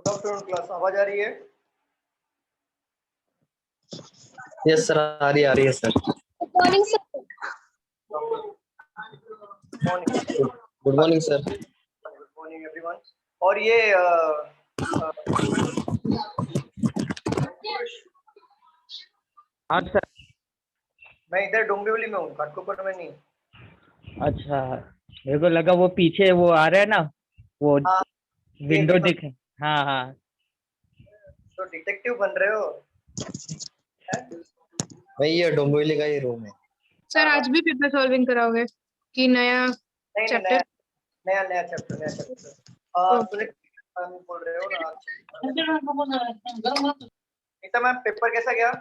Good afternoon class, आवाज आ रही है? यस सर, आ रही है sir. Good morning sir. Good morning sir. Good morning everyone. और ये हाँ सर। मैं इधर डोंबिवली में हूँ, घाटकोपर में नहीं। अच्छा, मेरे को लगा वो पीछे वो आ रहा है ना, वो हाँ, विंडो दिख। हाँ हाँ। तो डिटेक्टिव बन रहे हो? भाई ये डोंबिवली का ही रूम है सर। आज भी पेपर सॉल्विंग कराओगे कि नया नहीं, चैप्टर? नया चैप्टर। सुनीता बोल रहे हो ना? सुनीता मैम, पेपर कैसा गया?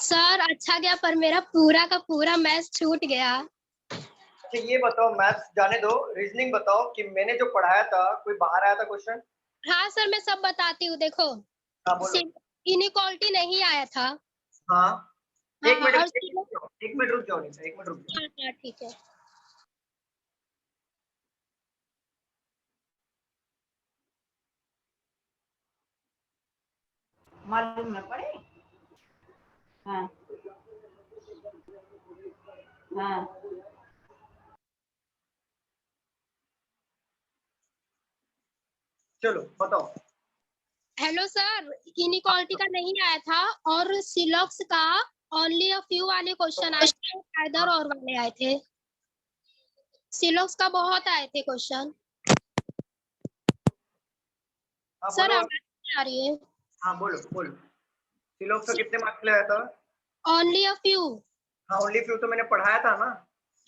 सर अच्छा गया, पर मेरा पूरा का पूरा मैथ्स छूट गया। अच्छा ये बताओ, मैथ्स जाने दो, रीजनिंग बताओ कि मैंने जो पढ़ाया था कोई बाहर आया था क्वेश्चन? हाँ सर, मैं सब बताती हूँ। देखो, हाँ बोलो। इनइक्वालिटी नहीं आया था। हाँ, एक हाँ, मिनट और रुक जाओ नीता, एक मिनट रुक जाओ। हाँ ठीक है। मालूम न पड़े। हाँ हाँ। चलो बताओ। हेलो सर, इनइक्वालिटी का नहीं आया था, और सिलॉक्स का ओनली अ फ्यू वाले क्वेश्चन आए थे, आइदर और वाले आए थे। सिलॉक्स का बहुत आए थे क्वेश्चन। हाँ सर बोलो। आवाज नहीं आ रही है। हाँ बोलो बोलो। सिलोक्स का कितने मार्क्स ले आया था? Only a few. हाँ, ओनली फ्यू तो मैंने पढ़ाया था ना।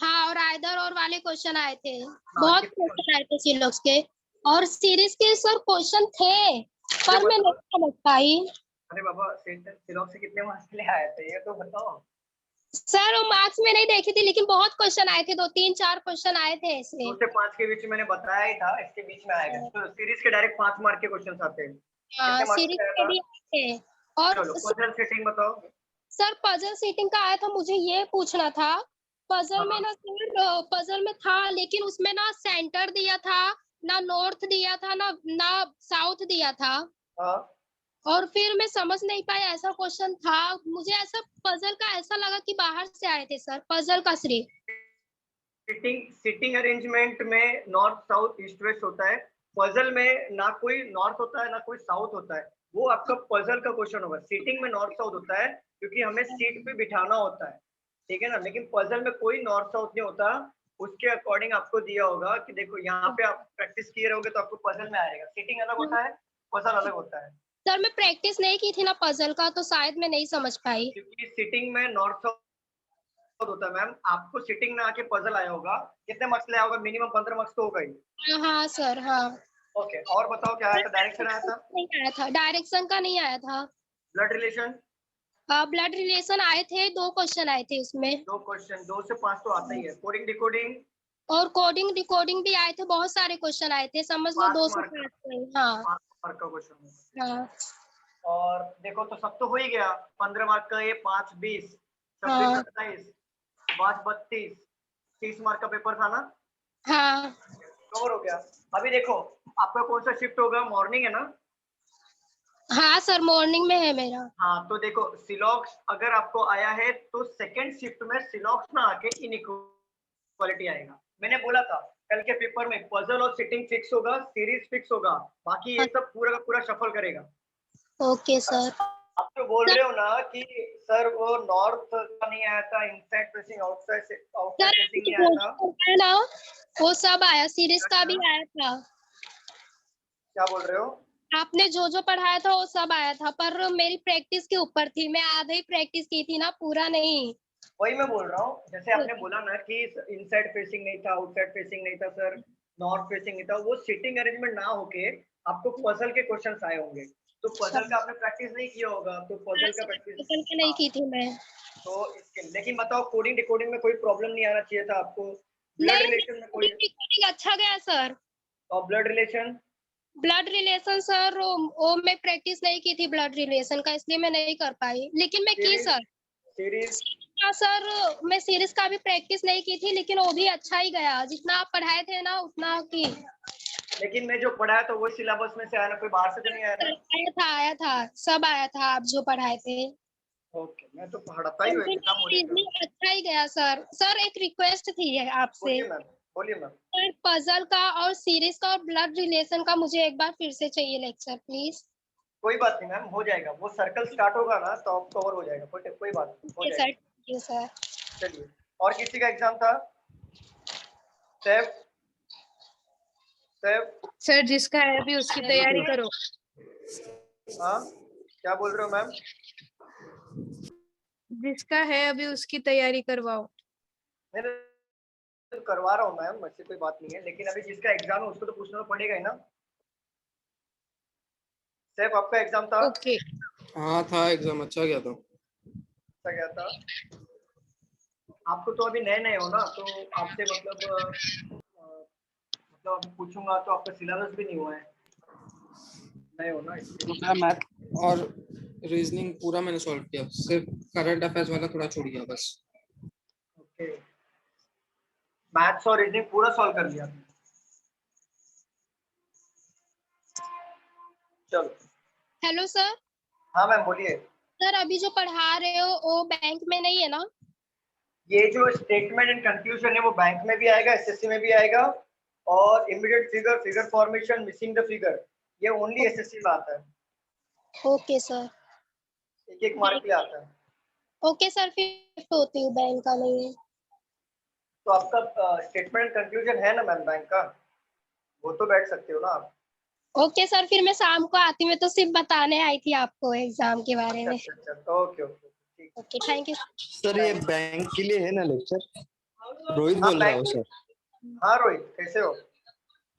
हाँ, और आइदर और वाले क्वेश्चन आए थे। हाँ, बहुत कितने? क्वेश्चन आए थे सिलॉक्स के, और सीरीज के सर क्वेश्चन थे, पर अरे मैं नहीं समझ पाई। अरे बाबा, सिलोक्स से कितने मार्क्स ले आए थे ये तो बताओ। सर वो मार्क्स में नहीं देखी थी, लेकिन बहुत क्वेश्चन आए थे, 2 3 4 क्वेश्चन आए थे ऐसे। 2 से 5 के बीच में मैंने बताया ही था, इसके बीच में आएगा। तो सीरीज के डायरेक्ट 5 मार्क के क्वेश्चन आते हैं। कितने मार्क्स सीरीज का आया के था? भी आए थे। और चलो पजल सेटिंग बताओ। सर पजल सेटिंग का आया था, मुझे ये पूछना था। पजल में हाँ। ना सर, पजल में था, लेकिन उसमें ना सेंटर दिया था, ना नॉर्थ दिया था, ना साउथ दिया था। हाँ। और फिर मैं समझ नहीं पाया, ऐसा क्वेश्चन था। मुझे ऐसा पजल का ऐसा लगा कि बाहर से आए थे सर, पजल का सिर्फ। सिटिंग अरेंजमेंट में नॉर्थ साउथ ईस्ट वेस्ट होता है। पजल में ना कोई नॉर्थ होता है ना कोई साउथ होता है। वो आपका पजल का क्वेश्चन होगा। सीटिंग में नॉर्थ साउथ होता है क्योंकि हमें सीट पे बिठाना होता है, ठीक है ना। लेकिन पजल में कोई नॉर्थ साउथ नहीं होता। उसके अकॉर्डिंग आपको दिया होगा कि देखो यहाँ पे आप प्रैक्टिस किए रहोगे तो आपको पजल में आएगा। सीटिंग अलग होता है, पजल अलग होता है। सर मैं प्रैक्टिस नहीं की थी ना पजल का, तो शायद मैं नहीं समझ पाई। क्योंकि सीटिंग में नॉर्थ साउथ होता है मैम। आपको सीटिंग में आके पजल आया होगा, कितने मार्क्स ले आया होगा? मिनिमम 15 मार्क्स तो होगा ही। हाँ सर, हाँ। ओके, और बताओ क्या आया था? डायरेक्शन आया था? नहीं आया था, डायरेक्शन का नहीं आया था। Blood relation? ब्लड रिलेशन आए थे, 2 क्वेश्चन आए थे उसमें। 2 क्वेश्चन, 2 से 5 तो आता ही है। Coding decoding? और कोडिंग डिकोडिंग भी आए थे, बहुत सारे क्वेश्चन आए थे, समझ लो 2 से 5। हाँ 5 मार्क का क्वेश्चन। हाँ और देखो तो सब तो हो ही गया। 15 मार्क का ये 5 20 26 हाँ 27 5 32 30 मार्क का पेपर था ना। हाँ कवर हो गया। अभी देखो आपका कौन सा शिफ्ट होगा? मॉर्निंग है ना? हाँ सर, मॉर्निंग में है मेरा। हाँ तो देखो, सिलॉक्स अगर आपको आया है तो सेकंड शिफ्ट में सिलॉक्स ना आके इनइक्वालिटी आएगा। मैंने बोला था कल के पेपर में पजल और सिटिंग फिक्स होगा, सीरीज फिक्स होगा, बाकी ये सब पूरा का पूरा शफल करेगा। Okay sir. आप जो बोल रहे हो ना कि सर वो नॉर्थ का नहीं आया था, इनसाइड फेसिंग आउटसाइड फेसिंग नहीं आया था, है ना, वो सब आया, सीरीज का भी आया था। क्या बोल रहे हो? आपने जो जो पढ़ाया था वो सब आया था, पर मेरी प्रैक्टिस के ऊपर थी, मैं आधा ही प्रैक्टिस की थी ना, पूरा नहीं। वही मैं बोल रहा हूँ, जैसे आपने बोला ना कि इनसाइड फेसिंग नहीं था, आउटसाइड फेसिंग नहीं था सर, नॉर्थ फेसिंग नहीं था, वो सिटिंग अरेंजमेंट ना होके आपको पजल के क्वेश्चंस आए होंगे। तो पजल का आपने प्रैक्टिस नहीं किया होगा, तो पजल का प्रैक्टिस नहीं की थी मैं। तो इसके लेकिन बताओ, कोडिंग डिकोडिंग में कोई प्रॉब्लम नहीं आना चाहिए था आपको। ब्लड रिलेशन में कोई? अच्छा गया सर। और blood relation? Blood relation sir, वो मैं प्रैक्टिस नहीं की थी ब्लड रिलेशन का, इसलिए मैं नहीं कर पाई, लेकिन मैं की सर। सीरीज? हाँ सर, मैं सीरीज का भी प्रैक्टिस नहीं की थी, लेकिन वो भी अच्छा ही गया, जितना आप पढ़ाए थे ना उतना की। लेकिन मैं जो पढ़ाया तो वो सिलेबस में से आया ना, कोई बाहर से तो नहीं आया ना? आया था, सब आया था आप जो पढ़ाए थे। ओके, मैं तो पढ़ाता ही हूँ एग्जाम हो रही रीजनिंग अच्छा ही गया सर। सर एक रिक्वेस्ट थी है आपसे, बोलिए मैम, बोलिए मैम। सर पजल का और सीरीज का और ब्लड रिलेशन का मुझे एक बार फिर से चाहिए लेक्चर प्लीज। कोई बात नहीं मैम, हो जाएगा, वो सर्कल स्टार्ट होगा ना तो आप कवर हो जाएगा, कोई बात नहीं, हो ओके सर, जाएगा। Thank you sir. चलिए, और किसी का एग्जाम था? सैफ, सैफ, सर जिसका है अभी उसकी तैयारी करो। हाँ क्या बोल रहे हो मैम? जिसका है अभी उसकी तैयारी करवाओ। मैं तो करवा रहा हूँ मैम, ऐसी कोई बात नहीं है, लेकिन अभी जिसका एग्जाम है उसको तो पूछना तो पड़ेगा ही ना। सैफ आपका एग्जाम था? ओके। हाँ था, एग्जाम अच्छा गया था। अच्छा गया था। आपको तो अभी नए नए हो ना, तो आपसे मतलब अभी पूछूंगा तो आपका सिलेबस भी नहीं हुआ है, नए हो ना इसलिए। दूसरा मैथ और रीजनिंग पूरा मैंने सॉल्व किया, सिर्फ करंट अफेयर्स वाला थोड़ा छूट गया बस। ओके, मैथ्स और रीजनिंग पूरा सॉल्व कर लिया आपने? चलो। Hello sir. हाँ मैम बोलिए। सर अभी जो पढ़ा रहे हो वो बैंक में नहीं है ना? ये जो स्टेटमेंट एंड कंक्लूजन है वो बैंक में भी आएगा, एसएससी में भी आएगा, और immediate figure, figure formation, missing the figure, ये ओनली एसएससी में आता है। Okay sir. एक एक मार्क के लिए आता है। ओके सर, फिर होती हूँ, बैंक का नहीं है। तो आपका स्टेटमेंट एंड कंक्लूजन है ना मैम बैंक का, वो तो बैठ सकते हो ना आप। ओके सर, फिर मैं शाम को आती हूँ, मैं तो सिर्फ बताने आई थी आपको एग्जाम के बारे में। अच्छा अच्छा अच्छा, ओके ओके ठीक। Okay, thank you. सर ये बैंक के लिए है ना लेक्चर? रोहित हाँ बोल रहा हूँ बैंक, सर। हाँ रोहित कैसे हो?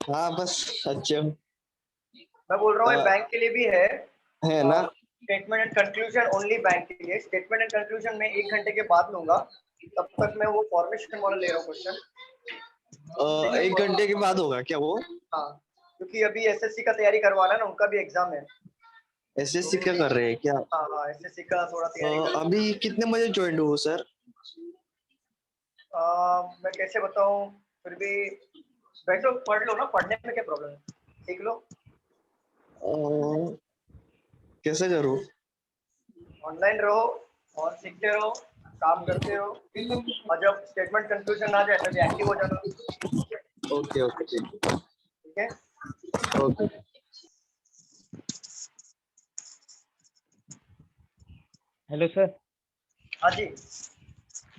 हाँ बस अच्छा मैं बोल रहा हूँ बैंक के लिए भी है ना? Statement and conclusion only bank के लिए। स्टेटमेंट एंड कंक्लूजन में 1 घंटे के बाद लूंगा, तब तक मैं वो फॉर्मेशन वाला ले रहा हूँ क्वेश्चन। 1 घंटे के बाद होगा क्या वो? हाँ, क्योंकि अभी एसएससी का तैयारी करवाना है ना, उनका भी एग्जाम है। एसएससी का कर रहे हैं क्या? हाँ हाँ, एसएससी का थोड़ा तैयारी कर। अभी कितने बजे ज्वाइन हो सर? मैं कैसे बताऊँ, फिर भी बैठो पढ़ लो ना, पढ़ने में क्या प्रॉब्लम है, सीख लो। कैसे करूँ? ऑनलाइन रहो और सीखते रहो, काम करते रहो, और जब स्टेटमेंट कंक्लूजन आ जाए तभी एक्टिव हो जाना। ओके ओके ठीक है। ओके। Hello sir. हाँ जी।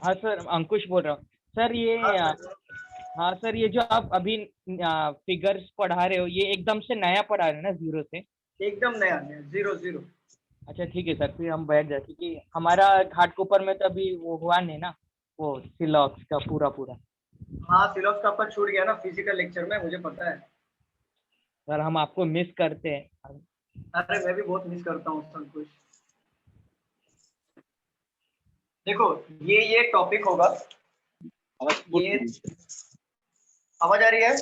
हाँ सर, अंकुश बोल रहा हूँ सर। ये हाँ सर। हाँ सर, ये जो आप अभी फिगर्स पढ़ा रहे हो ये एकदम से नया पढ़ा रहे हो ना, जीरो से? एकदम नया नया, 0 0। अच्छा ठीक है सर, फिर हम बैठ जाते, क्योंकि हमारा घाटकोपर में तो अभी वो हुआ नहीं ना, वो सिलॉक्स का पूरा पूरा। हाँ सिलेबस का आपका छूट गया ना फिजिकल लेक्चर में, मुझे पता है। सर हम आपको मिस करते हैं। अरे मैं भी बहुत मिस करता हूँ सब कुछ। देखो, ये टॉपिक होगा, ये आवाज आ रही है?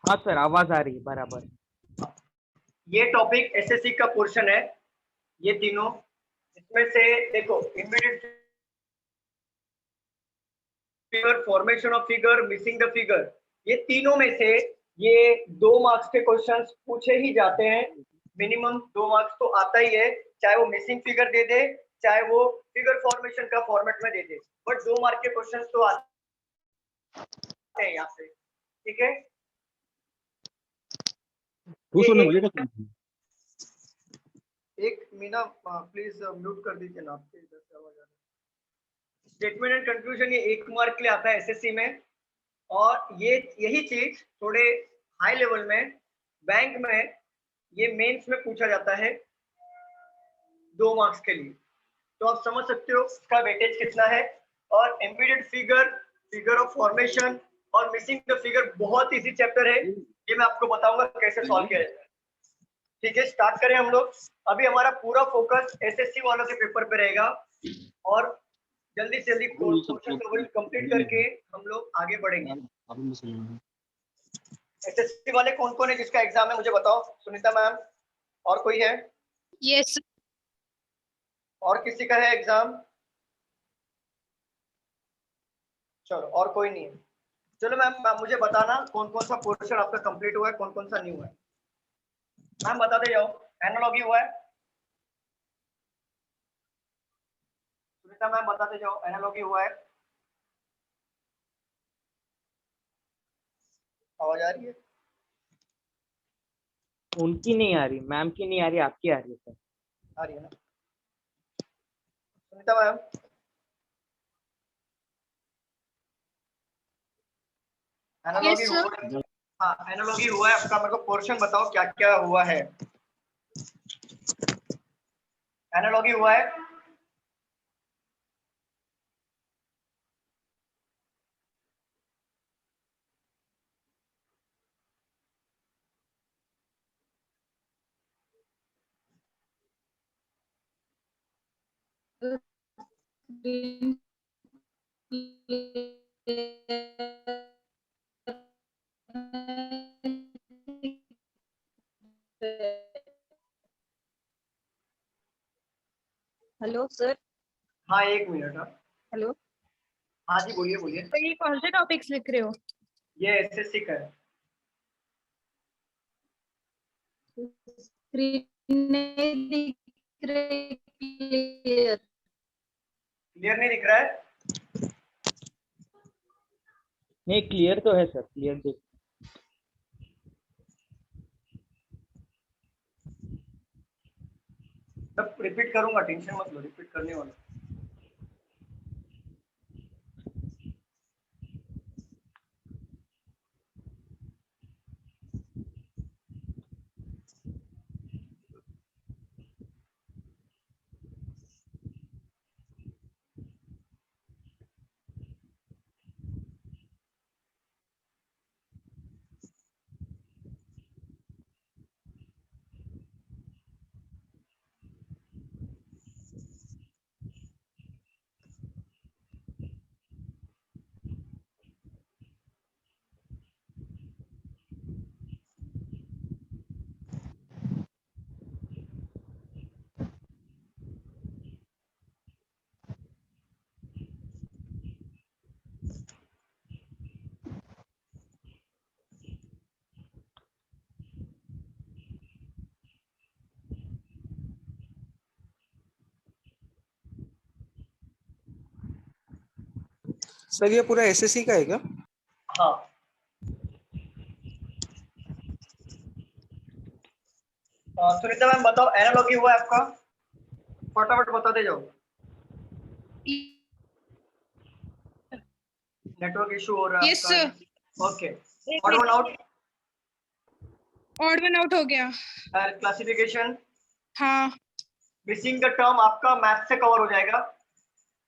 हाँ सर, आवाज आ रही है बराबर। ये टॉपिक एसएससी का पोर्शन है, ये तीनों। इसमें से देखो, immediate figure, formation of figure, missing the figure, ये तीनों में से ये 2 मार्क्स के क्वेश्चंस पूछे ही जाते हैं। मिनिमम 2 मार्क्स तो आता ही है, चाहे वो मिसिंग फिगर दे दे, चाहे वो फिगर फॉर्मेशन का फॉर्मेट में दे दे, बट 2 मार्क के क्वेश्चंस तो आते हैं यहाँ से। ठीक है। एक मिनट प्लीज म्यूट कर दीजिए ना, आपके इधर से आवाज आ रही है। स्टेटमेंट एंड कंक्लूजन ये 1 मार्क के लिए आता है एसएससी में, और ये यही चीज थोड़े हाई लेवल में बैंक में ये मेंस में पूछा जाता है 2 मार्क्स के लिए। तो आप समझ सकते हो इसका वेटेज कितना है। और embedded figure, figure of formation और मिसिंग द फिगर बहुत इजी चैप्टर है, ये मैं आपको बताऊंगा कैसे सॉल्व किया जाता है। ठीक है, स्टार्ट करें हम लोग। अभी हमारा पूरा फोकस एसएससी वालों के पेपर पे रहेगा, और जल्दी से जल्दी क्वेश्चन कवरेज कंप्लीट करके हम लोग आगे बढ़ेंगे। एसएससी वाले कौन कौन है जिसका एग्जाम है मुझे बताओ, सुनीता मैम, और कोई है? यस। और किसी का है एग्जाम? चलो, और कोई नहीं है। चलो मैम मुझे बताना कौन कौन सा पोर्शन आपका कंप्लीट हुआ है, कौन कौन सा नहीं हुआ है। मैम बताते जाओ। एनालॉगी हुआ है, सुनीता मैम बताते जाओ। एनालॉगी हुआ है, आवाज आ रही है? उनकी नहीं आ रही, मैम की नहीं आ रही, आपकी आ रही है सर। आ रही है ना सुनीता मैम? एनालॉगी Yes, हुआ sir. है। हाँ एनालॉगी हुआ है आपका, मेरे को पोर्शन बताओ क्या क्या हुआ है। एनालॉगी हुआ है, हेलो सर। हाँ एक मिनट। हाँ हेलो। हाँ जी बोलिए बोलिए। तो ये कौन से टॉपिक्स लिख रहे हो? ये एसएससी का है। स्क्रीन नहीं दिख रही क्लियर। क्लियर नहीं दिख रहा है? नहीं क्लियर तो है सर, क्लियर देख। तब रिपीट करूंगा, टेंशन मत लो, रिपीट करने वाला। सर ये पूरा एसएससी का है क्या? हाँ सुनीता मैम बताओ एनालॉगी हुआ है आपका, फटाफट बताते जाओ। नेटवर्क इशू हो रहा है Yes, आपका? sir. Okay. Odd one out. Odd one out हो गया। क्लासिफिकेशन। हाँ, मिसिंग द टर्म आपका मैथ से कवर हो जाएगा,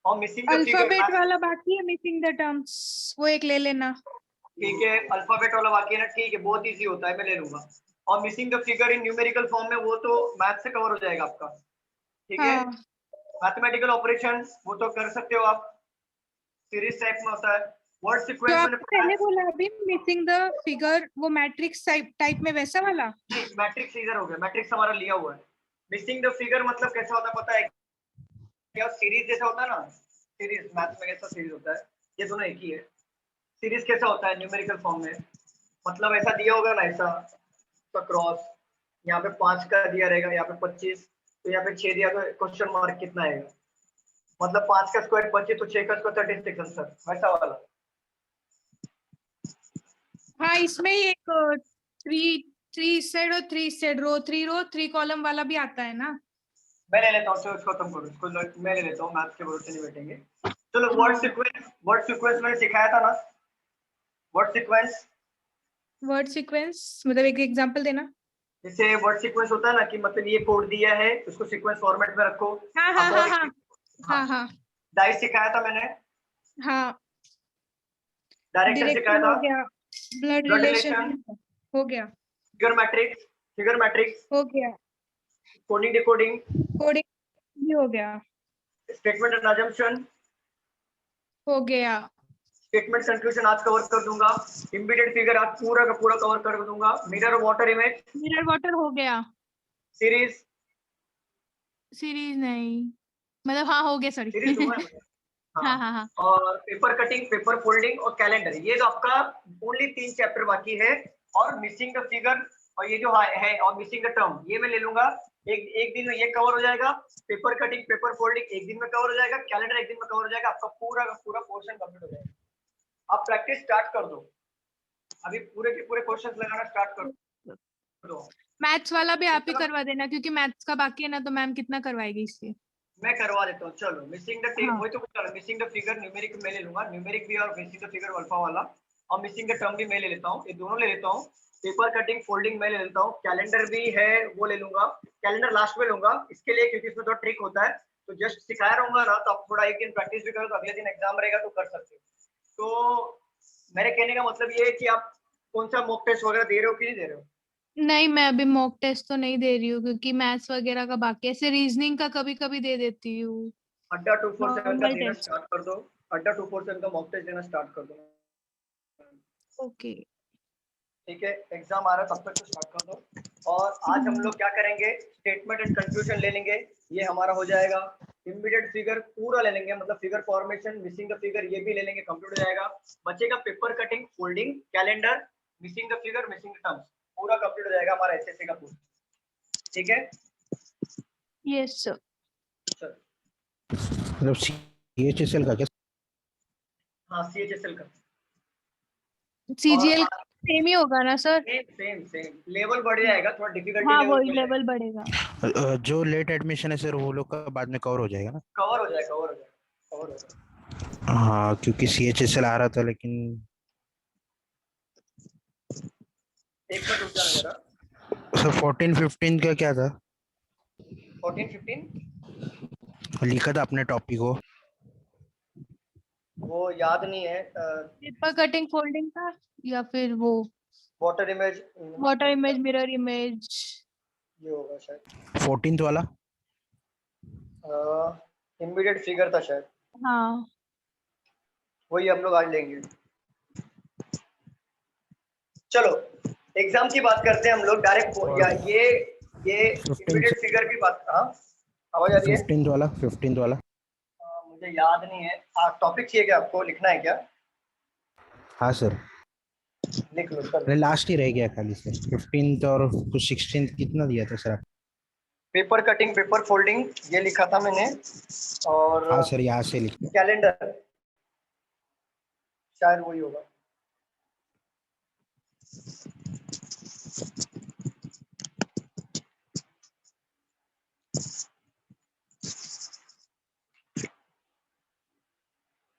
और मिसिंग द फिगर अल्फाबेट वाला बाकी है, मिसिंग द टर्म्स, वो एक ले लेना। ठीक है। अल्फाबेट वाला बाकी है ना, ठीक है, बहुत इजी होता है, मैं ले लूंगा। और missing the figure in numerical form में, वो तो मैथ से कवर हो जाएगा आपका, ठीक है। हाँ, मैथमेटिकल ऑपरेशन वो तो कर सकते हो आप, सीरीज टाइप में होता है। वर्ड जो सीक्वेंस आपने पहले बोला अभी मिसिंग द फिगर, वो मैट्रिक्स टाइप में वैसा वाला। मैट्रिक्स सीजर हो गया, मैट्रिक्स हमारा लिया हुआ है। मिसिंग द फिगर मतलब कैसा होता है पता है क्या? सीरीज जैसा होता है ना, सीरीज मैथ में कैसा सीरीज होता है, ये दोनों एक ही है। सीरीज कैसा होता है न्यूमेरिकल फॉर्म में, मतलब ऐसा दिया होगा ना, ऐसा तो क्रॉस, यहाँ पे 5 का दिया रहेगा, यहाँ पे 25, तो यहाँ पे 6 दिया, तो क्वेश्चन मार्क कितना आएगा, मतलब 5 का स्क्वायर 25, तो 6 का स्क्वायर 36 आंसर, वैसा वाला। हाँ, इसमें ही एक थ्री थ्री साइड और three side, row three column वाला भी आता है ना। मैं ले लेता हूँ, चलो इसको खत्म करो, इसको मैं ले लेता हूँ, मैथ्स के भरोसे नहीं बैठेंगे। चलो वर्ड सीक्वेंस मैंने सिखाया था ना, वर्ड सीक्वेंस। वर्ड सीक्वेंस मतलब एक एग्जांपल देना। जैसे वर्ड सीक्वेंस होता है ना, कि मतलब ये कोड दिया है, उसको सीक्वेंस फॉर्मेट में रखो। हाँ हाँ हाँ हाँ हाँ हाँ डाइस सिखाया था मैंने, हाँ। डायरेक्शन सिखाया डायरेक्शन था, हो गया, ब्लड ब्लड रिलेशन रिलेशन, हो गया, फिगर मैट्रिक्स, हो गया, कोडिंग डिकोडिंग, कोडिंग भी हो गया, स्टेटमेंट एंड अजम्पशन, हो गया, स्टेटमेंट कंक्लूजन आज कवर कर दूंगा, इमीडिएट फिगर आज पूरा का पूरा कवर कर दूंगा, mirror water image, mirror water हो गया, सीरीज सीरीज नहीं, मतलब हाँ हो गया, सॉरी। सीरीज हुआ है हाँ हाँ हाँ और पेपर कटिंग, पेपर फोल्डिंग और कैलेंडर, ये जो आपका ओनली 3 चैप्टर बाकी है। और मिसिंग द फिगर और ये जो है और मिसिंग द टर्म, ये मैं ले लूंगा। एक दिन में ये कवर हो जाएगा। पेपर कटिंग, पेपर फोल्डिंग एक दिन में कवर हो जाएगा। कैलेंडर एक दिन में कवर हो जाएगा। आपका पूरा का पूरा पोर्शन कंप्लीट हो जाएगा। आप प्रैक्टिस स्टार्ट कर दो, अभी पूरे के पूरे क्वेश्चंस लगाना स्टार्ट कर दो। मैथ्स वाला भी आप ही करवा देना, क्योंकि मैथ्स का बाकी है ना, तो मैम कितना करवाएगी इसलिए। मैं करवा देता हूँ। चलो मिसिंग द हाँ। वही तो चलो मिसिंग द फिगर न्यूमेरिक मैं ले लूंगा, न्यूमेरिक भी और मिसिंग द फिगर अल्फा वाला। और मिसिंग द टर्म भी मैं ले लेता हूँ, ये दोनों ले लेता हूँ। पेपर कटिंग फोल्डिंग मैं ले लेता हूँ। कैलेंडर भी है वो ले लूंगा। कैलेंडर लास्ट में लूंगा इसके लिए क्योंकि इसमें थोड़ा ट्रिक होता है, तो जस्ट सिखाया रहूंगा ना, तो आप थोड़ा एक दिन प्रैक्टिस भी करो तो अगले दिन एग्जाम रहेगा तो कर सकते हो। तो मेरे कहने का मतलब ये है कि आप कौन सा मॉक टेस्ट वगैरह दे रहे हो कि नहीं दे रहे हो? नहीं, मैं अभी मॉक टेस्ट तो नहीं दे रही हूँ, क्योंकि मैथ्स वगैरह का बाकी है। ऐसे रीजनिंग का कभी कभी दे देती हूँ, अड्डा 247 का नॉर्मल देना टेस्ट। स्टार्ट कर दो। अड्डा 247 का मॉक टेस्ट देना स्टार्ट कर दो। ओके। ठीक है, एग्जाम आ रहा है तब तक तो स्टार्ट कर दो। और आज हम लोग क्या करेंगे, स्टेटमेंट एंड कंक्लूजन ले लेंगे, ये हमारा हो जाएगा। इमीडिएट फिगर पूरा ले लेंगे, मतलब figure formation, missing the figure ये भी ले लेंगे, कंप्लीट हो जाएगा। बचेगा paper cutting, folding, calendar, missing the figure, missing the terms, पूरा कंप्लीट हो जाएगा हमारा एसएससी का पूरा। ठीक है, यस सर। चलो। मतलब सीएचएसएल का क्या? हाँ सीएचएसएल का। और सीजीएल सेम ही होगा ना सर? सेम सेम लेवल बढ़ जाएगा, थोड़ा डिफिकल्टी हाँ, लेवल वही बढ़ जाएगा। लेवल बढ़ेगा। जो लेट एडमिशन है सर वो लोग का बाद में कवर हो जाएगा ना? कवर हो जाएगा, कवर हो जाएगा, कवर हो जाएगा। हाँ, क्योंकि सीएचएसएल आ रहा था लेकिन एक मिनट रुक जाना जरा। सर 14-15 का क्या था? 14-15 लिखा था अपने टॉपिक को। वो याद नहीं है। पेपर कटिंग फोल्डिंग था, या फिर वो water image, water image, mirror image. ये होगा शायद। 14th वाला। इमीडिएट फिगर था शायद, हाँ। वही हम लोग आज लेंगे। चलो एग्जाम की बात करते हैं हम लोग डायरेक्ट। या ये 15 इमीडिएट फिगर की बात। हाँ आवाज आ रही है? 15th वाला 15th वाला। मुझे याद नहीं है। टॉपिक चाहिए क्या आपको, लिखना है क्या? हाँ सर, लिख लो चलो। अरे लास्ट ही रह गया खाली सर 15th और कुछ 16th कितना दिया था sir? Paper cutting, paper folding ये लिखा था मैंने। और हाँ सर, यहाँ से लिख। कैलेंडर शायद वही होगा।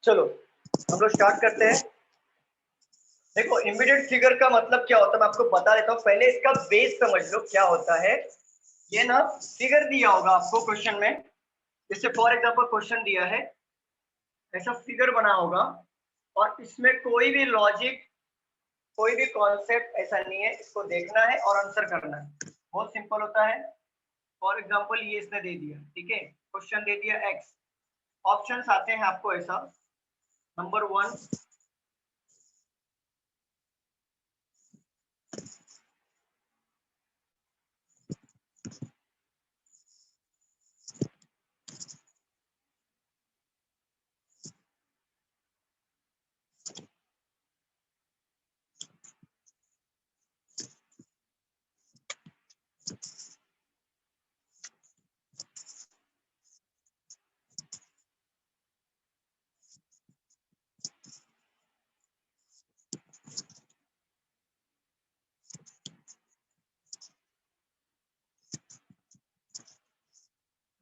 चलो हम लोग स्टार्ट करते हैं। देखो इमीडिएट फिगर का मतलब क्या होता है मैं आपको बता देता हूँ, पहले इसका बेस समझ लो क्या होता है। ये ना फिगर दिया होगा आपको क्वेश्चन में, जैसे फॉर एग्जांपल क्वेश्चन दिया है, ऐसा फिगर बना होगा और इसमें कोई भी लॉजिक, कोई भी कॉन्सेप्ट ऐसा नहीं है, इसको देखना है और आंसर करना है। बहुत सिंपल होता है। फॉर एग्जांपल ये इसने दे दिया, ठीक है, क्वेश्चन दे दिया एक्स, ऑप्शंस आते हैं आपको ऐसा, नंबर 1,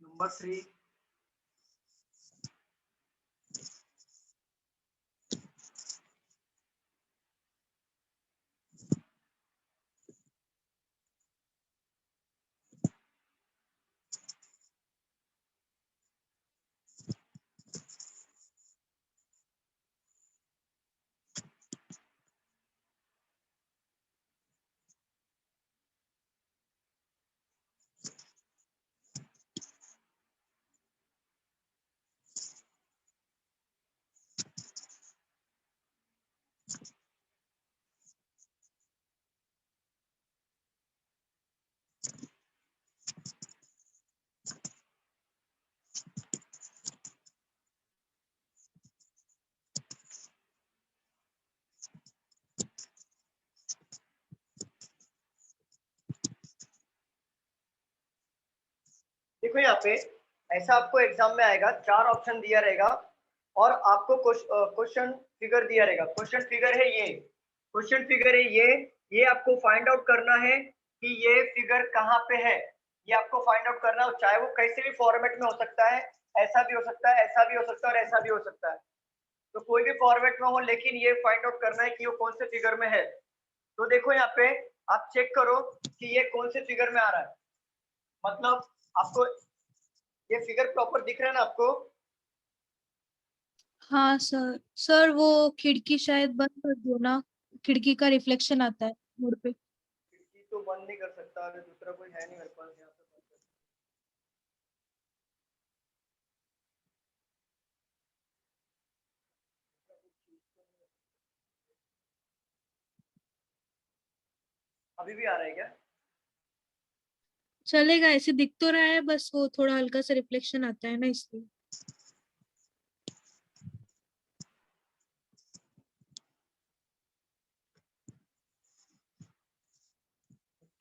नंबर 3, देखो यहाँ पे ऐसा आपको एग्जाम में आएगा, 4 ऑप्शन दिया रहेगा और आपको क्वेश्चन फिगर दिया रहेगा। क्वेश्चन फिगर है ये, क्वेश्चन फिगर है ये आपको फाइंड आउट करना है कि ये फिगर कहाँ पे है, ये आपको फाइंड आउट करना है। चाहे वो कैसे भी फॉर्मेट में हो सकता है, ऐसा भी हो सकता है, ऐसा भी हो सकता है और ऐसा भी हो सकता है, तो कोई भी फॉर्मेट में हो, लेकिन ये फाइंड आउट करना है कि वो कौन से फिगर में है। तो देखो यहाँ पे आप चेक करो कि ये कौन से फिगर में आ रहा है, मतलब आपको ये फिगर प्रॉपर दिख रहा है ना आपको? हाँ सर। सर वो खिड़की शायद बंद कर दो ना, खिड़की का रिफ्लेक्शन आता है मोड़ पे। खिड़की तो बंद नहीं कर सकता, अभी दूसरा कोई है नहीं मेरे पास यहाँ पे। अभी भी आ रहा है क्या? चलेगा, ऐसे दिख तो रहा है, बस वो थोड़ा हल्का सा रिफ्लेक्शन आता है ना, इसलिए।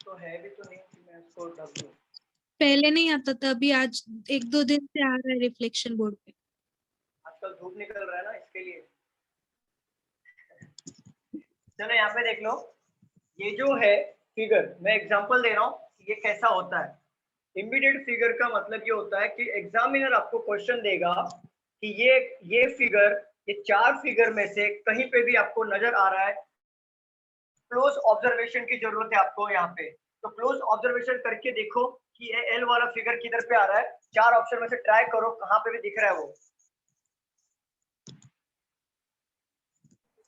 तो है भी तो नहीं कि मैं इसको ढक दूं। पहले नहीं आता था, अभी आज 1-2 दिन से आ रहा है रिफ्लेक्शन बोर्ड पे। आजकल धूप निकल रहा है ना, इसके लिए। चलो यहाँ पे देख लो, ये जो है फिगर, मैं एग्जांपल दे रहा हूँ ये कैसा होता है। इमीडिएट फिगर का मतलब ये होता है कि एग्जामिनर आपको क्वेश्चन देगा कि ये फिगर, ये 4 फिगर में से कहीं पे भी आपको नजर आ रहा है, क्लोज ऑब्जर्वेशन की जरूरत है आपको यहाँ पे। तो क्लोज ऑब्जर्वेशन करके देखो कि ये एल वाला फिगर किधर पे आ रहा है, 4 ऑप्शन में से ट्राई करो कहाँ पे भी दिख रहा है वो।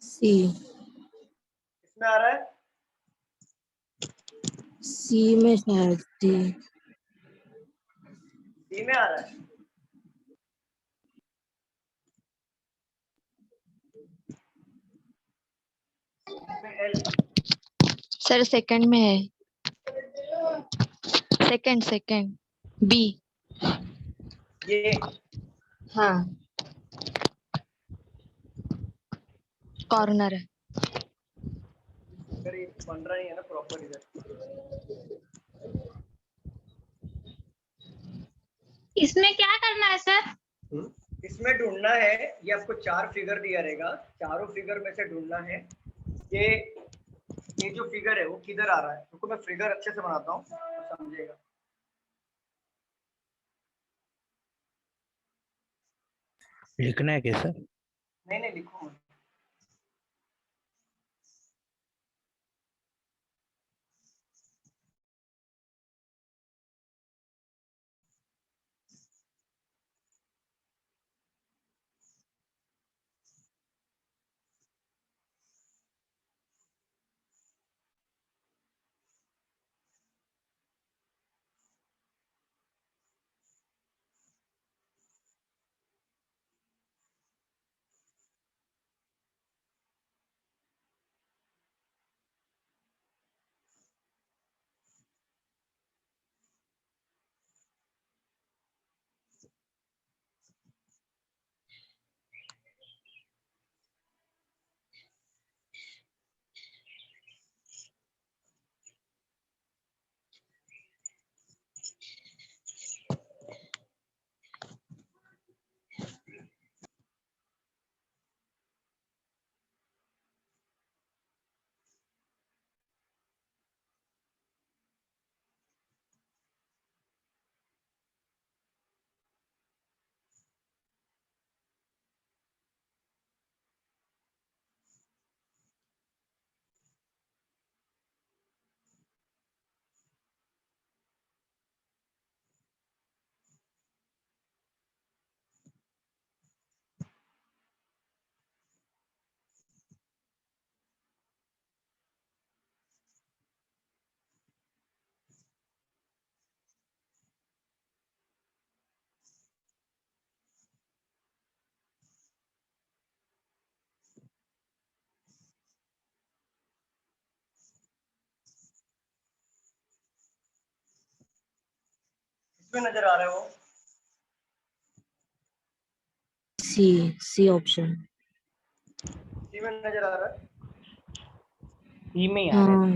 सी। इसमें आ रहा है सी में शायद सी। डी में आ रहा है। इसमें एल। सर सेकंड में है, सेकंड बी। ये हाँ कॉर्नर है। अगर ये बन रहा नहीं है ना प्रॉपर इधर। इसमें क्या करना है सर? इसमें ढूंढना है, ये आपको 4 फिगर दिया रहेगा, चारों फिगर में से ढूंढना है ये जो फिगर है वो किधर आ रहा है। तो मैं फिगर अच्छे से बनाता हूँ तो समझेगा। लिखना है कैसा? नहीं नहीं लिखो मत। इसमें नजर आ रहा है वो सी ऑप्शन। सी में नजर आ रहा है। सी में ही आ रहा है। हाँ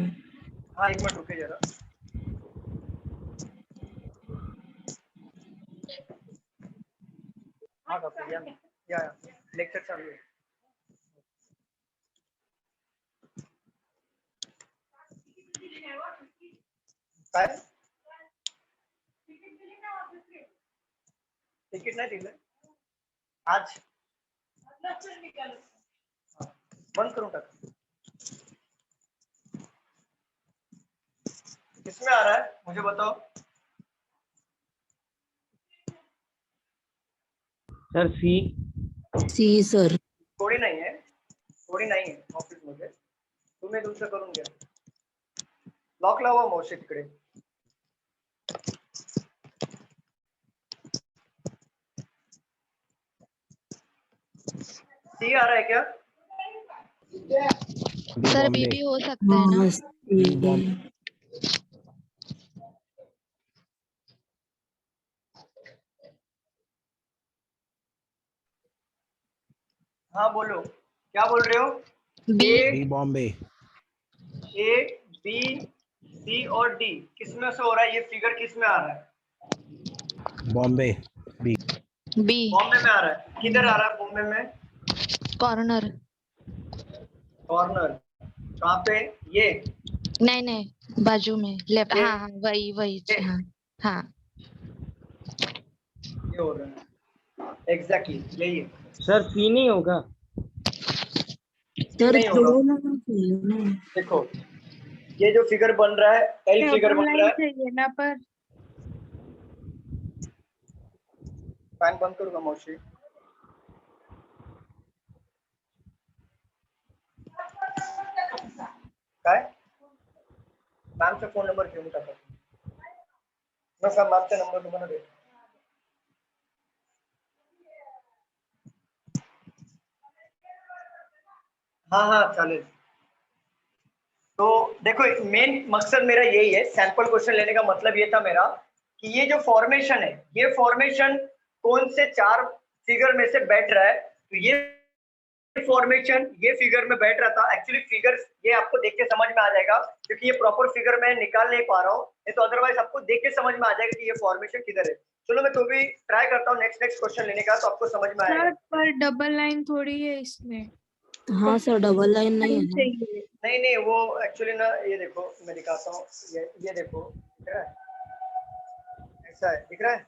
हाँ एक मिनट रुके जरा। हाँ डॉक्टर या लेक्चर चालू है. काय तिकीट नाही दिलं आज बंद करून टाक. किसमें आ रहा है मुझे बताओ. सर सी. सी सर. थोडी नाही आहे ऑफिस मध्ये. तुम्ही तुमचं करून घ्या. लॉक लावा मावशी तिकडे. सी आ रहा है क्या? सर बी भी हो सकता है ना? हाँ सी. हाँ बोलो क्या बोल रहे हो. B. A Bombay. A B C और डी किसमें से हो रहा है. ये फिगर किसमें आ रहा है. बॉम्बे. बी. बी. बॉम्बे में आ रहा है. किधर आ रहा है बॉम्बे में. कॉर्नर. कॉर्नर कहाँ पे. ये नहीं बाजू में लेफ्ट. ये- हाँ हाँ वही वही. ये- हाँ हाँ. ये हो रहा है. एग्जैक्टली यही है. सर सी नहीं होगा. सर नहीं होगा. दो लेना चाहिए ना. देखो ये जो फिगर बन रहा है एल फिगर बन रहा है. चाहिए ना पर फैन बंद करूंगा मौसी. काय मॅमचा फोन नंबर घेऊन टाका. नका मॅमचा नंबर तुम्हाला दे. हाँ चालेल. तो देखो मेन मकसद मेरा यही है. सैंपल क्वेश्चन लेने का मतलब ये था मेरा कि ये जो फॉर्मेशन है ये फॉर्मेशन कौन से 4 फिगर में से बैठ रहा है. तो ये फॉर्मेशन ये फिगर में बैठ रहा था. एक्चुअली फिगर ये आपको देख के समझ में आ जाएगा क्योंकि ये प्रॉपर फिगर मैं निकाल नहीं पा रहा हूँ. नहीं तो अदरवाइज आपको देख के समझ में आ जाएगा कि ये फॉर्मेशन किधर है. चलो मैं तो भी ट्राई करता हूँ नेक्स्ट क्वेश्चन लेने का तो आपको समझ में आएगा. सर पर डबल लाइन थोड़ी है इसमें. हाँ सर डबल लाइन नहीं है ना. चाहिए. नहीं वो एक्चुअली ना ये देखो मैं दिखाता हूँ. ये देखो दिख रहा है. ऐसा है दिख रहा है.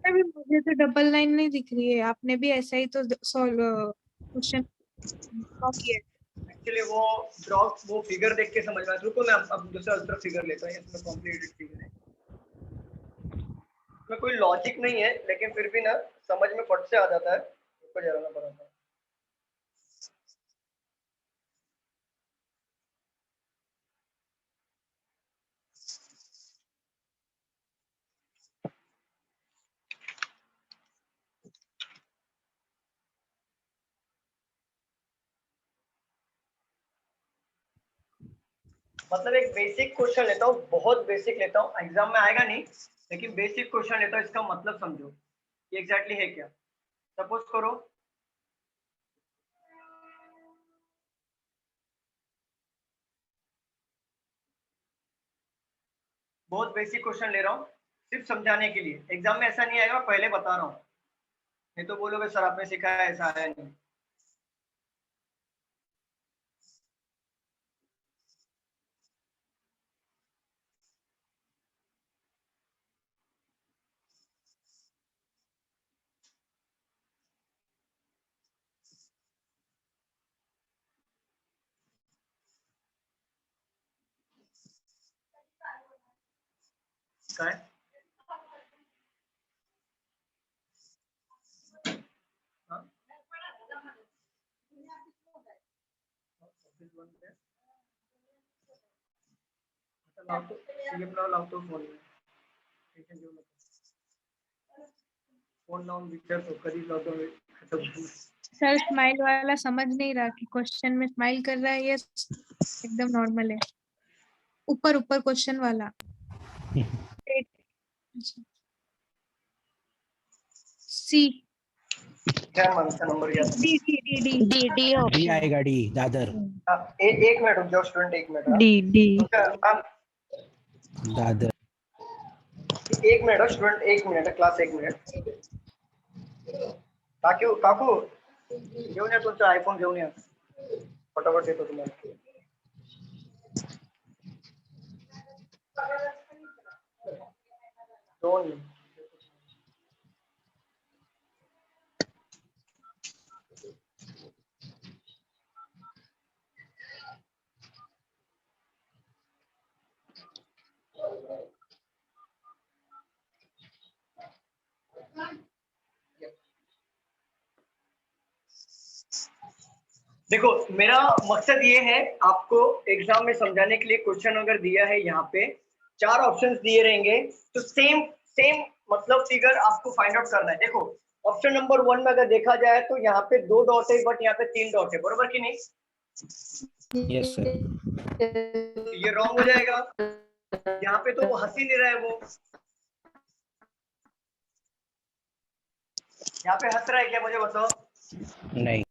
अभी मुझे तो डबल लाइन नहीं दिख रही है. आपने भी ऐसा ही तो सॉल्व क्वेश्चन किया. एक्चुअली वो फिगर देख के समझ में आया. रुको मैं अब दूसरा फिगर लेता हूँ. इसमें कॉम्प्लिकेटेड फिगर है. इसमें कोई लॉजिक नहीं है लेकिन फिर भी ना समझ में फट से आ जाता है. रुको जरा मैं बताता हूँ. मतलब एक बेसिक क्वेश्चन लेता हूँ. बहुत बेसिक लेता हूँ. एग्जाम में आएगा नहीं लेकिन बेसिक क्वेश्चन लेता हूँ. इसका मतलब समझो ये एग्जैक्टली है क्या. सपोज करो बहुत बेसिक क्वेश्चन ले रहा हूँ सिर्फ समझाने के लिए. एग्जाम में ऐसा नहीं आएगा. पहले बता रहा हूँ. नहीं तो बोलोगे सर आपने सिखाया ऐसा आया नहीं. काय हाँ? लावतो फोन लावून विचारतो कधी लावतो. सर स्माइल वाला समझ नहीं रहा कि क्वेश्चन में स्माइल कर रहा है ये एकदम नॉर्मल है. ऊपर क्वेश्चन वाला. सी. क्या मानसा नंबर घ्या. D D D D D D D option. आएगा. डी दादर. एक मिनट रुक जाओ स्टूडेंट. एक मिनट हाँ. D D. दादर. एक मिनट स्टूडेंट. एक मिनट क्लास. एक मिनट काकू घेऊन या तुमचा आयफोन घेऊन या फटाफट देतो तुम्हाला. दोन देखो मेरा मकसद ये है आपको एग्जाम में समझाने के लिए क्वेश्चन अगर दिया है यहाँ पे 4 ऑप्शंस दिए रहेंगे तो सेम सेम मतलब फिगर आपको फाइंड आउट करना है. देखो ऑप्शन नंबर 1 में अगर देखा जाए तो यहाँ पे 2 डॉट है बट यहाँ पे 3 डॉट है, बरोबर कि नहीं? Yes sir. ये रॉन्ग हो जाएगा. यहाँ पे तो वो हंस ही नहीं रहा है, वो यहाँ पे हंस रहा है क्या, मुझे बताओ? नहीं.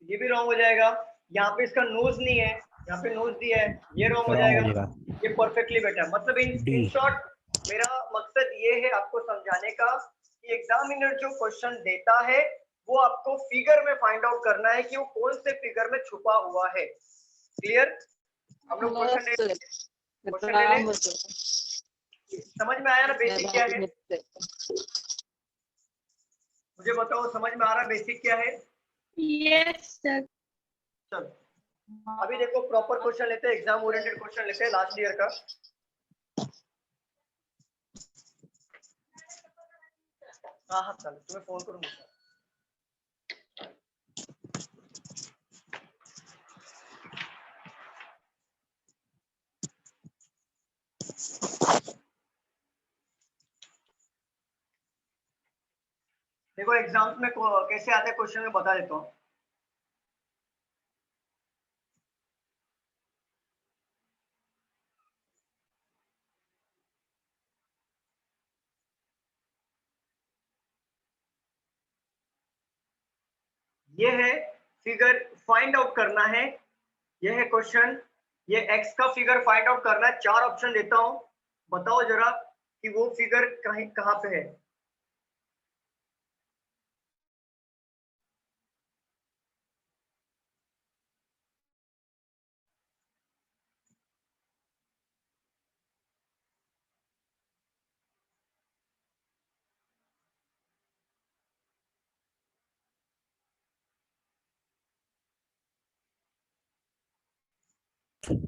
ये भी रॉन्ग हो जाएगा. यहाँ पे इसका नोज नहीं है, यहाँ पे नोज दिया है, ये रॉन्ग हो Wrong जाएगा. हो जाएगा. ये परफेक्टली बैठा. मतलब इन शॉर्ट मेरा मकसद ये है आपको समझाने का कि एग्जामिनर जो क्वेश्चन देता है वो आपको फिगर में फाइंड आउट करना है कि वो कौन से फिगर में छुपा हुआ है. क्लियर? हम लोग क्वेश्चन ले समझ में आया ना बेसिक क्या है? मुझे बताओ समझ में आ रहा बेसिक क्या है? Yes sir. चलो अभी देखो प्रॉपर क्वेश्चन लेते हैं, एग्जाम ओरिएंटेड क्वेश्चन लेते हैं लास्ट ईयर का. हाँ चलो तुम्हें फोन करूंगा. देखो एग्जाम्स में कैसे आते हैं क्वेश्चन में बता देता हूँ. ये है फिगर फाइंड आउट करना है. ये है क्वेश्चन. ये एक्स का फिगर फाइंड आउट करना है. 4 ऑप्शन देता हूं, बताओ जरा कि वो फिगर कहीं कहां पे है.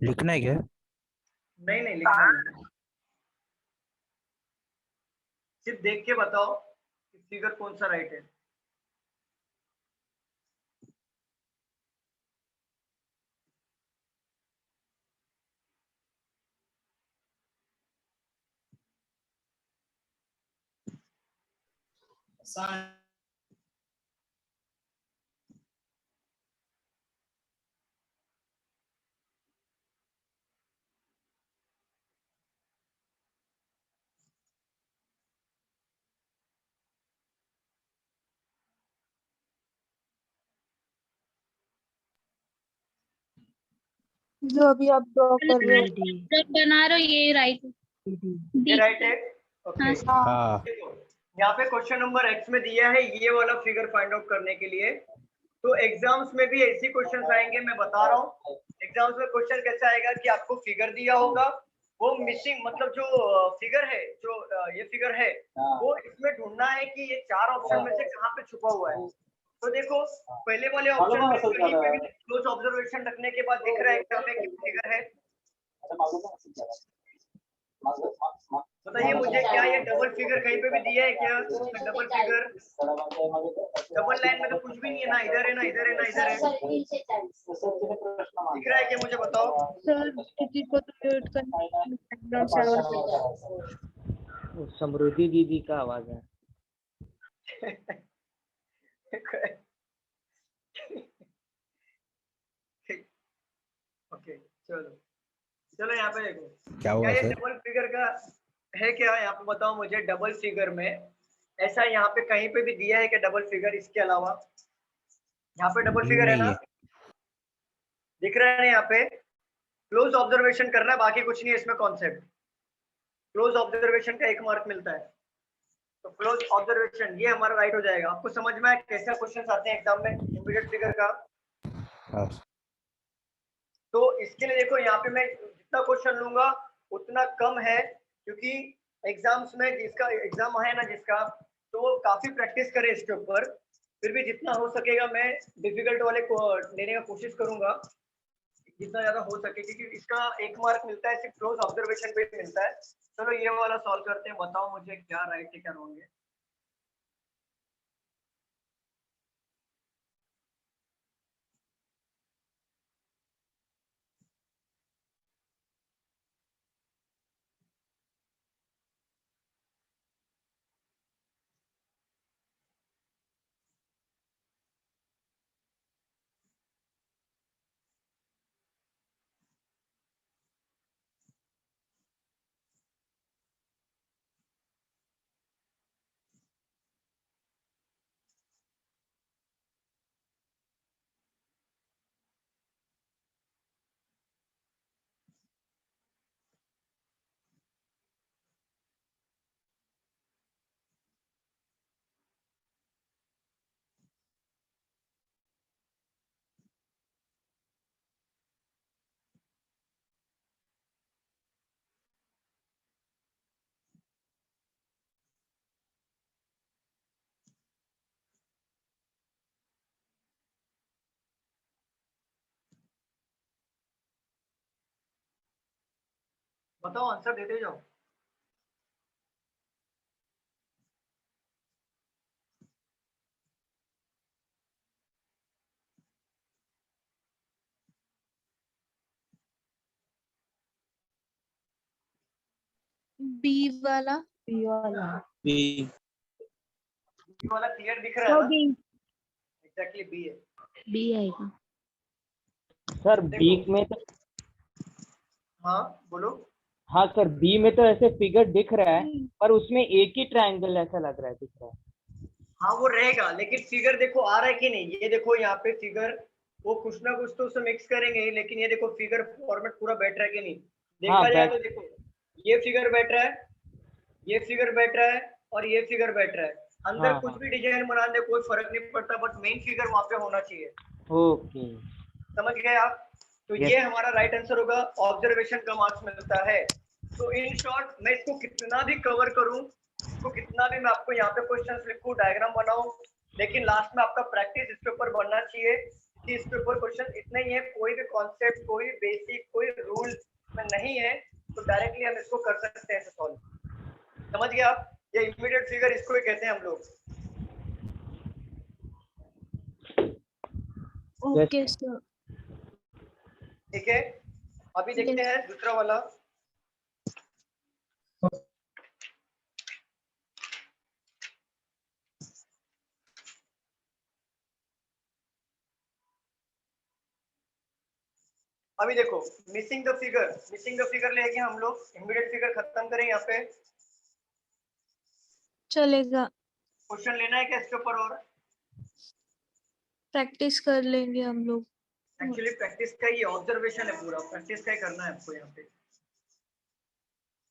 लिखना है क्या? नहीं लिखना नहीं. सिर्फ देख के बताओ कि फिगर कौन सा राइट है. जो अभी आप ड्रॉ कर रहे हो. जो बना रहे हो ये राइट. ये राइट है. ओके. हाँ. यहाँ पे क्वेश्चन नंबर एक्स में दिया है ये वाला फिगर फाइंड आउट करने के लिए. तो एग्जाम्स में भी ऐसी क्वेश्चंस आएंगे, मैं बता रहा हूँ. एग्जाम्स में क्वेश्चन कैसा आएगा कि आपको फिगर दिया होगा, वो मिसिंग मतलब जो फिगर है, जो ये फिगर है वो इसमें ढूंढना है कि ये 4 ऑप्शन में से कहाँ पे छुपा हुआ है. तो देखो पहले वाले ऑप्शन में कहीं पे भी क्लोज ऑब्जर्वेशन रखने के बाद दिख रहा है क्या में फिगर है. बताइए मुझे, क्या ये डबल फिगर कहीं पे भी दिया है क्या? डबल फिगर डबल लाइन में तो कुछ भी नहीं है ना, इधर है ना इधर है ना इधर है. दिख रहा है क्या, मुझे बताओ? सर किसी को तो म्यूट करना वो समृद्धि दीदी का आवाज है. ओके चलो यहाँ पे देखो क्या हुआ क्या ये सर? डबल फिगर का है क्या? यहाँ पे बताओ मुझे डबल फिगर में ऐसा यहाँ पे कहीं पे भी दिया है क्या डबल फिगर? इसके अलावा यहाँ पे डबल फिगर है ना, दिख रहा है ना? यहाँ पे क्लोज ऑब्जर्वेशन करना है, बाकी कुछ नहीं है इसमें कॉन्सेप्ट. क्लोज ऑब्जर्वेशन का 1 मार्क मिलता है. तो क्लोज ऑब्जर्वेशन ये हमारा राइट हो जाएगा। आपको समझ में आया कैसे क्वेश्चन आते हैं एग्जाम में इमीडिएट फिगर का? हाँ। तो इसके लिए देखो यहाँ पे मैं जितना क्वेश्चन लूंगा उतना कम है, क्योंकि एग्जाम्स में जिसका एग्जाम है ना जिसका, तो वो काफी प्रैक्टिस करे इसके ऊपर। फिर भी जितना हो सकेगा मैं डिफिकल्ट वाले को लेने का कोशिश करूंगा जितना ज्यादा हो सके, क्योंकि इसका 1 मार्क मिलता है सिर्फ क्लोज ऑब्जर्वेशन पे मिलता है। चलो ये वाला सॉल्व करते हैं, बताओ मुझे क्या राइट है क्या रॉन्ग है। बताओ आंसर देते जाओ। बी वाला। ये वाला क्लियर दिख रहा है ना? एग्जैक्टली बी है। बी आएगा। सर बी में तो, हाँ बोलो। हाँ सर बी में तो ऐसे फिगर दिख रहा है, पर उसमें एक ही ट्रायंगल ऐसा लग रहा है, दिख रहा है। हाँ वो रहेगा, लेकिन फिगर देखो आ रहा है कि नहीं, ये देखो यहाँ पे फिगर वो कुछ ना कुछ तो उसे मिक्स करेंगे ही, लेकिन ये देखो फिगर फॉर्मेट पूरा बैठ रहा है कि नहीं, देखा हाँ, जाए बैठ- तो देखो ये फिगर बैठ रहा है, ये फिगर बैठ रहा है और ये फिगर बैठ रहा है। अंदर हाँ, कुछ हाँ। भी डिजाइन बना दे कोई फर्क नहीं पड़ता, बट मेन फिगर वहां पे होना चाहिए। ओके। समझ गए आप? तो Yes. ये हमारा राइट आंसर होगा, ऑब्जर्वेशन का मार्क्स मिलता है। तो इन शॉर्ट मैं इसको कितना भी कवर करूं, इसको कितना भी मैं आपको यहाँ पे क्वेश्चंस लिखूं, डायग्राम बनाऊं, लेकिन लास्ट में आपका प्रैक्टिस इसके ऊपर बनना चाहिए कि इसके ऊपर क्वेश्चन इतने ही है, कोई भी कॉन्सेप्ट कोई बेसिक कोई रूल में नहीं है, तो डायरेक्टली हम इसको कर सकते हैं सॉल्व। समझ गए आप? ये इमीडिएट फिगर इसको ही कहते हैं हम लोग। Okay sir. ठीक है, अभी देखते हैं दूसरा वाला। अभी देखो मिसिंग द फिगर लेके हम लोग इमीडिएट फिगर खत्म करें यहाँ पे। चलेगा। क्वेश्चन लेना है क्या इसके ऊपर? और प्रैक्टिस कर लेंगे हम लोग। एक्चुअली प्रैक्टिस का ही ऑब्जर्वेशन है, पूरा प्रैक्टिस का ही करना है आपको यहाँ पे।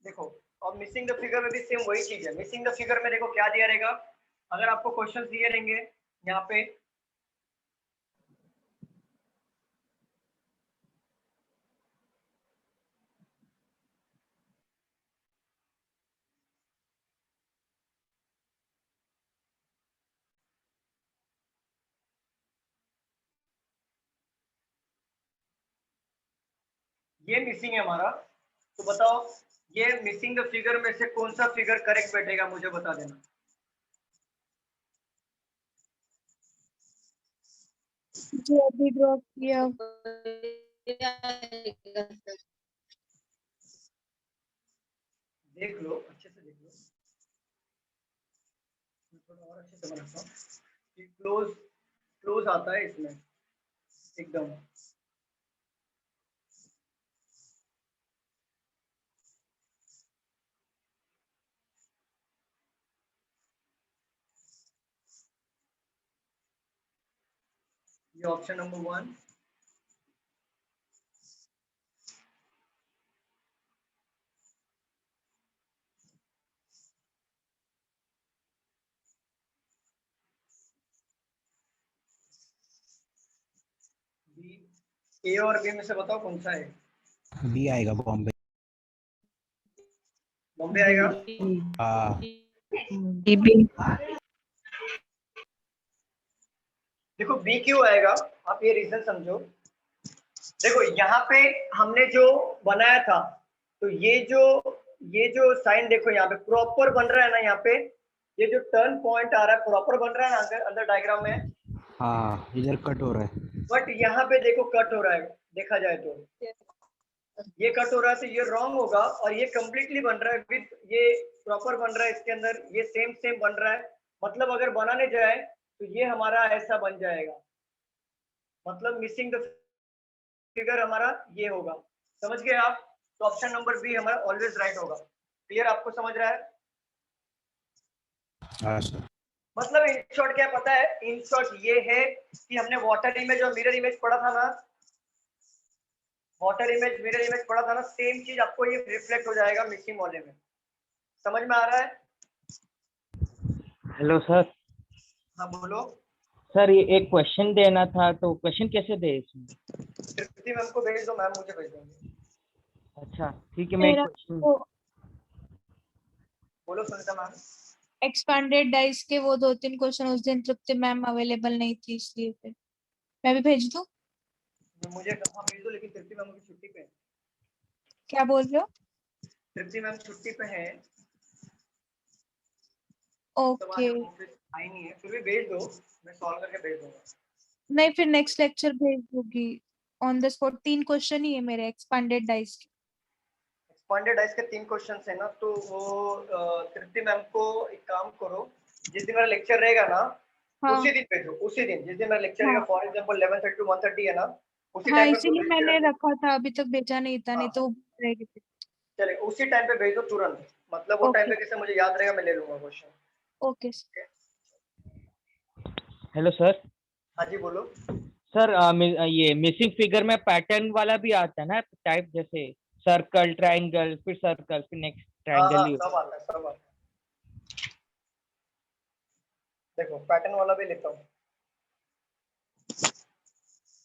देखो और मिसिंग द फिगर में भी सेम वही चीज है। मिसिंग द फिगर में देखो क्या दिया रहेगा, अगर आपको क्वेश्चन दिए रहेंगे यहाँ पे, ये मिसिंग है हमारा, तो बताओ ये मिसिंग द फिगर में से कौन सा फिगर करेक्ट बैठेगा, मुझे बता देना। जो अभी ड्रॉप किया। देख लो अच्छे से देख लो, मैं थोड़ा और अच्छे से बनाता हूँ कि क्लोज आता है इसमें एकदम। ये ऑप्शन नंबर 1, ए और बी में से बताओ कौन सा है। बी आएगा, बॉम्बे। बॉम्बे आएगा। हाँ। देखो बी क्यों आएगा, आप ये रीजन समझो। देखो यहाँ पे हमने जो बनाया था, तो ये जो साइन देखो यहाँ पे प्रॉपर बन रहा है ना, यहाँ पे ये जो टर्न पॉइंट आ रहा है प्रॉपर बन रहा है ना अंदर डायग्राम में। हाँ, इधर कट हो रहा है। बट यहाँ पे देखो कट हो रहा है, देखा जाए तो ये कट हो रहा है, तो ये रॉन्ग होगा। और ये कंप्लीटली बन रहा है विथ, ये प्रॉपर बन रहा है, इसके अंदर ये सेम बन रहा है। मतलब अगर बनाने जाए तो ये हमारा ऐसा बन जाएगा, मतलब मिसिंग द फिगर हमारा ये होगा। समझ गए आप? तो ऑप्शन नंबर बी हमारा ऑलवेज राइट होगा। क्लियर? आपको समझ रहा है? हाँ सर। मतलब इन शॉर्ट क्या पता है, इन शॉर्ट ये है कि हमने वाटर इमेज और मिरर इमेज पढ़ा था ना, वाटर इमेज मिरर इमेज पढ़ा था ना, सेम चीज आपको ये रिफ्लेक्ट हो जाएगा मिसिंग वाले में। समझ में आ रहा है? Hello sir. हाँ बोलो। सर ये एक क्वेश्चन देना था, तो क्वेश्चन कैसे दे इसमें? तृप्ति मैम को भेज दो, मैम मुझे भेज देंगे। अच्छा ठीक है, मैं एक मेरा क्वेश्चन। वो बोलो सुनीता मैम। एक्सपांडेड डाइस के वो 2-3 क्वेश्चन उस दिन तृप्ति मैम अवेलेबल नहीं थी, इसलिए फिर मैं भी भेज दूं। मुझे हाँ भेज दो, लेकिन तृप्ति मैम की छुट्टी पे है। क्या बोल रहे हो? तृप्ति मैम छुट्टी पे है, तो ओके। आज ऑफिस आई नहीं है। फिर भी भेज दो, मैं सॉल्व करके भेज दूंगा। नहीं, फिर नेक्स्ट लेक्चर भेज दूंगी। ऑन द स्पॉट 3 क्वेश्चन ही है मेरे एक्सपांडेड डाइस के। एक्सपांडेड डाइस के 3 क्वेश्चंस है ना, तो वो तृप्ति मैम को एक काम करो, जिस दिन मेरा लेक्चर रहेगा ना हाँ उसी दिन भेजो। उसी दिन जिस दिन मेरा लेक्चर रहेगा, हाँ फॉर एग्जांपल 11:30 to 1:30 है ना, उसी हाँ, टाइम पे इसीलिए भेज मैंने देना। रखा था, अभी तक भेजा नहीं था, नहीं हाँ तो रहेगी फिर। चले, उसी टाइम पे भेज दो तुरंत, मतलब वो टाइम ओके पे कैसे मुझे याद रहेगा, मैं ले लूंगा क्वेश्चन। ओके। Hello sir. हाँ जी बोलो। सर ये मिसिंग फिगर में पैटर्न वाला भी आता है ना टाइप, जैसे सर्कल, ट्रायंगल, फिर सर्कल, फिर नेक्स्ट हाँ ट्रायंगल हाँ ही सब आता है, सब आता है। देखो पैटर्न वाला भी लेता हूँ।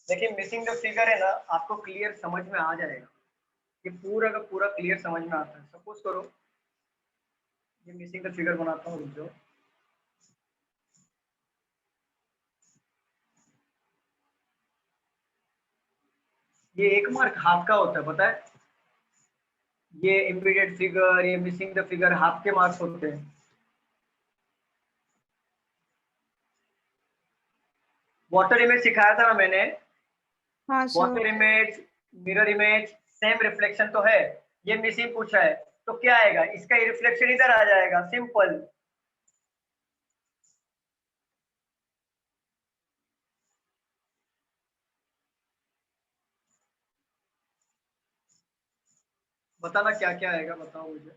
देखिए मिसिंग द फिगर है ना, आपको क्लियर समझ में आ जाएगा, ये पूरा का पूरा क्लियर समझ में आता है। सपोज करो ये मिसिंग द फिगर बनाता हूँ जो, ये एक मार्क हाफ का होता है पता है, ये इमीडिएट फिगर, ये मिसिंग द फिगर हाफ के मार्क्स होते हैं। वाटर इमेज सिखाया था ना मैंने, हाँ sir. Water image mirror image same reflection तो है। ये मिसिंग पूछा है तो क्या आएगा, इसका रिफ्लेक्शन इधर आ जाएगा, सिंपल। बताना क्या क्या आएगा, बताओ मुझे।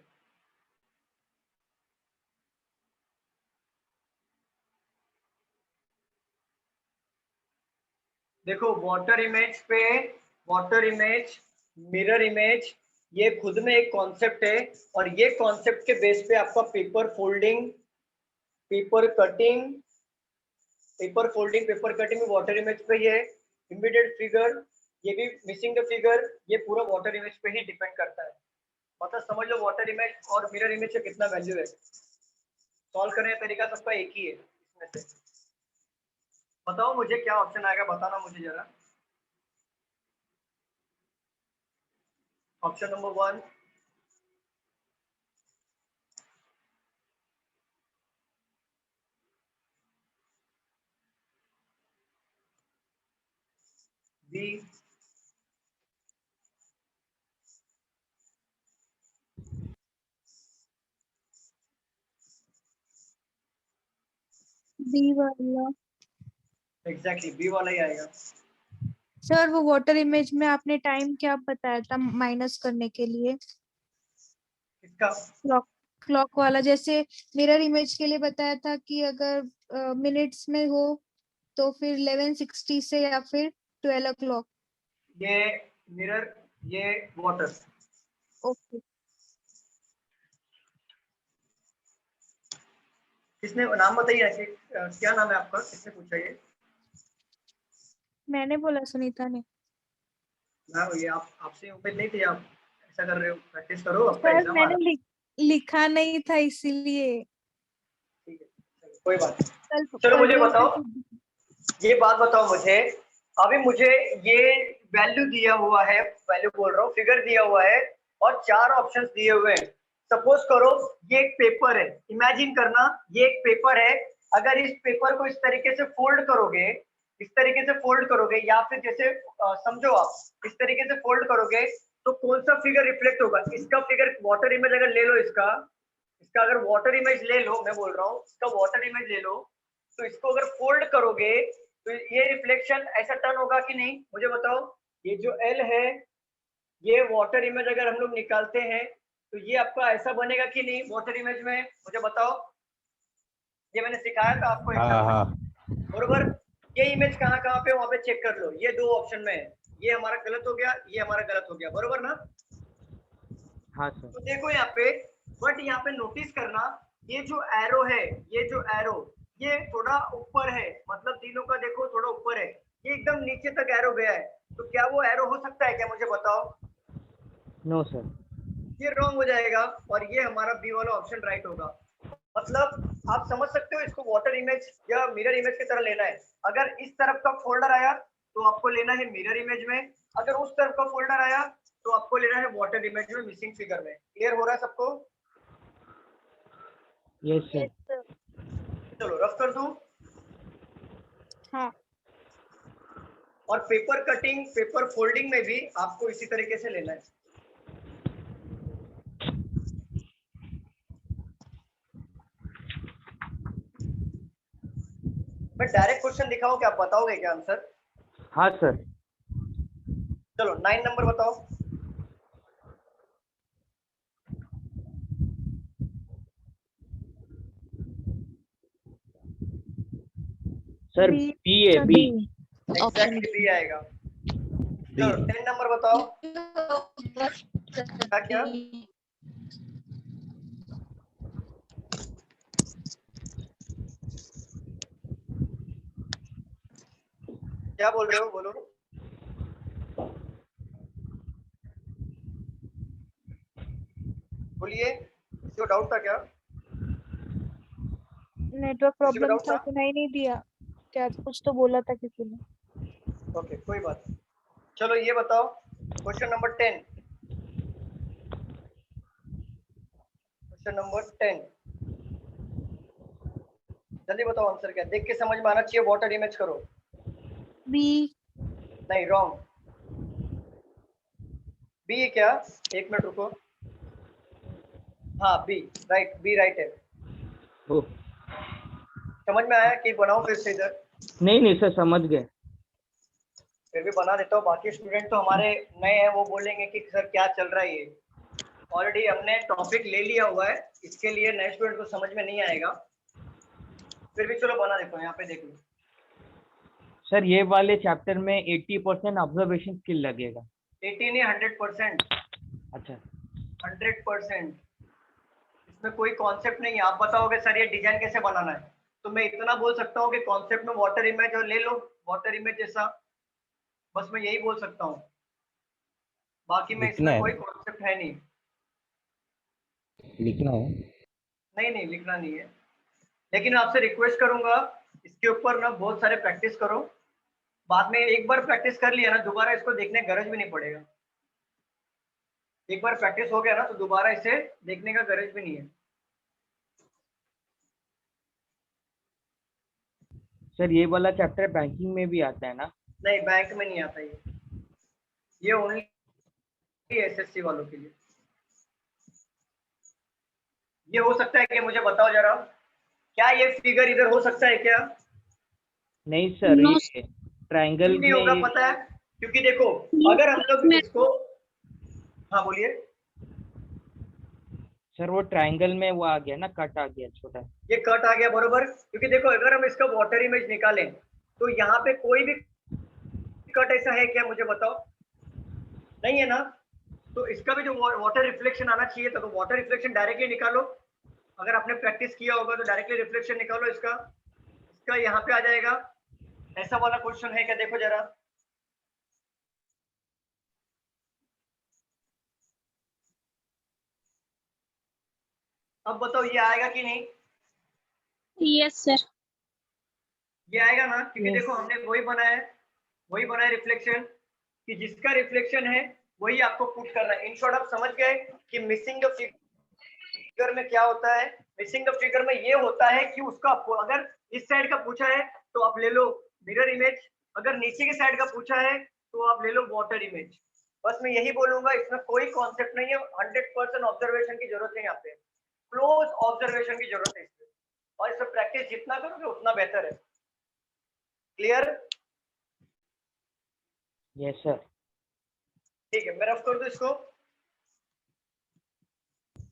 देखो वाटर इमेज पे, वाटर इमेज मिरर इमेज, ये खुद में एक कॉन्सेप्ट है, और ये कॉन्सेप्ट के बेस पे आपका paper folding, paper cutting, paper cutting में वाटर इमेज पे ये इमीडिएट फिगर, ये भी मिसिंग द फिगर, ये पूरा वाटर इमेज पे ही डिपेंड करता है। मतलब समझ लो वाटर इमेज और मिरर इमेज का कितना वैल्यू है। सॉल्व करने का तरीका सबका एक ही है इसमें से। बताओ मुझे क्या ऑप्शन आएगा, बताना मुझे जरा। ऑप्शन नंबर 1, बी, बी वाला। एग्जैक्टली बी वाला ही आएगा। सर वो वाटर इमेज में आपने टाइम क्या बताया था माइनस करने के लिए? इसका क्लॉक, क्लॉक वाला। जैसे मिरर इमेज के लिए बताया था कि अगर मिनट्स में हो तो फिर 11:60 से या फिर 12 o'clock। ये मिरर, ये वाटर। ओके। किसने नाम बताइए कि क्या नाम है आपका, किसने पूछा ये? मैंने बोला, सुनीता ने। मैम ये आपसे उम्मीद नहीं थी, आप ऐसा कर रहे हो। प्रैक्टिस करो, आपका सर एग्जाम आ मैंने रहा है। लिखा नहीं था इसीलिए। ठीक है, चलो, कोई बात नहीं। कल चलो मुझे बोल बताओ, रही थी। ये बात बताओ मुझे, अभी मुझे ये वैल्यू दिया हुआ है, वैल्यू बोल रहा हूँ, फिगर दिया हुआ है और 4 ऑप्शंस दिए हुए हैं। सपोज करो ये एक पेपर है, इमेजिन करना ये एक पेपर है। अगर इस पेपर को इस तरीके से फोल्ड करोगे, इस तरीके से फोल्ड करोगे, या फिर जैसे समझो आप इस तरीके से फोल्ड करोगे, तो कौन सा फिगर रिफ्लेक्ट होगा? इसका फिगर वाटर इमेज अगर ले लो, इसका अगर वाटर इमेज ले लो, मैं बोल रहा हूँ इसका वाटर इमेज ले लो, तो इसको अगर फोल्ड करोगे तो ये रिफ्लेक्शन ऐसा टर्न होगा कि नहीं? मुझे बताओ। ये जो एल है, ये वाटर इमेज अगर हम लोग निकालते हैं तो ये आपका ऐसा बनेगा कि नहीं वाटर इमेज में? मुझे बताओ। ये मैंने सिखाया था आपको एग्जाम में, बरोबर। ये इमेज कहाँ कहाँ पे, वहां पे चेक कर लो। ये 2 ऑप्शन में है, ये हमारा गलत हो गया, ये हमारा गलत हो गया, बरोबर ना? हाँ सर। तो देखो यहाँ पे, बट यहाँ पे नोटिस करना, ये जो एरो है, ये जो एरो, ये थोड़ा ऊपर है, मतलब तीनों का देखो थोड़ा ऊपर है, ये एकदम नीचे तक एरो गया है। तो क्या वो एरो हो सकता है क्या? मुझे बताओ। No sir. ये रॉन्ग हो जाएगा और ये हमारा बी वाला ऑप्शन राइट होगा। मतलब आप समझ सकते हो, इसको वाटर इमेज या मिरर इमेज की तरह लेना है। अगर इस तरफ का फोल्डर आया तो आपको लेना है मिरर इमेज में, अगर उस तरफ का फोल्डर आया तो आपको लेना है वाटर इमेज में, मिसिंग फिगर में। क्लियर हो रहा है सबको? Yes sir. चलो रफ कर दूं। हाँ। और पेपर कटिंग, पेपर फोल्डिंग में भी आपको इसी तरीके से लेना है। मैं डायरेक्ट क्वेश्चन दिखाऊं क्या, आप बताओगे क्या आंसर? हाँ सर। चलो 9 नंबर बताओ। Sir B. बी है, बी। एग्जैक्टली बी आएगा। चलो 10 नंबर बताओ। क्या क्या? क्या बोल रहे हो, बोलो। बोलिए, किसी को डाउट था क्या? नेटवर्क प्रॉब्लम डाउट था, था? सुनाई नहीं दिया। क्या कुछ तो बोला था किसी ने। ओके, कोई बात नहीं। चलो ये बताओ, क्वेश्चन नंबर 10। क्वेश्चन नंबर 10, जल्दी बताओ आंसर क्या? देख के समझ में आना चाहिए, वाटर इमेज करो। बी। नहीं, रॉन्ग। बी है क्या? एक मिनट रुको। हाँ बी राइट, बी राइट है। ओह, समझ में आया कि बनाओ फिर से इधर? नहीं सर, समझ गए। फिर भी बना देता हूँ, बाकी स्टूडेंट तो हमारे नए हैं, वो बोलेंगे कि सर क्या चल रहा है ये। ऑलरेडी हमने टॉपिक ले लिया हुआ है, इसके लिए नए स्टूडेंट को समझ में नहीं आएगा। फिर भी चलो बना देता हूँ, यहाँ पे देख लो। सर ये वाले चैप्टर में 80% ऑब्जर्वेशन स्किल लगेगा। 80 नहीं, 100%। अच्छा। 100%। इसमें कोई कॉन्सेप्ट नहीं है। आप बताओगे सर ये डिजाइन कैसे बनाना है, तो मैं इतना बोल सकता हूँ कि कॉन्सेप्ट में वाटर इमेज और ले लो, वाटर इमेज जैसा, बस मैं यही बोल सकता हूँ। बाकी में इसमें कोई कॉन्सेप्ट है नहीं। लिखना है? नहीं लिखना नहीं है, लेकिन आपसे रिक्वेस्ट करूंगा इसके ऊपर ना बहुत सारे प्रैक्टिस करो। बाद में एक बार प्रैक्टिस कर लिया ना, दोबारा इसको देखने का गरज भी नहीं पड़ेगा। एक बार प्रैक्टिस हो गया ना तो दोबारा इसे देखने का गरज भी नहीं है। सर ये वाला चैप्टर बैंकिंग में भी आता है ना? नहीं, बैंक में नहीं आता ये ओनली एसएससी वालों के लिए। ये हो सकता है कि मुझे बताओ जरा, क्या ये फिगर इधर हो सकता है क्या? नहीं सर, No, ये ट्रायंगल नहीं होगा, में। पता है क्योंकि देखो, अगर हम लोग इसको, हाँ बोलिए। सर वो ट्रायंगल में वो आ गया ना, कट आ गया छोटा। ये कट आ गया, बरोबर। क्योंकि देखो अगर हम इसका वाटर इमेज निकालें तो यहाँ पे कोई भी कट ऐसा है क्या, मुझे बताओ? नहीं है ना। तो इसका भी जो वाटर रिफ्लेक्शन आना चाहिए था, तो वाटर रिफ्लेक्शन डायरेक्टली निकालो। अगर आपने प्रैक्टिस किया होगा तो डायरेक्टली रिफ्लेक्शन निकालो इसका यहाँ पे आ जाएगा। ऐसा वाला क्वेश्चन है क्या, देखो जरा। अब बताओ ये आएगा कि नहीं? Yes sir. ये आएगा ना, क्योंकि Yes. देखो हमने वही बनाया रिफ्लेक्शन, कि जिसका रिफ्लेक्शन है वही आपको पुट करना है। इन शॉर्ट आप समझ गए कि मिसिंग द फिगर में क्या होता है। मिसिंग द फिगर में ये होता है कि उसका अगर इस साइड का पूछा है तो आप ले लो मिरर इमेज, अगर नीचे के साइड का पूछा है तो आप ले लो वाटर इमेज। बस मैं यही बोलूंगा, इसमें कोई कॉन्सेप्ट नहीं है, 100% ऑब्जर्वेशन की जरूरत है, यहाँ पे क्लोज ऑब्जर्वेशन की जरूरत है इसमें, और इसमें प्रैक्टिस जितना करोगे उतना बेहतर है। क्लियर? Yes sir. ठीक है, मैं रफ कर दूं इसको।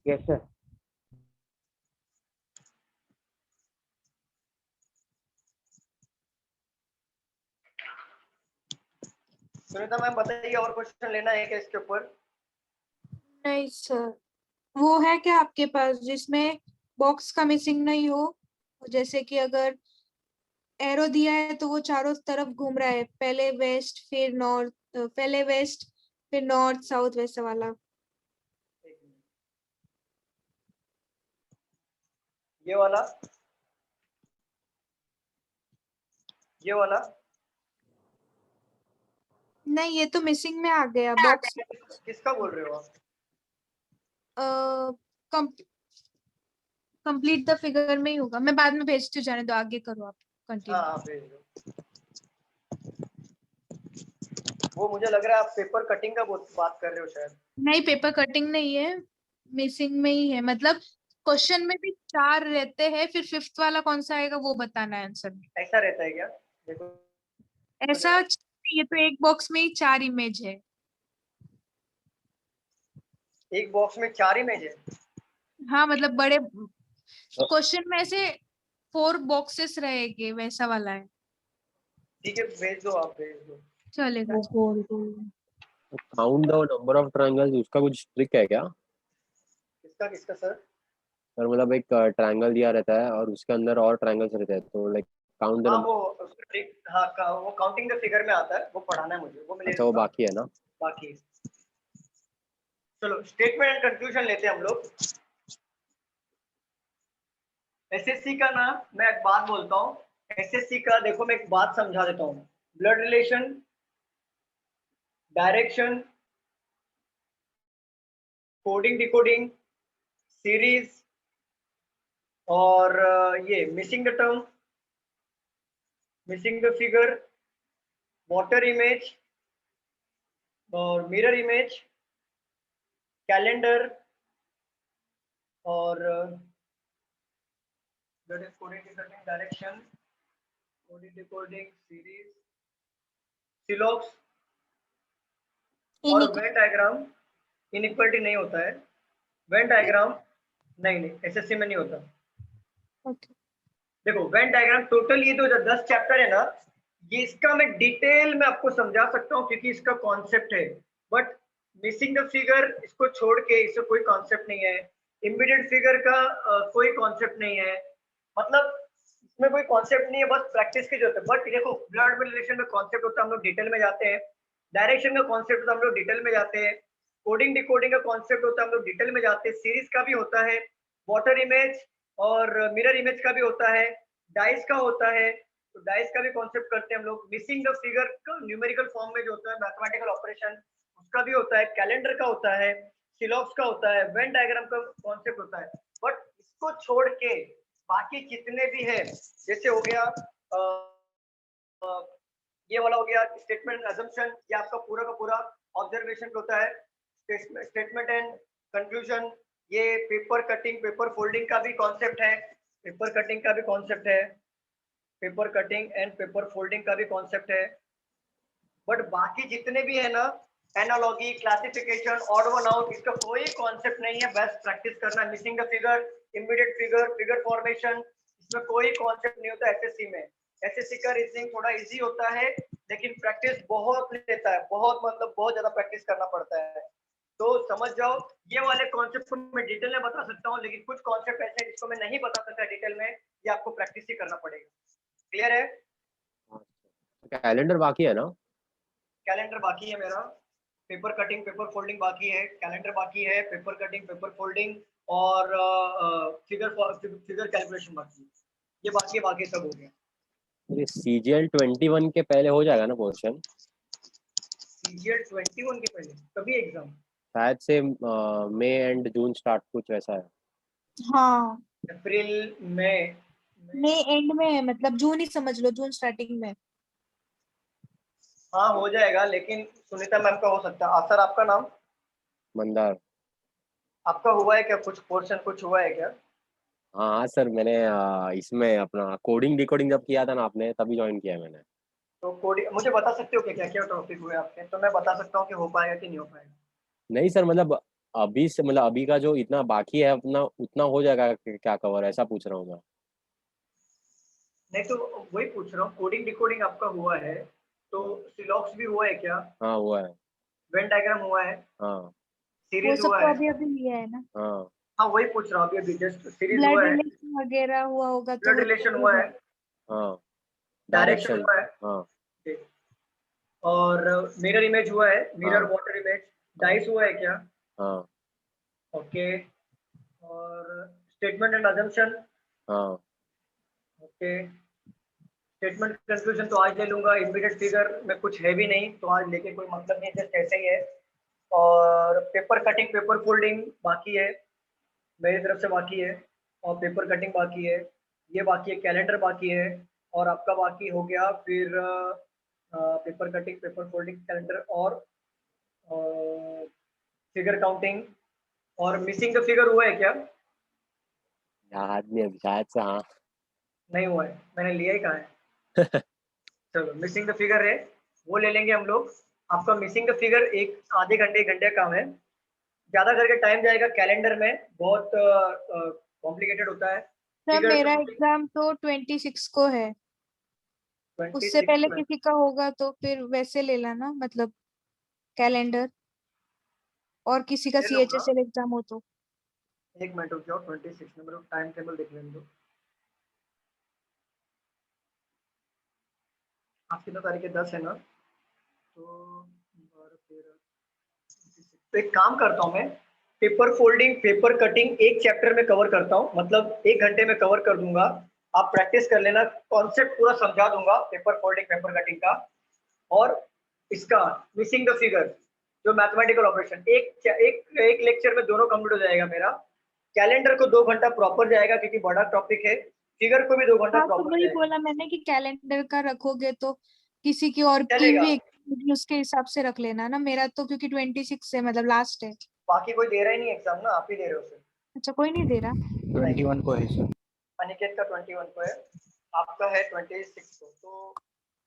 Yes sir. सुनीता मैम बताइए, और क्वेश्चन लेना है क्या इसके ऊपर? नहीं सर, वो है क्या आपके पास जिसमें बॉक्स का मिसिंग नहीं हो, जैसे कि अगर एरो दिया है तो वो चारों तरफ घूम रहा है, पहले वेस्ट फिर नॉर्थ, पहले वेस्ट फिर नॉर्थ साउथ वैसा वाला। ये वाला, ये वाला नहीं, ये तो मिसिंग में आ गया बॉक्स। किसका बोल रहे हो आप? कंप्लीट द फिगर में ही होगा, मैं बाद में भेजती हूँ, जाने दो, आगे करो आप कंटिन्यू। हाँ भेज दो। वो मुझे लग रहा है आप पेपर कटिंग का बात कर रहे हो शायद। नहीं, पेपर कटिंग नहीं है, मिसिंग में ही है, मतलब क्वेश्चन में भी 4 रहते हैं, फिर 5th वाला कौन सा आएगा वो बताना है आंसर में। ऐसा रहता है क्या? देखो ऐसा ये तो एक बॉक्स में ही 4 इमेज है। एक बॉक्स में 4 इमेज है? हाँ, मतलब बड़े क्वेश्चन में ऐसे 4 बॉक्सेस रहेंगे, वैसा वाला है। ठीक है, भेज दो, आप भेज दो। चलेगा। Count the number of triangles, उसका कुछ ट्रिक है क्या? किसका किसका सर? सर मतलब एक ट्रायंगल दिया रहता है और उसके अंदर और ट्रायंगल्स रहते हैं, तो लाइक काउंट द हाँ नंबर। वो उसका ट्रिक, हाँ वो काउंटिंग द फिगर में आता है, वो पढ़ाना है मुझे, वो मैं ले अच्छा, वो लूंगा। बाकी है ना? बाकी चलो स्टेटमेंट एंड कंक्लूजन लेते हैं हम लोग। एसएससी का ना, मैं एक बात बोलता हूँ, एसएससी का देखो मैं एक बात समझा देता हूँ। Blood relation, direction, coding decoding, series, और ये missing the term, missing the figure, water image और मिरर इमेज, कैलेंडर, और that is coding decoding direction, coding decoding series, सिलॉक्स और वेन डायग्राम। इनइक्वालिटी नहीं होता है वेन डायग्राम, नहीं एसएससी में नहीं होता। ओके। देखो वेन डायग्राम टोटल ये 10 चैप्टर है ना, ये इसका मैं डिटेल में आपको समझा सकता हूँ क्योंकि इसका कॉन्सेप्ट है, बट मिसिंग द फिगर इसको छोड़ के इससे कोई कॉन्सेप्ट नहीं है। इमीडिएट फिगर का कोई कॉन्सेप्ट नहीं है, मतलब इसमें कोई कॉन्सेप्ट नहीं है, बस प्रैक्टिस की जरूरत है। बट देखो ब्लड रिलेशन में कॉन्सेप्ट होता है, हम लोग डिटेल में जाते हैं। डायरेक्शन का कॉन्सेप्ट होता है, हम लोग डिटेल में जाते हैं। कोडिंग डिकोडिंग का कॉन्सेप्ट होता है, हम लोग डिटेल में जाते हैं। सीरीज का भी होता है, वाटर इमेज और मिरर इमेज का भी होता है, डाइस का होता है, तो डाइस का भी कॉन्सेप्ट करते हैं हम लोग। मिसिंग द फिगर का न्यूमेरिकल फॉर्म में जो होता है मैथमेटिकल ऑपरेशन, उसका भी होता है। कैलेंडर का होता है, सिलॉक्स का होता है, वेन डायग्राम का कॉन्सेप्ट होता है। बट इसको छोड़ के बाकी जितने भी है, जैसे हो गया ये वाला हो गया स्टेटमेंट अजम्पशन, ये आपका पूरा का पूरा ऑब्जर्वेशन होता है। स्टेटमेंट एंड कंक्लूजन, ये पेपर कटिंग पेपर फोल्डिंग का भी कॉन्सेप्ट है, पेपर कटिंग का भी कॉन्सेप्ट है, paper cutting and paper folding का भी कॉन्सेप्ट है। बट बाकी जितने भी है ना, analogy, classification, odd one out, इसका कोई कॉन्सेप्ट नहीं है, बस प्रैक्टिस करना है। Missing the figure, immediate figure, figure formation, इसमें कोई कॉन्सेप्ट नहीं होता एसएससी में। एसएससी का रीजनिंग थोड़ा इजी होता है, लेकिन प्रैक्टिस बहुत लेता है, बहुत मतलब बहुत ज्यादा प्रैक्टिस करना पड़ता है। तो समझ जाओ, ये वाले कॉन्सेप्ट को मैं डिटेल में बता सकता हूँ, लेकिन कुछ कॉन्सेप्ट ऐसे हैं जिसको मैं नहीं बता सकता डिटेल में, ये आपको प्रैक्टिस ही करना पड़ेगा। क्लियर है? कैलेंडर बाकी है ना? कैलेंडर बाकी है मेरा, पेपर कटिंग पेपर फोल्डिंग बाकी है, कैलेंडर बाकी है, पेपर कटिंग पेपर फोल्डिंग और फिगर कैलकुलेशन बाकी है। ये बाकी सब हो गया। ये CGL 21 के पहले हो जाएगा ना पोर्शन? CGL 21 के पहले कभी एग्जाम? शायद से मई एंड जून स्टार्ट कुछ वैसा है। हाँ अप्रैल में मई एंड में है, मतलब जून ही समझ लो, जून स्टार्टिंग में। हाँ हो जाएगा, लेकिन सुनीता मैम का हो सकता है। सर आपका नाम? मंदार। आपका हुआ है क्या कुछ पोर्शन, कुछ हुआ है क्या? हाँ हाँ सर, मैंने इसमें अपना कोडिंग डिकोडिंग जब किया था ना आपने, तभी ज्वाइन किया है मैंने। तो कोडिंग मुझे बता सकते हो कि क्या क्या टॉपिक हुए आपके, तो मैं बता सकता हूँ कि हो पाएगा कि नहीं हो पाएगा। नहीं सर, मतलब अभी से, मतलब अभी का जो इतना बाकी है अपना, उतना हो जाएगा क्या कवर, ऐसा पूछ रहा हूँ मैं। नहीं तो वही पूछ रहा हूँ, कोडिंग डिकोडिंग आपका हुआ है तो सिलॉक्स भी हुआ है क्या? हाँ हुआ है। वेन डायग्राम हुआ है? हाँ वो सीरीज सब हुआ तो है? अभी अभी लिया है ना। हाँ हाँ वही पूछ रहा हूँ, अभी जस्ट सीरीज ब्लड हुआ है, रिलेशन वगैरह हुआ होगा तो ब्लड वो रिलेशन तो हुआ है, हाँ। Direction direction. हुआ है, हाँ ठीक। और मिरर इमेज हुआ है, मिरर हाँ वाटर इमेज, डाइस हुआ है क्या? हाँ ओके। और स्टेटमेंट एंड अजम्पशन, हाँ ओके। स्टेटमेंट कंक्लूजन तो आज ले लूंगा, इमीडिएट फिगर में कुछ है भी नहीं तो आज लेके कोई मतलब नहीं, जस्ट ऐसे ही है। और पेपर कटिंग पेपर फोल्डिंग बाकी है, मेरी तरफ से बाकी है, और पेपर कटिंग बाकी है, ये बाकी है, कैलेंडर बाकी है, और आपका बाकी हो गया फिर paper cutting paper folding calendar और फिगर काउंटिंग। और मिसिंग द फिगर हुआ है क्या? याद नहीं अभी, शायद से हाँ। नहीं हुआ है, मैंने लिया ही कहाँ है। चलो मिसिंग द फिगर है, वो ले लेंगे हम लोग। आपका मिसिंग द फिगर आधे घंटे 1 घंटे का काम है, ज्यादा करके टाइम जाएगा। कैलेंडर में बहुत कॉम्प्लिकेटेड होता है। सर फिगर मेरा एग्जाम तो 26 को है, उससे 26 पहले में, किसी का होगा तो फिर वैसे ले लेना, मतलब कैलेंडर, और किसी का ले लूंगा। CHSL एग्जाम हो तो। 1 मिनट रुक जाओ, 26 में मेरे टाइम टेबल देख लेने दो। आज कितना तारीख है? 10 है ना, तो 12, 13, 26। तो एक काम करता हूँ मैं, पेपर फोल्डिंग पेपर कटिंग एक चैप्टर में कवर करता हूँ, मतलब 1 घंटे में कवर कर दूंगा। आप प्रैक्टिस कर लेना, कॉन्सेप्ट पूरा समझा दूंगा पेपर फोल्डिंग पेपर कटिंग का। और इसका मिसिंग द फिगर जो मैथमेटिकल ऑपरेशन, एक लेक्चर में दोनों कंप्लीट हो जाएगा मेरा। कैलेंडर को 2 घंटा प्रॉपर जाएगा क्योंकि बड़ा टॉपिक है, फिगर को भी 2 घंटा हाँ तो प्रॉपर वही जाएगा। बोला मैंने कि कैलेंडर का रखोगे तो किसी की और की चलेगा। भी उसके हिसाब से रख लेना ना। मेरा तो क्योंकि 26 से मतलब लास्ट है। बाकी कोई दे रहा ही नहीं एग्जाम ना, आप ही दे रहे हो सिर्फ। अच्छा कोई नहीं दे रहा? 21 को है सर। अनिकेत का 21 को है, आपका है 26 को। तो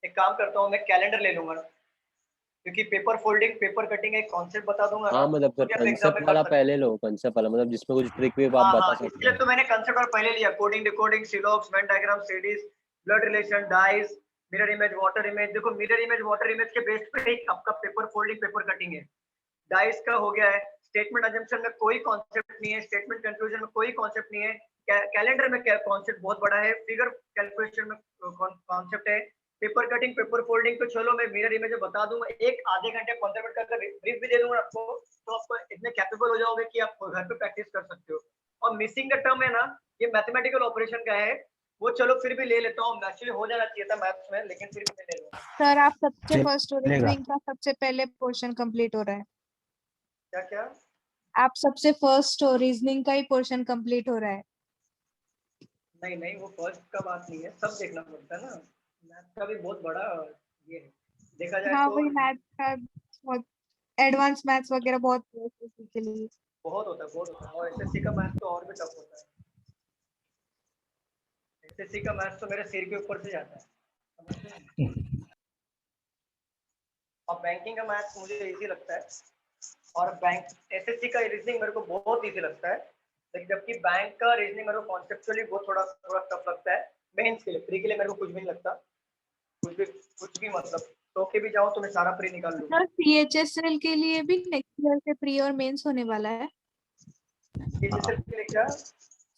एक काम करता हूँ, मैं कैलेंडर ले लूंगा क्योंकि पेपर फोल्डिंग पेपर कटिंग एक कॉन्सेप्ट बता दूंगा ना, हाँ, मतलब वो सर भी आप एग्जाम में कंसेप्ट कर वाला सकते पहले लो, कंसेप्ट वाला मतलब जिसमें कुछ ट्रिक भी हो। आप हाँ बता हाँ, सकते इसलिए हो। तो मैंने कंसेप्ट और पहले लिया, coding decoding syllogism venn diagram series blood relation dice mirror image water image. देखो मिरर इमेज वाटर इमेज के बेस पे ही आपका पेपर फोल्डिंग पेपर कटिंग है। डाइस का हो गया है, स्टेटमेंट अजम्पशन में कोई कॉन्सेप्ट नहीं है, स्टेटमेंट कंक्लूजन में कोई कॉन्सेप्ट नहीं है, कैलेंडर में कॉन्सेप्ट बहुत बड़ा है, फिगर कैलकुलेशन में कॉन्सेप्ट है, पेपर कटिंग पेपर फोल्डिंग तो चलो मैं मिरर इमेज बता दूंगा। एक आधे घंटे कॉन्सेप्ट का ब्रीफ भी दे दूंगा आपको, तो आप इतने कैपेबल हो जाओगे कि आप घर पे प्रैक्टिस कर सकते हो। और मिसिंग द टर्म है ना, ये मैथमेटिकल ऑपरेशन का है, वो चलो फिर भी ले लेता हूँ, एक्चुअली हो जाना चाहिए था मैथ्स में, लेकिन फिर भी मैं ले लूंगा। सर आप सबसे फर्स्ट हो, रीजनिंग का सबसे पहले पोर्शन कंप्लीट हो रहा है। क्या क्या? आप सबसे फर्स्ट हो, रीजनिंग का ही पोर्शन कंप्लीट हो रहा है। नहीं नहीं, वो फर्स्ट का बात नहीं है, सब देखना पड़ता है ना, मैथ का भी बहुत बड़ा ये है देखा जाए हाँ तो। वही मैथ का बहुत एडवांस मैथ्स वगैरह बहुत है SSC के लिए। बहुत होता है बहुत होता है, और एसएससी का मैथ तो और भी टफ होता है। एसएससी का मैथ तो मेरे सिर के ऊपर से जाता है, समझते हैं? और बैंकिंग का मैथ मुझे इजी लगता है, और बैंक एसएससी का रीजनिंग मेरे को बहुत इजी लगता है, लेकिन जबकि बैंक का रीजनिंग मेरे को कॉन्सेप्चुअली बहुत थोड़ा थोड़ा टफ लगता है। मेंस के लिए, प्री के लिए मेरे को कुछ भी नहीं लगता, कुछ भी मतलब तो के भी जाओ तो मैं सारा प्री निकाल लूंगा। सर CHSL के लिए भी नेक्स्ट ईयर से प्री और मेंस होने वाला है। सीएचएसएल के लिए क्या?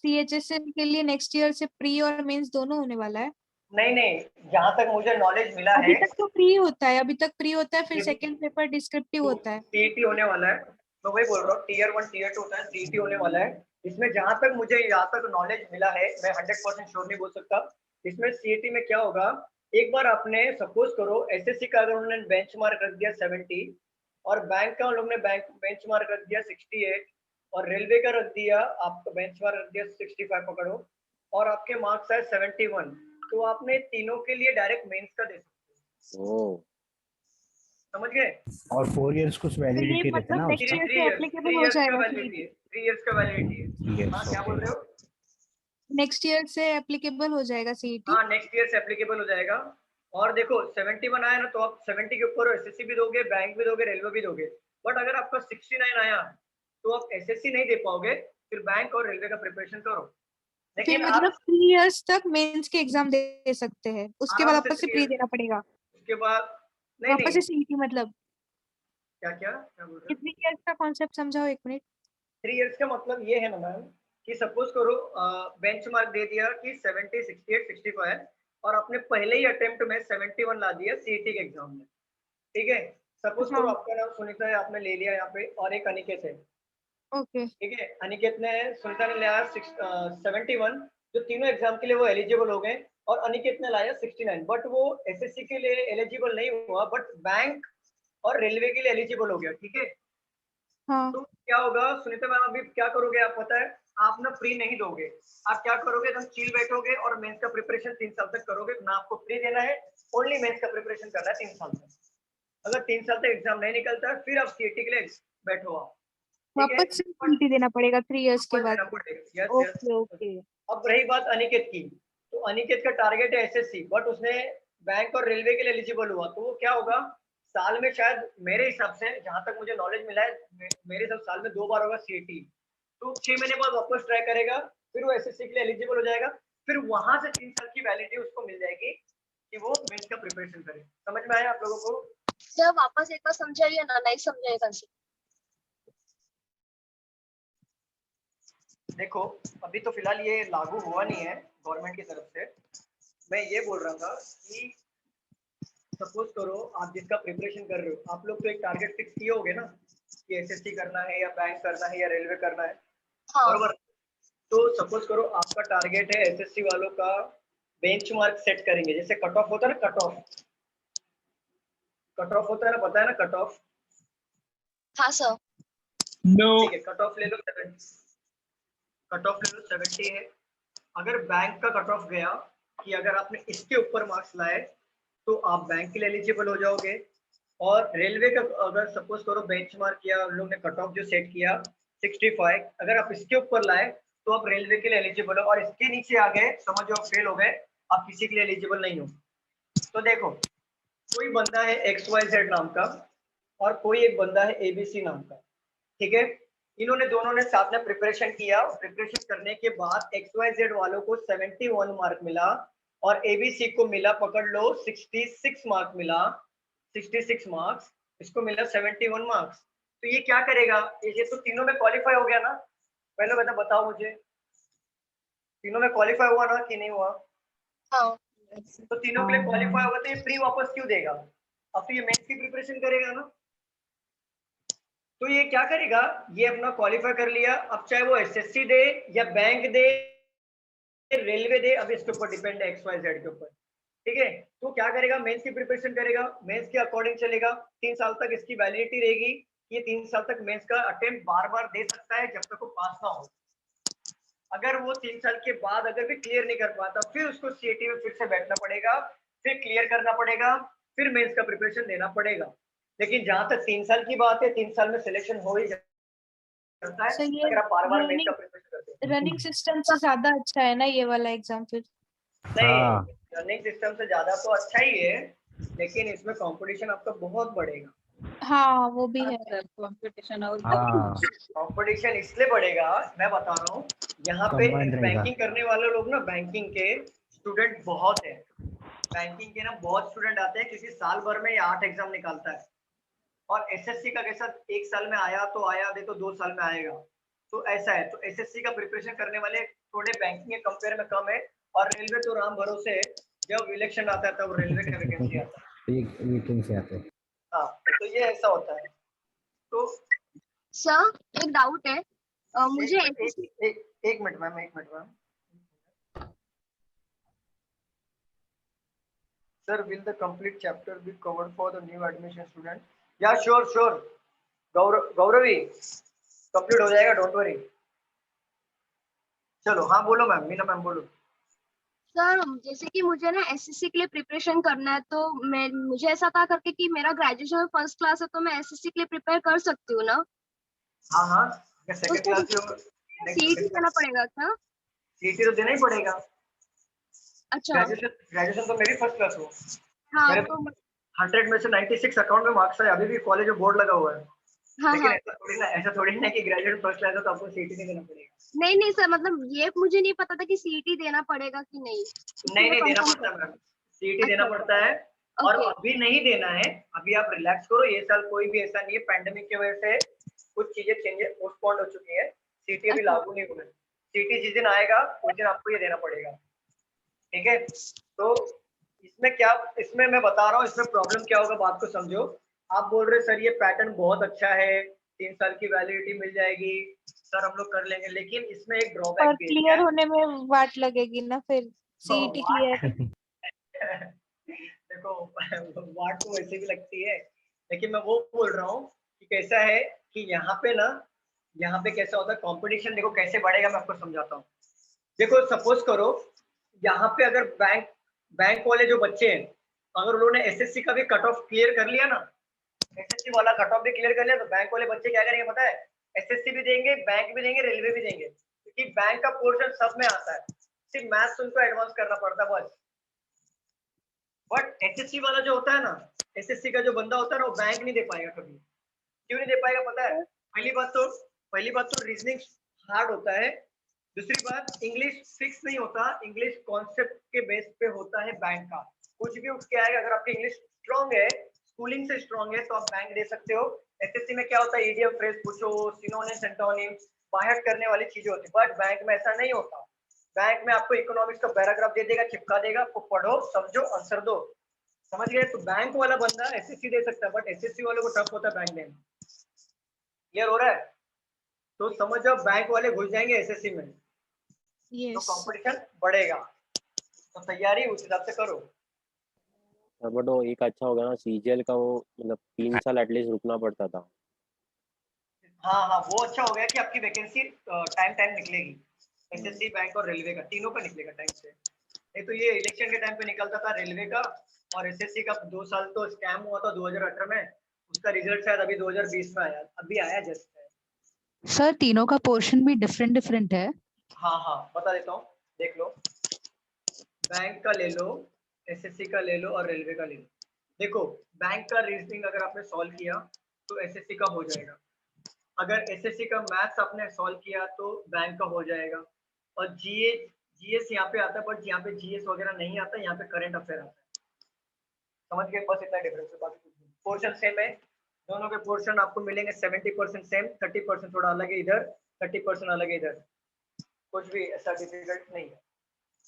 CHSL के लिए नेक्स्ट ईयर से प्री और मेंस दोनों होने वाला है। नहीं नहीं, जहाँ तक मुझे नॉलेज मिला अभी है, तक तो प्री होता है, अभी तक प्री होता है, फिर सेकंड पेपर डिस्क्रिप्टिव होता है। सीईटी होने वाला है। मैं वही बोल रहा हूँ, टीयर 1 टीयर 2 होता है, सीईटी होने वाला है। इसमें जहां तक मुझे यहाँ तक नॉलेज मिला है, मैं 100% श्योर नहीं बोल सकता, इसमें सीईटी में क्या होगा, एक बार आपने सपोज करो एसएससी का अगर उन्होंने बेंचमार्क रख दिया 70 और बैंक का उन लोग ने बेंचमार्क रख दिया 68 और रेलवे का रख दिया आपका बेंचमार्क रख दिया 65 पकड़ो और आपके मार्क्स आए 71, तो आपने तीनों के लिए डायरेक्ट मेंस का दे सकते हो। ओ समझ गए? और 4 इयर्स कुछ वैलिडिटी रहता है ना नेक्स्ट उसका? ईयर से एप्लीकेबल हो जाएगा। 3 इयर्स का वैलिडिटी है। 3 years, हाँ क्या बोल okay. रहे हो? नेक्स्ट ईयर से एप्लीकेबल हो जाएगा सीईटी। हाँ नेक्स्ट ईयर से एप्लीकेबल हो जाएगा। और देखो 71 आया ना तो आप 70 के ऊपर एसएससी भी दोगे, बैंक भी दोगे, रेलवे भी दोगे। बट अगर आपका 69 आया तो आप एसएससी नहीं दे पाओगे, फिर बैंक और रेलवे का प्रिपरेशन करो। फिर लेकिन मतलब आप 3 इयर्स तक मेंस के एग्जाम दे सकते हैं, उसके बाद आराम से वापस से प्री देना पड़ेगा। उसके बाद नहीं वापस से नहीं सीईटी मतलब क्या क्या क्या बोल रहे हो? 3 इयर्स का कॉन्सेप्ट समझाओ एक मिनट। 3 इयर्स का मतलब ये है ना मैम कि सपोज करो बेंचमार्क दे दिया कि 70, 68, 65 और आपने पहले ही अटेम्प्ट में 71 ला दिया सीईटी के एग्जाम में, ठीक है? सपोज करो आपका नाम सुनीता है, आपने ले लिया यहाँ पे, और एक अनिकेत है, ओके ठीक है? अनिकेत ने सुनीता ने लाया 71, जो तीनों एग्जाम के लिए वो एलिजिबल हो गए, और अनिकेत ने लाया 69, बट वो एसएससी के लिए एलिजिबल नहीं हुआ, बट बैंक और रेलवे के लिए एलिजिबल हो गया, ठीक है? हाँ तो क्या होगा सुनीता मैम, अभी क्या करोगे आप पता है? आप ना प्री नहीं दोगे, आप क्या करोगे, एकदम चिल बैठोगे और मेंस का प्रिपरेशन 3 साल तक करोगे ना, आपको प्री देना है, ओनली मेंस का प्रिपरेशन करना है 3 साल तक। अगर 3 साल तक एग्जाम नहीं निकलता है फिर आप सीईटी के लिए बैठो आप, ठीक है? वापस से सीईटी देना पड़ेगा 3 इयर्स के बाद। देना पड़ेगा, यस यस। ओके ओके अब रही बात अनिकेत की, तो अनिकेत का टारगेट है एसएससी, बट उसने बैंक और रेलवे के लिए एलिजिबल हुआ, तो वो क्या होगा, साल में शायद मेरे हिसाब से जहां तक मुझे नॉलेज मिला है, मेरे हिसाब साल में 2 बार होगा सीईटी, तो 6 महीने बाद वापस ट्राई करेगा, फिर वो एसएससी के लिए एलिजिबल हो जाएगा, फिर वहां से 3 साल की वैलिडिटी उसको मिल जाएगी कि वो मेंस का प्रिपरेशन करे। समझ में आया आप लोगों को? सर वापस एक बार समझाइए ना, नहीं समझाएगा सर। देखो अभी तो फिलहाल ये लागू हुआ नहीं है गवर्नमेंट की तरफ से, मैं ये बोल रहा था कि सपोज करो आप जिसका प्रिपरेशन कर रहे हो, आप लोग तो एक टारगेट फिक्स किए होगे ना कि एसएससी करना है या बैंक करना है या रेलवे करना है, बरोबर? तो सपोज करो आपका टारगेट है एसएससी वालों का बेंचमार्क सेट करेंगे, जैसे कट ऑफ होता है ना, कट ऑफ होता है ना, पता है ना कट ऑफ? हाँ सर। ठीक है, कट ऑफ ले लो 70, कट ऑफ ले लो 70 है। अगर बैंक का कट ऑफ गया कि अगर आपने इसके ऊपर मार्क्स लाए तो आप बैंक के लिए एलिजिबल हो जाओगे, और रेलवे का अगर सपोज करो बेंचमार्क किया उन लोग ने कट ऑफ जो सेट किया 65, अगर आप इसके ऊपर लाए तो आप रेलवे के लिए एलिजिबल हो, और इसके नीचे आ गए समझो आप फेल हो गए, आप किसी के लिए एलिजिबल नहीं हो। तो देखो कोई बंदा है XYZ नाम का और कोई एक बंदा है ABC नाम का, ठीक है? इन्होंने दोनों ने साथ में प्रिपरेशन किया, प्रिपरेशन करने के बाद XYZ वालों को 71 मार्क मिला और ABC को मिला पकड़ लो 66 मार्क मिला, 66 मार्क्स, इसको मिला 71 मार्क्स। तो ये क्या करेगा, ये तो तीनों में क्वालिफाई हो गया ना? पहले बताओ मुझे, तीनों में क्वालिफाई हुआ ना कि नहीं हुआ? हाँ। तो तीनों के लिए क्वालिफाई होगा तो ये प्री वापस क्यों देगा? अब तो ये मेंस की प्रिपरेशन करेगा ना, तो ये क्या करेगा, ये अपना क्वालिफाई कर लिया, अब चाहे वो एसएससी दे या बैंक दे, रेलवे दे, अब इसके ऊपर डिपेंड है XYZ के ऊपर, ठीक है? तो क्या करेगा, मेंस की प्रिपरेशन करेगा, मेंस के अकॉर्डिंग चलेगा, 3 साल तक इसकी वैलिडिटी रहेगी, ये 3 साल तक मेंस का अटेम्प्ट बार बार दे सकता है जब तक वो पास ना हो। अगर वो 3 साल के बाद अगर भी क्लियर नहीं कर पाता, फिर उसको सीईटी में फिर से बैठना पड़ेगा, फिर क्लियर करना पड़ेगा, फिर मेंस का प्रिपरेशन देना पड़ेगा। लेकिन जहां तक 3 साल की बात है, 3 साल में सिलेक्शन हो ही जाता है अगर आप बार बार मेंस का प्रिपरेशन करते हैं। रनिंग सिस्टम से ज्यादा अच्छा है ना ये वाला एग्जाम फिर? नहीं, रनिंग सिस्टम से ज्यादा तो अच्छा ही है, लेकिन इसमें कंपटीशन आपका बहुत बढ़ेगा। हाँ वो भी है, कंपटीशन और कंपटीशन इसलिए बढ़ेगा, मैं बता रहा हूँ, यहाँ पे बैंकिंग करने वाले लोग ना, बैंकिंग के स्टूडेंट बहुत है, बैंकिंग के ना बहुत स्टूडेंट आते हैं, क्योंकि साल भर में ये 8 एग्जाम निकालता है, और एसएससी का कैसा 1 साल में आया तो आया, दे तो 2 साल में आएगा, तो ऐसा है। तो एसएससी का प्रिपरेशन करने वाले थोड़े बैंकिंग के कंपेयर में कम है, और रेलवे तो राम भरोसे है, जब इलेक्शन आता है तब रेलवे का वैकेंसी आता है, वैकेंसी आते हैं। हाँ, तो ये ऐसा होता है। तो सर एक डाउट है, मुझे एक मिनट मैम, एक minute ma'am. Sir, will the complete chapter be covered for the new admission student? Yeah, sure, sure. Gauravi complete हो जाएगा, डोंट वरी। चलो हाँ बोलो मैम, मीना मैम बोलो। सर जैसे कि मुझे ना एसएससी के लिए प्रिपरेशन करना है, तो मुझे ऐसा था करके कि मेरा ग्रेजुएशन फर्स्ट क्लास है, तो मैं एसएससी के लिए प्रिपेयर कर सकती हूँ ना? हाँ हाँ, सेकंड क्लास में सीईटी देना पड़ेगा क्या? सीईटी तो देना ही पड़ेगा। अच्छा, ग्रेजुएशन तो मेरी फर्स्ट क्लास हो। हाँ मेरे तो 100 में से 96 अकाउंट में मार्क्स है, अभी भी कॉलेज में बोर्ड लगा हुआ है। हाँ लेकिन हाँ, ऐसा थोड़ी ना कि ग्रेजुएट फर्स्ट क्लास है तो आपको सीईटी नहीं देना पड़ेगा। नहीं नहीं सर, मतलब ये मुझे नहीं पता था कि सीईटी देना पड़ेगा कि नहीं। नहीं देना पड़ता है मैम, सीईटी देना पड़ता है। और अभी नहीं देना है, अभी आप रिलैक्स करो। ये साल कोई भी ऐसा नहीं है, पैंडेमिक की वजह से कुछ चीजें चेंजेस पोस्टपोन हो चुकी है, सीईटी अभी लागू नहीं हुआ है। सीईटी जिस दिन आएगा उस दिन आपको ये देना पड़ेगा, ठीक है। तो इसमें मैं बता रहा हूँ, इसमें प्रॉब्लम क्या होगा, बात को समझो। आप बोल रहे सर ये पैटर्न बहुत अच्छा है, 3 साल की वैलिडिटी मिल जाएगी, सर हम लोग कर लेंगे, लेकिन इसमें एक ड्रॉबैक और भी क्लियर होने में वाट लगेगी ना फिर, सीईटी क्लियर। देखो वाट तो वैसे भी लगती है, लेकिन मैं वो बोल रहा हूँ कि कैसा है कि यहाँ पे कैसा होता है कंपटीशन। देखो कैसे बढ़ेगा, मैं आपको समझाता हूँ। देखो सपोज करो यहाँ पे अगर बैंक वाले जो बच्चे हैं, अगर उन्होंने एसएससी का भी कट ऑफ क्लियर कर लिया ना, एसएससी वाला कट ऑफ भी क्लियर कर लिया, तो बैंक वाले बच्चे क्या करेंगे पता है? एसएससी भी देंगे, बैंक भी देंगे, रेलवे भी देंगे, क्योंकि बैंक का पोर्शन सब में आता है, सिर्फ मैथ्स उनको एडवांस करना पड़ता है बस। बट एसएससी वाला जो होता है ना, एसएससी का जो बंदा होता है ना, वो बैंक नहीं दे पाएगा कभी। क्यों नहीं दे पाएगा पता है? पहली बात तो रीजनिंग हार्ड होता है। दूसरी बात, इंग्लिश फिक्स नहीं होता, इंग्लिश कॉन्सेप्ट के बेस पे होता है बैंक का। कुछ भी उठ के आएगा, अगर आपकी इंग्लिश स्ट्रांग है, स्कूलिंग से स्ट्रांग है, तो आप बैंक दे सकते हो। एसएससी में क्या होता है, ईडीएम फ्रेज पूछो, सिनोनिम सिंटोनिम बाहर करने वाली चीजें होती है, बट बैंक में ऐसा नहीं होता। बैंक में आपको इकोनॉमिक्स का पैराग्राफ दे देगा, चिपका देगा, आपको पढ़ो, समझो, आंसर दो, समझ गए? तो बैंक वाला बंदा एसएससी दे सकता है, बट एसएससी वालों को टफ होता है बैंक देना। क्लियर हो रहा है? तो समझ जाओ बैंक वाले घुस जाएंगे एसएससी में, तो कंपटीशन बढ़ेगा, तो तैयारी उस हिसाब से करो। बट वो एक अच्छा हो गया ना, सीजीएल का वो मतलब 3 साल एटलीस्ट रुकना पड़ता था। हाँ वो अच्छा हो गया कि आपकी वैकेंसी टाइम निकलेगी, एसएससी, बैंक और रेलवे का, तीनों का निकलेगा टाइम से। नहीं तो ये इलेक्शन के टाइम पे निकलता था रेलवे का, और एसएससी का 2 साल तो स्कैम हुआ था 2018 में, उसका रिजल्ट शायद अभी 2020 में आया, अभी आया जस्ट। सर तीनों का पोर्शन भी डिफरेंट है? हाँ बता देता हूँ, देख लो। बैंक का ले लो, एसएससी का ले लो और रेलवे का ले लो। देखो बैंक का रीजनिंग अगर आपने सॉल्व किया तो एसएससी का हो जाएगा, अगर एसएससी का मैथ्स आपने सॉल्व किया तो बैंक का हो जाएगा, और जीएस यहाँ पे आता है, बट यहाँ पे जीएस वगैरह नहीं आता, यहाँ पे करंट अफेयर आता है। समझ गए? बस इतना डिफरेंस है, बाकी कुछ नहीं। पोर्शन सेम है, दोनों के पोर्शन आपको मिलेंगे 70% सेम, 30% थोड़ा अलग है इधर, 30% अलग है इधर, कुछ भी ऐसा डिफिकल्ट नहीं है,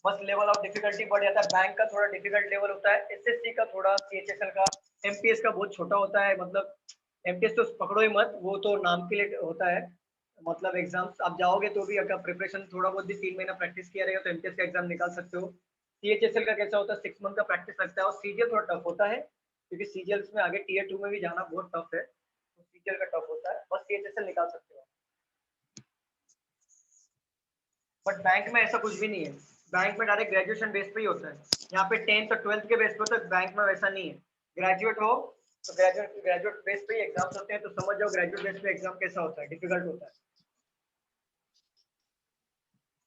बस लेवल ऑफ डिफिकल्टी बढ़ जाता है। बैंक का थोड़ा डिफिकल्ट लेवल होता है, एसएससी का थोड़ा, सीएचएसएल का, एमपीएस का बहुत छोटा होता है, मतलब एमपीएस तो पकड़ो ही मत, वो तो नाम के लिए होता है, मतलब एग्जाम्स आप जाओगे तो भी अगर प्रिपरेशन थोड़ा बहुत भी 3 महीना प्रैक्टिस किया रहेगा तो एमपीएस का एग्जाम निकाल सकते हो। सीएचएसएल का कैसा होता है, 6 मंथ का प्रैक्टिस लगता है, और सीजीएल थोड़ा टफ होता है, क्योंकि सीजीएल में आगे टीयर 2 में भी जाना बहुत टफ है, तो सीजीएल का टफ होता है, बस सीएचएसएल निकाल सकते हो। बट बैंक में ऐसा कुछ भी नहीं है, बैंक में डायरेक्ट ग्रेजुएशन बेस पे ही होता है, यहाँ पे 10th और 12th के बेस पे होता है, बैंक में वैसा नहीं है। ग्रेजुएट हो तो ग्रेजुएट बेस पे ही एग्जाम्स होते हैं, तो समझ जाओ ग्रेजुएट बेस पे एग्जाम कैसा होता है, डिफिकल्ट होता है।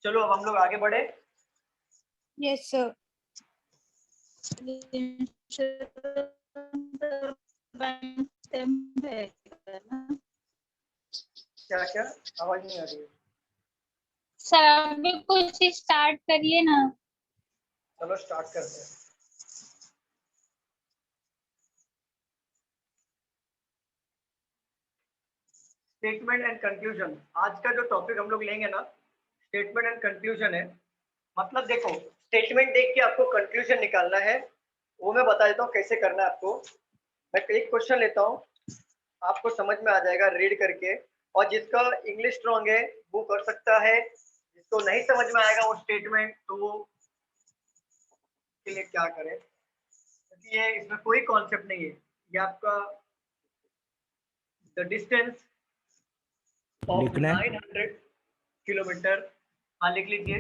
चलो अब हम लोग आगे बढ़े। Yes sir. क्या आवाज नहीं आ रही है सर, अभी कुछ स्टार्ट करिए ना। चलो स्टार्ट करते हैं। स्टेटमेंट एंड कंक्लूजन, आज का जो टॉपिक हम लोग लेंगे ना, स्टेटमेंट एंड कंक्लूजन है। मतलब देखो स्टेटमेंट देख के आपको कंक्लूजन निकालना है, वो मैं बता देता हूँ कैसे करना है आपको। मैं एक क्वेश्चन लेता हूँ, आपको समझ में आ जाएगा रीड करके, और जिसका इंग्लिश स्ट्रॉन्ग है वो कर सकता है, जिसको नहीं समझ में आएगा वो स्टेटमेंट तो वो के लिए क्या करें, क्योंकि ये इसमें कोई कॉन्सेप्ट नहीं है। ये आपका द डिस्टेंस ऑफ लिखना है 900 किलोमीटर, हाँ लिख लीजिए,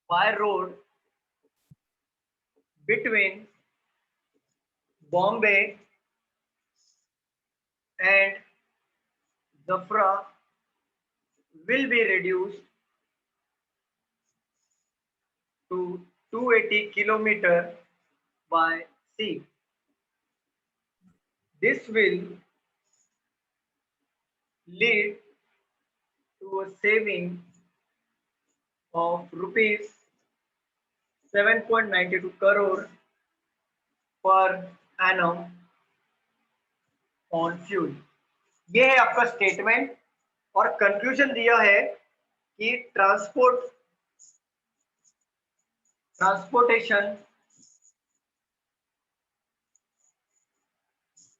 bye road between Bombay and Zafra will be reduced to 280 kilometer by sea. This will lead to a saving of rupees 7.92 crore per annum on fuel. ये है आपका स्टेटमेंट और कंक्लूजन दिया है कि transportation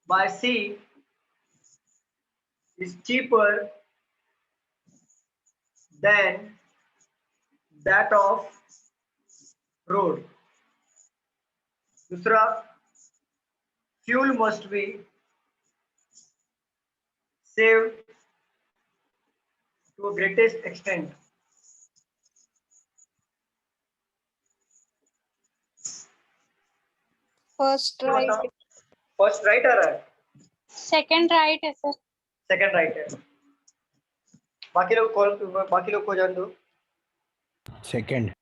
by sea is cheaper than that of road. दूसरा, fuel must be saved to a greatest extent. First right, first right आ रहा है, सेकंड राइट है सर। सेकंड राइट है। बाकी लोग को जान दो। सेकंड।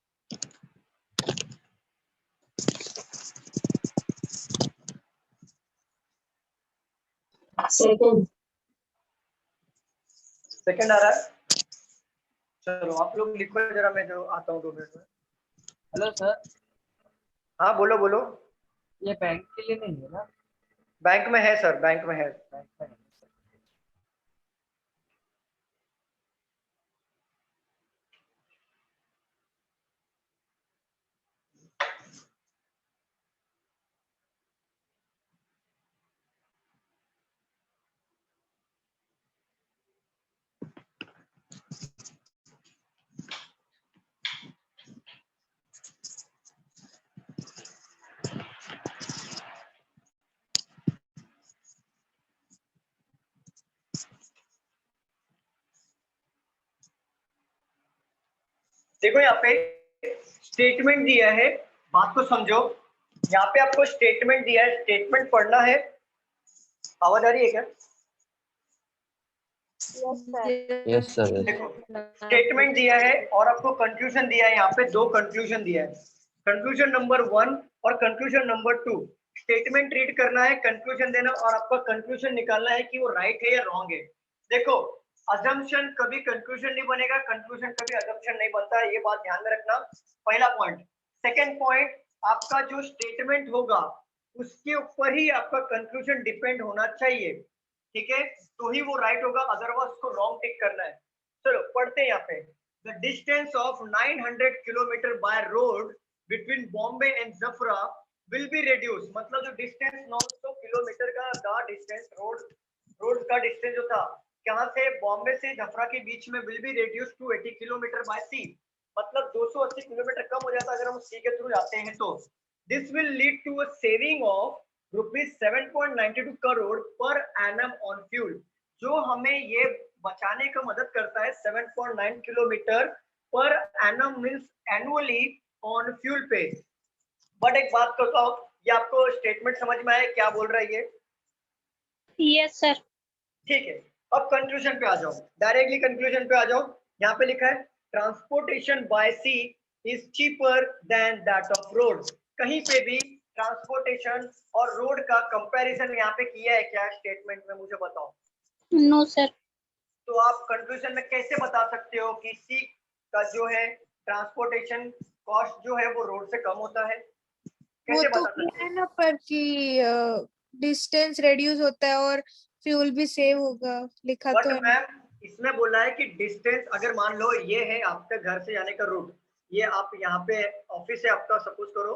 सेकंड आ रहा है। चलो आप लोग लिखो जरा, मैं जो आता हूँ 2 मिनट में। हेलो सर, हाँ बोलो बोलो। ये बैंक के लिए नहीं है ना? बैंक में है सर, बैंक में है। बैंक में है। देखो यहाँ पे स्टेटमेंट दिया है, बात को समझो। यहाँ पे आपको स्टेटमेंट दिया है, स्टेटमेंट पढ़ना है। आवाज आ रही है क्या? Yes sir. देखो स्टेटमेंट दिया है और आपको कंक्लूजन दिया है। यहाँ पे 2 कंक्लूजन दिया है, कंक्लूजन नंबर 1 और कंक्लूजन नंबर 2। स्टेटमेंट रीड करना है, कंक्लूजन देना और आपका कंक्लूजन निकालना है कि वो राइट है या रॉन्ग है। देखो अजम्पशन कभी कंक्लूजन नहीं बनेगा, कंक्लूजन कभी अजम्पशन नहीं बनता है, ये बात ध्यान में रखना। पहला पॉइंट। सेकंड पॉइंट, आपका जो स्टेटमेंट होगा उसके ऊपर ही आपका कंक्लूजन डिपेंड होना चाहिए, ठीक है? तो ही वो राइट होगा, अदरवाइज उसको रॉन्ग टिक करना है। चलो पढ़ते हैं यहाँ पे। The distance of 900 kilometre by road between Bombay and जफरा will be reduce. मतलब जो डिस्टेंस 900 किलोमीटर का डिस्टेंस रोड का डिस्टेंस जो था कहाँ से, बॉम्बे से जफरा के बीच में, will be reduce to 80 kilometre by sea. मतलब 280 किलोमीटर कम हो जाता है अगर हम सी के थ्रू जाते हैं तो। This will lead to a saving of rupees 7.92 crore per annum on fuel. जो हमें ये बचाने का मदद करता है 7.9 kilometre per annum means annually on fuel पे। बट एक बात करता हूँ, ये आपको स्टेटमेंट समझ में आया क्या बोल रहा है ये? Yes sir. ठीक है, अब कंक्लूजन पे आ जाओ, डायरेक्टली कंक्लूजन पे आ जाओ। यहाँ पे लिखा है transportation by sea is cheaper than that of road. कहीं पे भी ट्रांसपोर्टेशन और रोड का कंपैरिजन यहाँ पे किया है क्या स्टेटमेंट में? मुझे बताओ। No sir. तो आप कंक्लूजन में कैसे बता सकते हो कि सी का जो है ट्रांसपोर्टेशन कॉस्ट जो है वो रोड से कम होता है? वो कैसे तो बता सकते किया है ना पर कि डिस्टेंस रिड्यूस होता है और फ्यूल भी सेव होगा, लिखा बट तो है। मैम इसमें बोला है कि डिस्टेंस, अगर मान लो ये है आपके घर से जाने का रूट, ये आप यहाँ पे ऑफिस है आपका, सपोज करो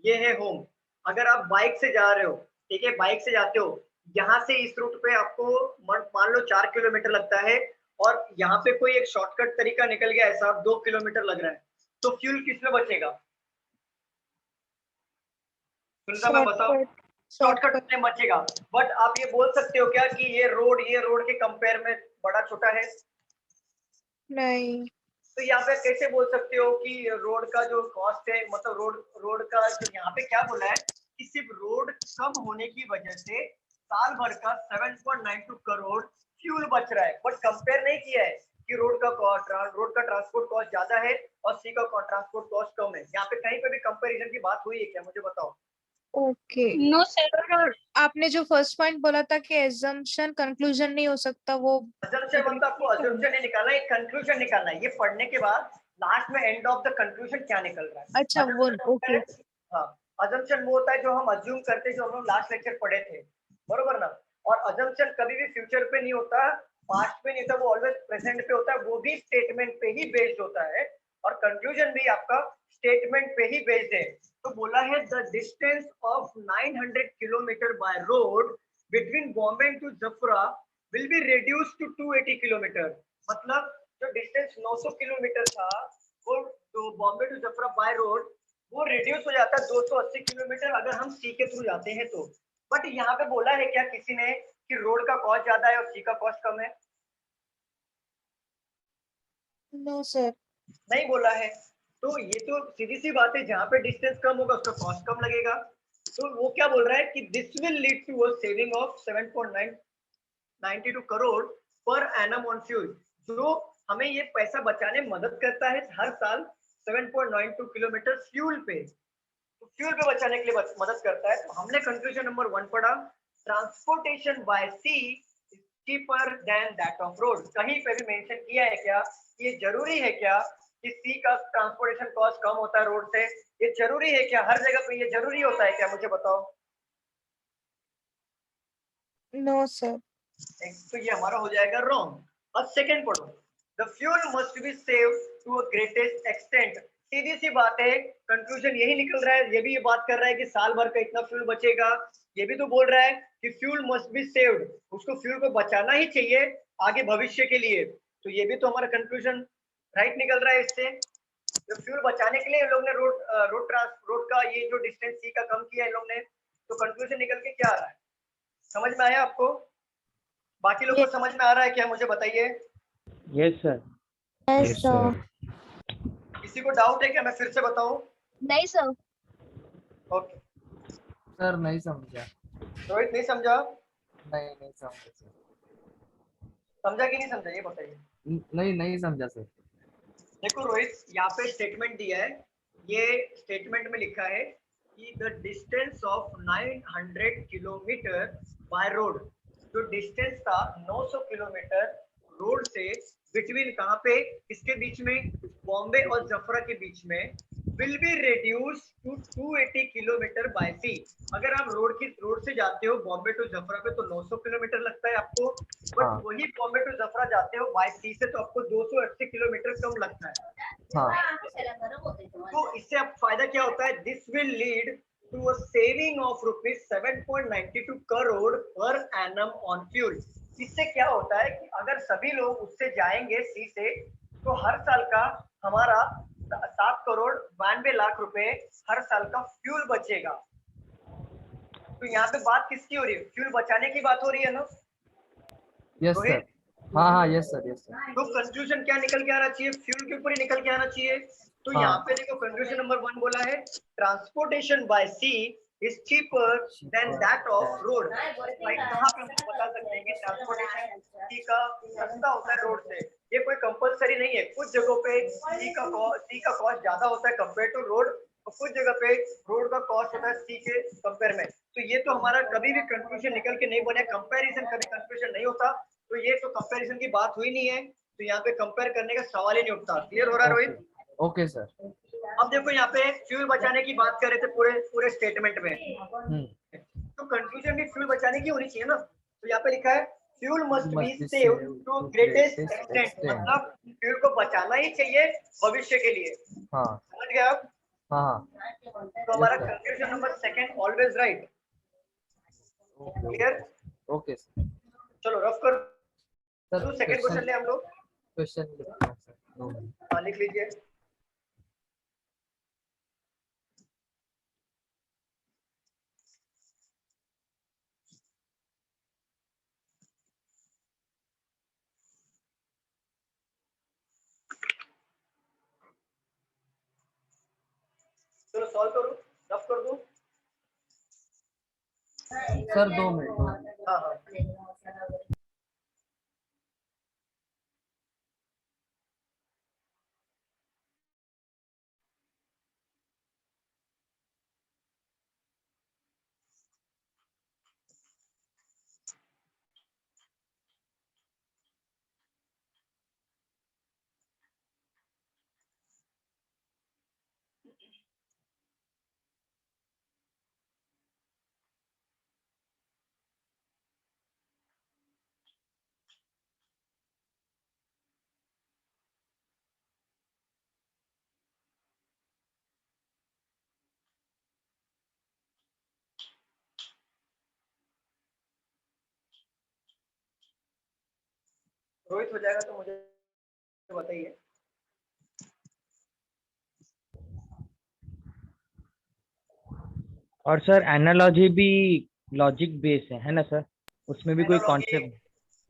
ये है होम। अगर आप बाइक से जा रहे हो, ठीक है, बाइक से जाते हो, यहाँ से इस रूट पे आपको मान लो 4 किलोमीटर लगता है और यहाँ पे कोई एक शॉर्टकट तरीका निकल गया ऐसा 2 किलोमीटर लग रहा है, तो फ्यूल किसमें बचेगा? सुनता मैं बताओ, शॉर्टकट में बचेगा। बट आप ये बोल सकते हो क्या कि ये रोड के कंपेयर में बड़ा छोटा है? नहीं। तो यहाँ पे कैसे बोल सकते हो कि रोड का जो कॉस्ट है, मतलब रोड का जो यहाँ पे क्या बोला है कि सिर्फ रोड कम होने की वजह से साल भर का 7.92 करोड़ फ्यूल बच रहा है, बट कंपेयर नहीं किया है कि रोड का ट्रांसपोर्ट कॉस्ट ज्यादा है और सी का ट्रांसपोर्ट कॉस्ट कम है। यहाँ पे कहीं पे भी कंपैरिजन की बात हुई है क्या, मुझे बताओ? ओके। No sir. आपने जो फर्स्ट पॉइंट बोला था कि एजम्पशन कंक्लूजन नहीं हो सकता, वो अजम्पशन मतलब आपको अजम्पशन नहीं निकालना है, कंक्लूजन निकालना है। ये पढ़ने के बाद लास्ट में एंड ऑफ द कंक्लूजन क्या निकल रहा है। अच्छा वो ओके। हाँ, अजम्पशन वो होता है जो हम अज्यूम करते हैं, जो हम लोग लास्ट लेक्चर पढ़े थे, बरोबर ना। और अजम्पशन कभी भी फ्यूचर पे नहीं होता, पास्ट पे नहीं होता, वो ऑलवेज प्रेजेंट पे होता है, वो भी स्टेटमेंट पे ही बेस्ड होता है, और कंक्लूजन भी आपका स्टेटमेंट पे ही बेस्ड है। तो बोला है the distance of 900 kilometre by road between Bombay to जफरा will be reduce to 280 kilometre. मतलब जो डिस्टेंस 900 किलोमीटर था वो तो बॉम्बे टू जफरा बाय रोड वो रिड्यूस हो जाता है 280 किलोमीटर अगर हम सी के थ्रू जाते हैं तो। बट यहाँ पे बोला है क्या किसी ने कि रोड का कॉस्ट ज्यादा है और सी का कॉस्ट कम है? नो सर, नहीं बोला है। तो ये तो सीधी सी बात है, जहाँ पे डिस्टेंस कम होगा उसका कॉस्ट कम लगेगा। तो वो क्या बोल रहा है कि this will lead to a saving of 7.92 crore per annum on fuel, जो हमें ये पैसा बचाने में मदद करता है हर साल 7.92 किलोमीटर फ्यूल पे। तो फ्यूल पे बचाने के लिए मदद करता है। तो हमने कंक्लूजन नंबर 1 पढ़ा, transportation by sea is cheaper than that of road. कहीं पे भी मेंशन किया है क्या, ये जरूरी है क्या कि सी का ट्रांसपोर्टेशन कॉस्ट कम होता है रोड से? ये जरूरी है क्या? हर जगह पे ये जरूरी होता है क्या, मुझे बताओ? No sir. तो ये हमारा हो जाएगा रॉन्ग। अब सेकंड पढ़ो, the fuel must be saved to a greatest extent. सीधी सी बात है, कंक्लूजन यही निकल रहा है। ये भी ये बात कर रहा है कि साल भर का इतना फ्यूल बचेगा, ये भी तो बोल रहा है कि फ्यूल मस्ट बी सेव्ड, उसको फ्यूल को बचाना ही चाहिए आगे भविष्य के लिए। तो ये भी तो हमारा कंक्लूजन राइट निकल रहा है इससे। तो फ्यूल बचाने के लिए इन लोग ने रोड का ये जो डिस्टेंस सी का कम किया इन लोग ने। तो कंक्लूजन निकल के क्या आ रहा है, समझ में आया आपको? बाकी लोग को समझ में आ रहा है क्या, मुझे बताइए? Yes sir. Yes sir. किसी को डाउट है क्या, मैं फिर से बताऊं? नहीं सर। ओके सर नहीं समझा। रोहित नहीं समझा? नहीं समझा सर। समझा कि नहीं समझा ये बताइए। नहीं समझा सर। देखो रोहित, यहाँ पे स्टेटमेंट दिया है, ये स्टेटमेंट में लिखा है कि the distance of 900 kilometre by road, जो डिस्टेंस था 900 किलोमीटर रोड से बिटवीन कहाँ पे, इसके बीच में, बॉम्बे और जफरा के बीच में, will be reduce to 280 kilometre by sea. अगर आप रोड से जाते हो बॉम्बे टू जफरा पे तो 900 किलोमीटर लगता है आपको, बट वही बॉम्बे टू जफरा जाते हो बाय सी से तो आपको 280 किलोमीटर कम लगता है। तो इससे अब फायदा क्या होता है, this will lead to a saving of rupees 7.92 crore per annum on fuel. इससे क्या होता है कि अगर सभी लोग उससे जाएंगे सी से, तो हर साल का हमारा 7 करोड़ 92 लाख रुपए हर साल का फ्यूल बचेगा। तो यहाँ पे बात किसकी हो रही है, फ्यूल बचाने की बात हो रही है ना? Yes sir. हाँ यस सर। तो कंक्लूजन क्या निकल के आना चाहिए, फ्यूल के ऊपर ही निकल के आना चाहिए। तो यहाँ पे देखो कंक्लूजन नंबर 1 बोला है, transportation by sea is cheaper than that of road. भाई कहाँ पे हम बता सकते हैं कि ट्रांसपोर्टेशन सी का सस्ता होता है रोड से? ये कोई कंपलसरी नहीं है। कुछ जगहों पे सी का कॉस्ट ज्यादा होता है कंपेयर टू रोड, और कुछ जगह पे रोड का कॉस्ट होता है सी के कंपेयर में। तो ये तो हमारा कभी भी कंक्लूजन निकल के नहीं बने, कंपैरिजन कभी कंक्लूजन नहीं होता। तो ये तो कंपैरिजन की बात हुई नहीं है, तो यहाँ पे कंपेयर करने का सवाल ही नहीं उठता। क्लियर हो रहा है रोहित? Okay sir. अब देखो यहाँ पे फ्यूल बचाने की बात कर रहे थे पूरे स्टेटमेंट में, तो कंक्लूजन भी फ्यूल बचाने की होनी चाहिए ना। तो यहाँ पे लिखा है fuel must be saved to greatest extent, मतलब फ्यूल को बचाना ही चाहिए भविष्य के लिए। समझ गए आप? तो हमारा conclusion number 2 always right. Clear? Okay. चलो रफ कर तो सेकंड क्वेश्चन ले हम लोग। क्वेश्चन हाँ लिख लीजिए। चलो सॉल्व करो, रफ कर दो। Sir 2 minute. हाँ हाँ रोहित हो जाएगा तो मुझे बताइए। और सर एनालॉजी भी लॉजिक बेस है ना सर? उसमें भी कोई Analogy कॉन्सेप्ट?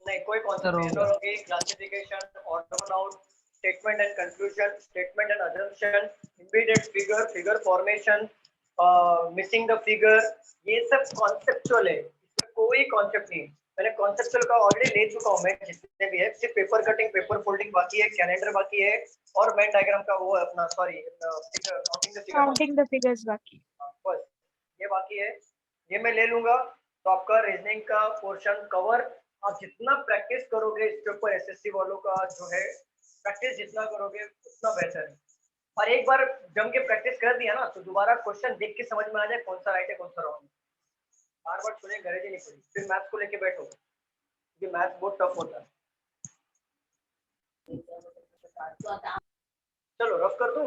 नहीं, कोई कॉन्सेप्ट नहीं। Analogy, classification, order out, statement and conclusion, statement and assumption, immediate figure, figure formation, missing the figure, ये सब कॉन्सेप्चुअल है, इसमें कोई कॉन्सेप्ट नहीं है। मैंने कॉन्सेप्चुअल का ऑलरेडी ले चुका हूँ मैं, जितने भी है। सिर्फ पेपर कटिंग, पेपर फोल्डिंग बाकी है, कैलेंडर बाकी है, और मैन डायग्राम का वो अपना सॉरी काउंटिंग द फिगर्स बाकी। बस ये बाकी है, ये मैं ले लूंगा। तो आपका रीजनिंग का पोर्शन कवर। आप जितना प्रैक्टिस करोगे इसके ऊपर, एसएससी वालों का जो है, प्रैक्टिस जितना करोगे उतना बेहतर है। और एक बार जम के प्रैक्टिस कर दिया ना, तो दोबारा क्वेश्चन देख के समझ में आ जाए कौन सा राइट है कौन सा रॉन्ग है। बार बार सुने गरज ही नहीं पड़ी। फिर मैथ्स को लेके बैठो, क्योंकि मैथ्स बहुत टफ होता है। चलो रफ कर दो।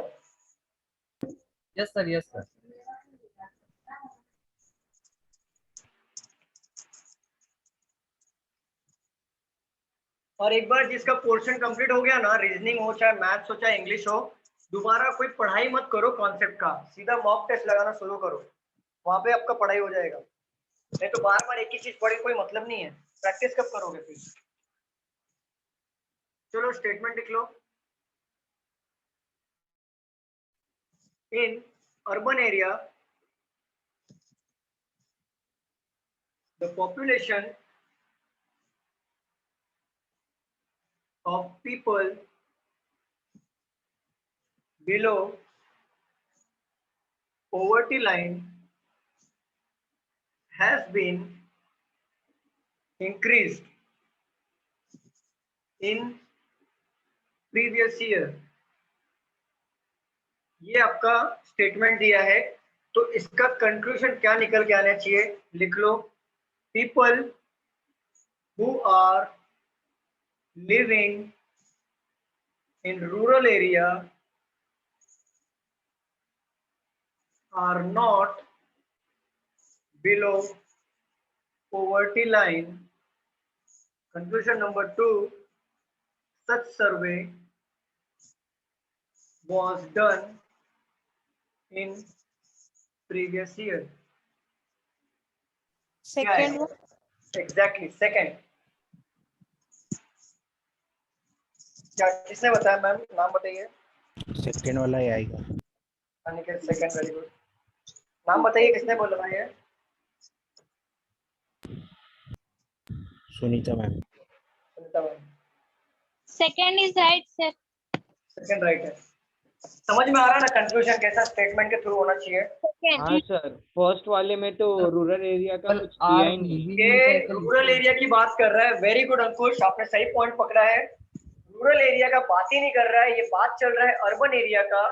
Yes sir, yes sir. और एक बार जिसका पोर्शन कंप्लीट हो गया ना, रीजनिंग हो चाहे मैथ्स हो चाहे इंग्लिश हो, दोबारा कोई पढ़ाई मत करो कॉन्सेप्ट का, सीधा मॉक टेस्ट लगाना शुरू करो, वहां पे आपका पढ़ाई हो जाएगा। नहीं तो बार बार एक ही चीज पढ़े कोई मतलब नहीं है, प्रैक्टिस कब करोगे फिर। चलो स्टेटमेंट लिख लो। In urban area the population of people below poverty line has been increased in previous year। ये आपका स्टेटमेंट दिया है, तो इसका कंक्लूजन क्या निकल के आना चाहिए, लिख लो। People who are living in rural area are not below poverty line। Conclusion number 2, such survey was done in previous year। Second exactly second. क्या किसने बताया मैम, नाम बताइए। सेकंड वाला ही आएगा। Aniket second, very good. नाम बताइए किसने बोला है। Sunita ma'am. Sunita ma'am. Second is right sir. Second right है। समझ में आ रहा है ना कंक्लूजन कैसा स्टेटमेंट के थ्रू होना चाहिए। हाँ सर, फर्स्ट वाले में तो रूरल एरिया का कुछ दिया ही नहीं। ये रूरल एरिया की बात कर रहा है। वेरी गुड अंकुश, आपने सही पॉइंट पकड़ा है। रूरल एरिया का बात ही नहीं कर रहा है, ये बात चल रहा है अर्बन एरिया का,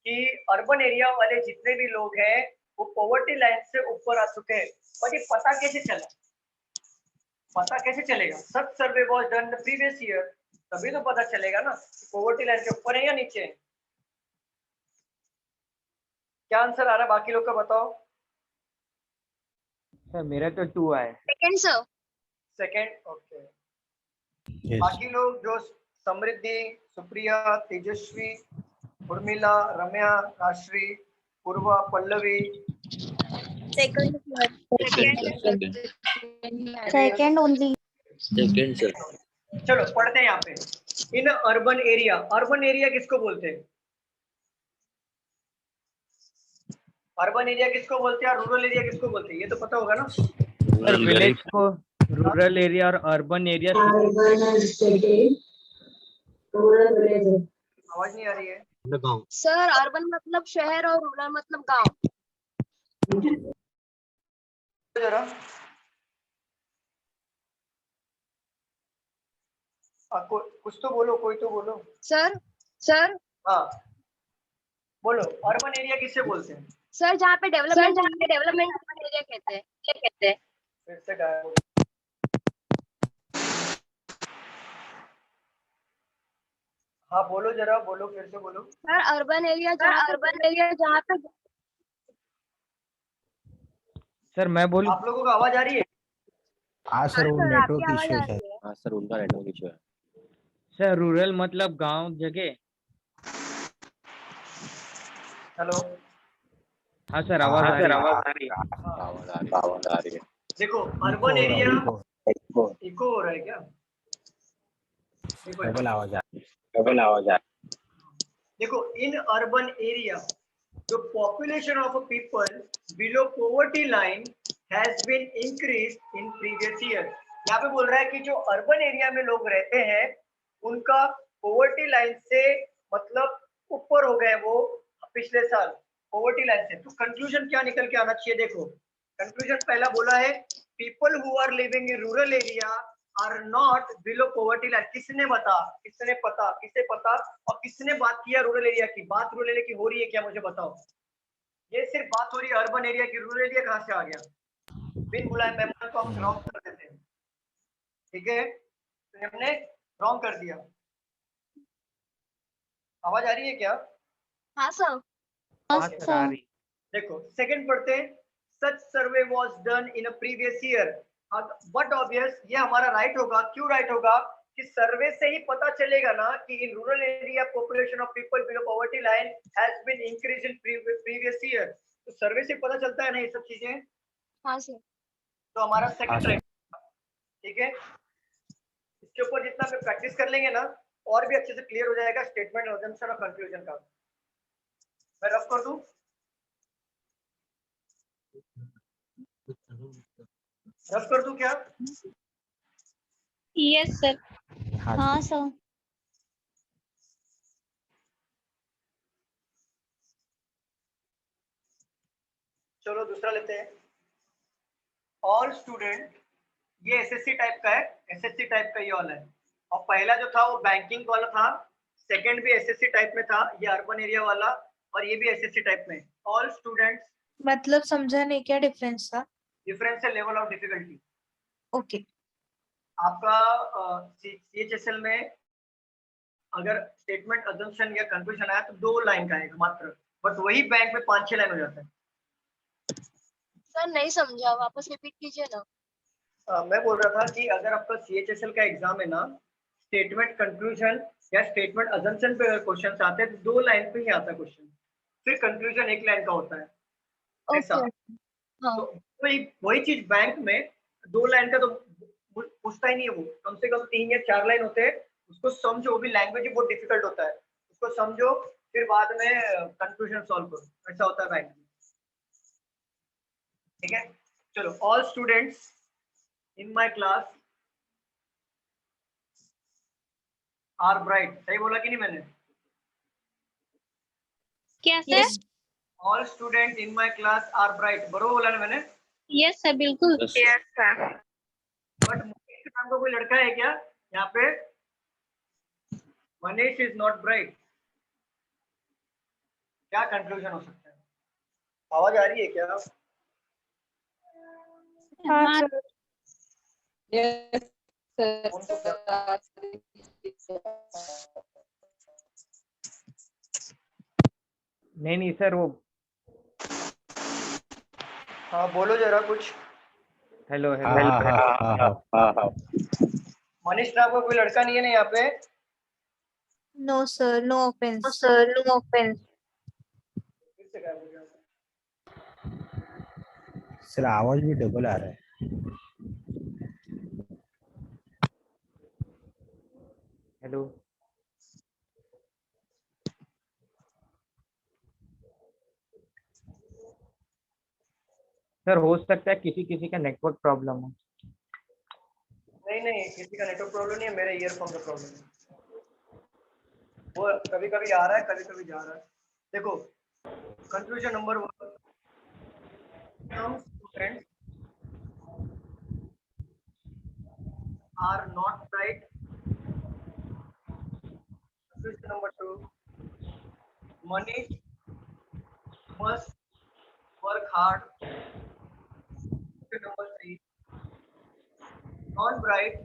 कि अर्बन एरिया वाले जितने भी लोग हैं वो पॉवर्टी लाइन से ऊपर आ चुके हैं। और ये पता कैसे चला, पता कैसे चलेगा। सब सर्वे was done the previous year, तभी तो पता चलेगा ना पॉवर्टी लाइन के ऊपर है या नीचे है। क्या आंसर आ रहा है बाकी लोग का बताओ। सर मेरा तो 2 आया। Second sir. Second, okay. बाकी लोग जो Samriddhi, Supriya, Tejaswi, Urmila, Ramya, Rashri, Purva, Pallavi, second second only. Second sir. चलो पढ़ते हैं यहाँ पे। In urban area, urban area किसको बोलते हैं? अर्बन एरिया किसको बोलते हैं और रूरल एरिया किसको बोलते हैं? ये तो पता होगा ना। सर विलेज को रूरल एरिया और अर्बन एरिया आवाज नहीं आ रही है। सर अर्बन मतलब शहर और रूरल मतलब गांव। जरा कुछ तो बोलो, कोई तो बोलो। सर हाँ बोलो, अर्बन एरिया किससे बोलते हैं? सर जहाँ पे डेवलपमेंट अर्बन एरिया कहते हैं। फिर से गायब हो। हाँ बोलो जरा, बोलो फिर से बोलो। सर अर्बन एरिया जहाँ पे सर मैं बोलूं? आप लोगों को आवाज आ रही है? हाँ सर, वो सर, आपकी नेटवर्क आवाज इश्यू आ है रही शायद। है। हाँ सर, उनका नेटवर्क इशू है। सर रूरल मतलब गांव जगह। हेलो। हाँ सर आवाज आ रही है। आवाज आ रही है। देखो अर्बन इको हो रहा एरिया, है, इको। इको हो रहा है क्या? डबल आवाज आ देखो इन urban area the population of a people below poverty line has been increased in previous year। यहाँ पे बोल रहा है कि जो अर्बन एरिया में लोग रहते हैं उनका पोवर्टी लाइन से मतलब ऊपर हो गए वो पिछले साल पोवर्टी लाइन से। तो कंक्लूजन क्या निकल के आना चाहिए? देखो कंक्लूजन पहला बोला है people who are living in rural area are not below poverty line. किसने पता और किसने बात किया रूरल एरिया की? बात रूरल एरिया की हो रही है क्या? मुझे बताओ। ये सिर्फ बात हो रही है अर्बन एरिया की, रूरल एरिया कहाँ से आ गया? बिन बुलाए मेहमान को हम रॉन्ग कर देते हैं, ठीक है? तो हमने रॉन्ग कर दिया। आवाज आ रही है क्या? हाँ सर। देखो सेकंड पढ़ते हैं। Such survey was done in a previous year. But obvious ये हमारा राइट होगा। क्यों राइट होगा? कि सर्वे से ही पता चलेगा ना कि in rural area population of people below poverty line has been increase in previous year. तो सर्वे से पता चलता है ना ये सब चीजें। हाँ सर। तो हमारा सेकंड राइट, ठीक है? इसके ऊपर जितना हम प्रैक्टिस कर लेंगे ना और भी अच्छे से क्लियर हो जाएगा स्टेटमेंट, अजम्पशन और कंक्लूजन का। मैं रफ कर दूं? रफ कर दूं क्या? Yes sir. हाँ सर। चलो दूसरा लेते हैं। ऑल स्टूडेंट, ये एसएससी टाइप का है, एसएससी टाइप का ये वाला है। और पहला जो था वो बैंकिंग वाला था, सेकंड भी एसएससी टाइप में था, ये अर्बन एरिया वाला, और ये भी एसएससी टाइप में। ऑल स्टूडेंट्स मतलब समझा नहीं, क्या डिफरेंस था? डिफरेंस है लेवल ऑफ डिफिकल्टी। ओके। आपका सीएचएसएल में अगर स्टेटमेंट अजम्पशन या कंक्लूजन आया तो 2 लाइन का है मात्र, बट वही बैंक में 5-6 लाइन हो जाता है। सर नहीं समझा, वापस रिपीट कीजिए ना। मैं बोल रहा था कि अगर आपका सीएचएसएल का एग्जाम है ना, स्टेटमेंट कंक्लूजन या स्टेटमेंट अजम्पशन पे अगर क्वेश्चन आते हैं तो 2 लाइन पे ही आता क्वेश्चन, फिर कंक्लूजन 1 लाइन का होता है ऐसा। हाँ। तो वही चीज बैंक में 2 लाइन का तो पूछता ही नहीं है वो, कम से कम 3 या 4 लाइन होते हैं। उसको समझो, वो भी लैंग्वेज बहुत डिफिकल्ट होता है, उसको समझो फिर बाद में कंक्लूजन सॉल्व करो, ऐसा होता है बैंक में, ठीक है? चलो, all students in my class are bright. सही बोला कि नहीं मैंने? क्या sir? All student in my class are bright, बरोबर बोला ना मैंने? यस सर, बिल्कुल। Yes sir. बट मनीष नाम का कोई लड़का है क्या यहाँ पे? Manish is not bright. क्या कंक्लूजन हो सकता है? आवाज आ रही है क्या? हाँ सर। नहीं सर वो। हाँ बोलो जरा कुछ। हेलो हाँ। मनीष नाम का कोई लड़का नहीं है ना यहाँ पे? No sir, no offence. Sir no offence. फिर से गायब हो गया। सर आवाज भी डबल आ रहा है। हेलो। सर हो सकता है किसी किसी का नेटवर्क प्रॉब्लम हो। नहीं किसी का नेटवर्क प्रॉब्लम नहीं है, मेरे ईयरफोन का प्रॉब्लम है। वो कभी कभी आ रहा है, कभी कभी जा रहा है। देखो conclusion number 1, some students are not bright. Conclusion number 2, Manish must work hard. Conclusion number 3, non-bright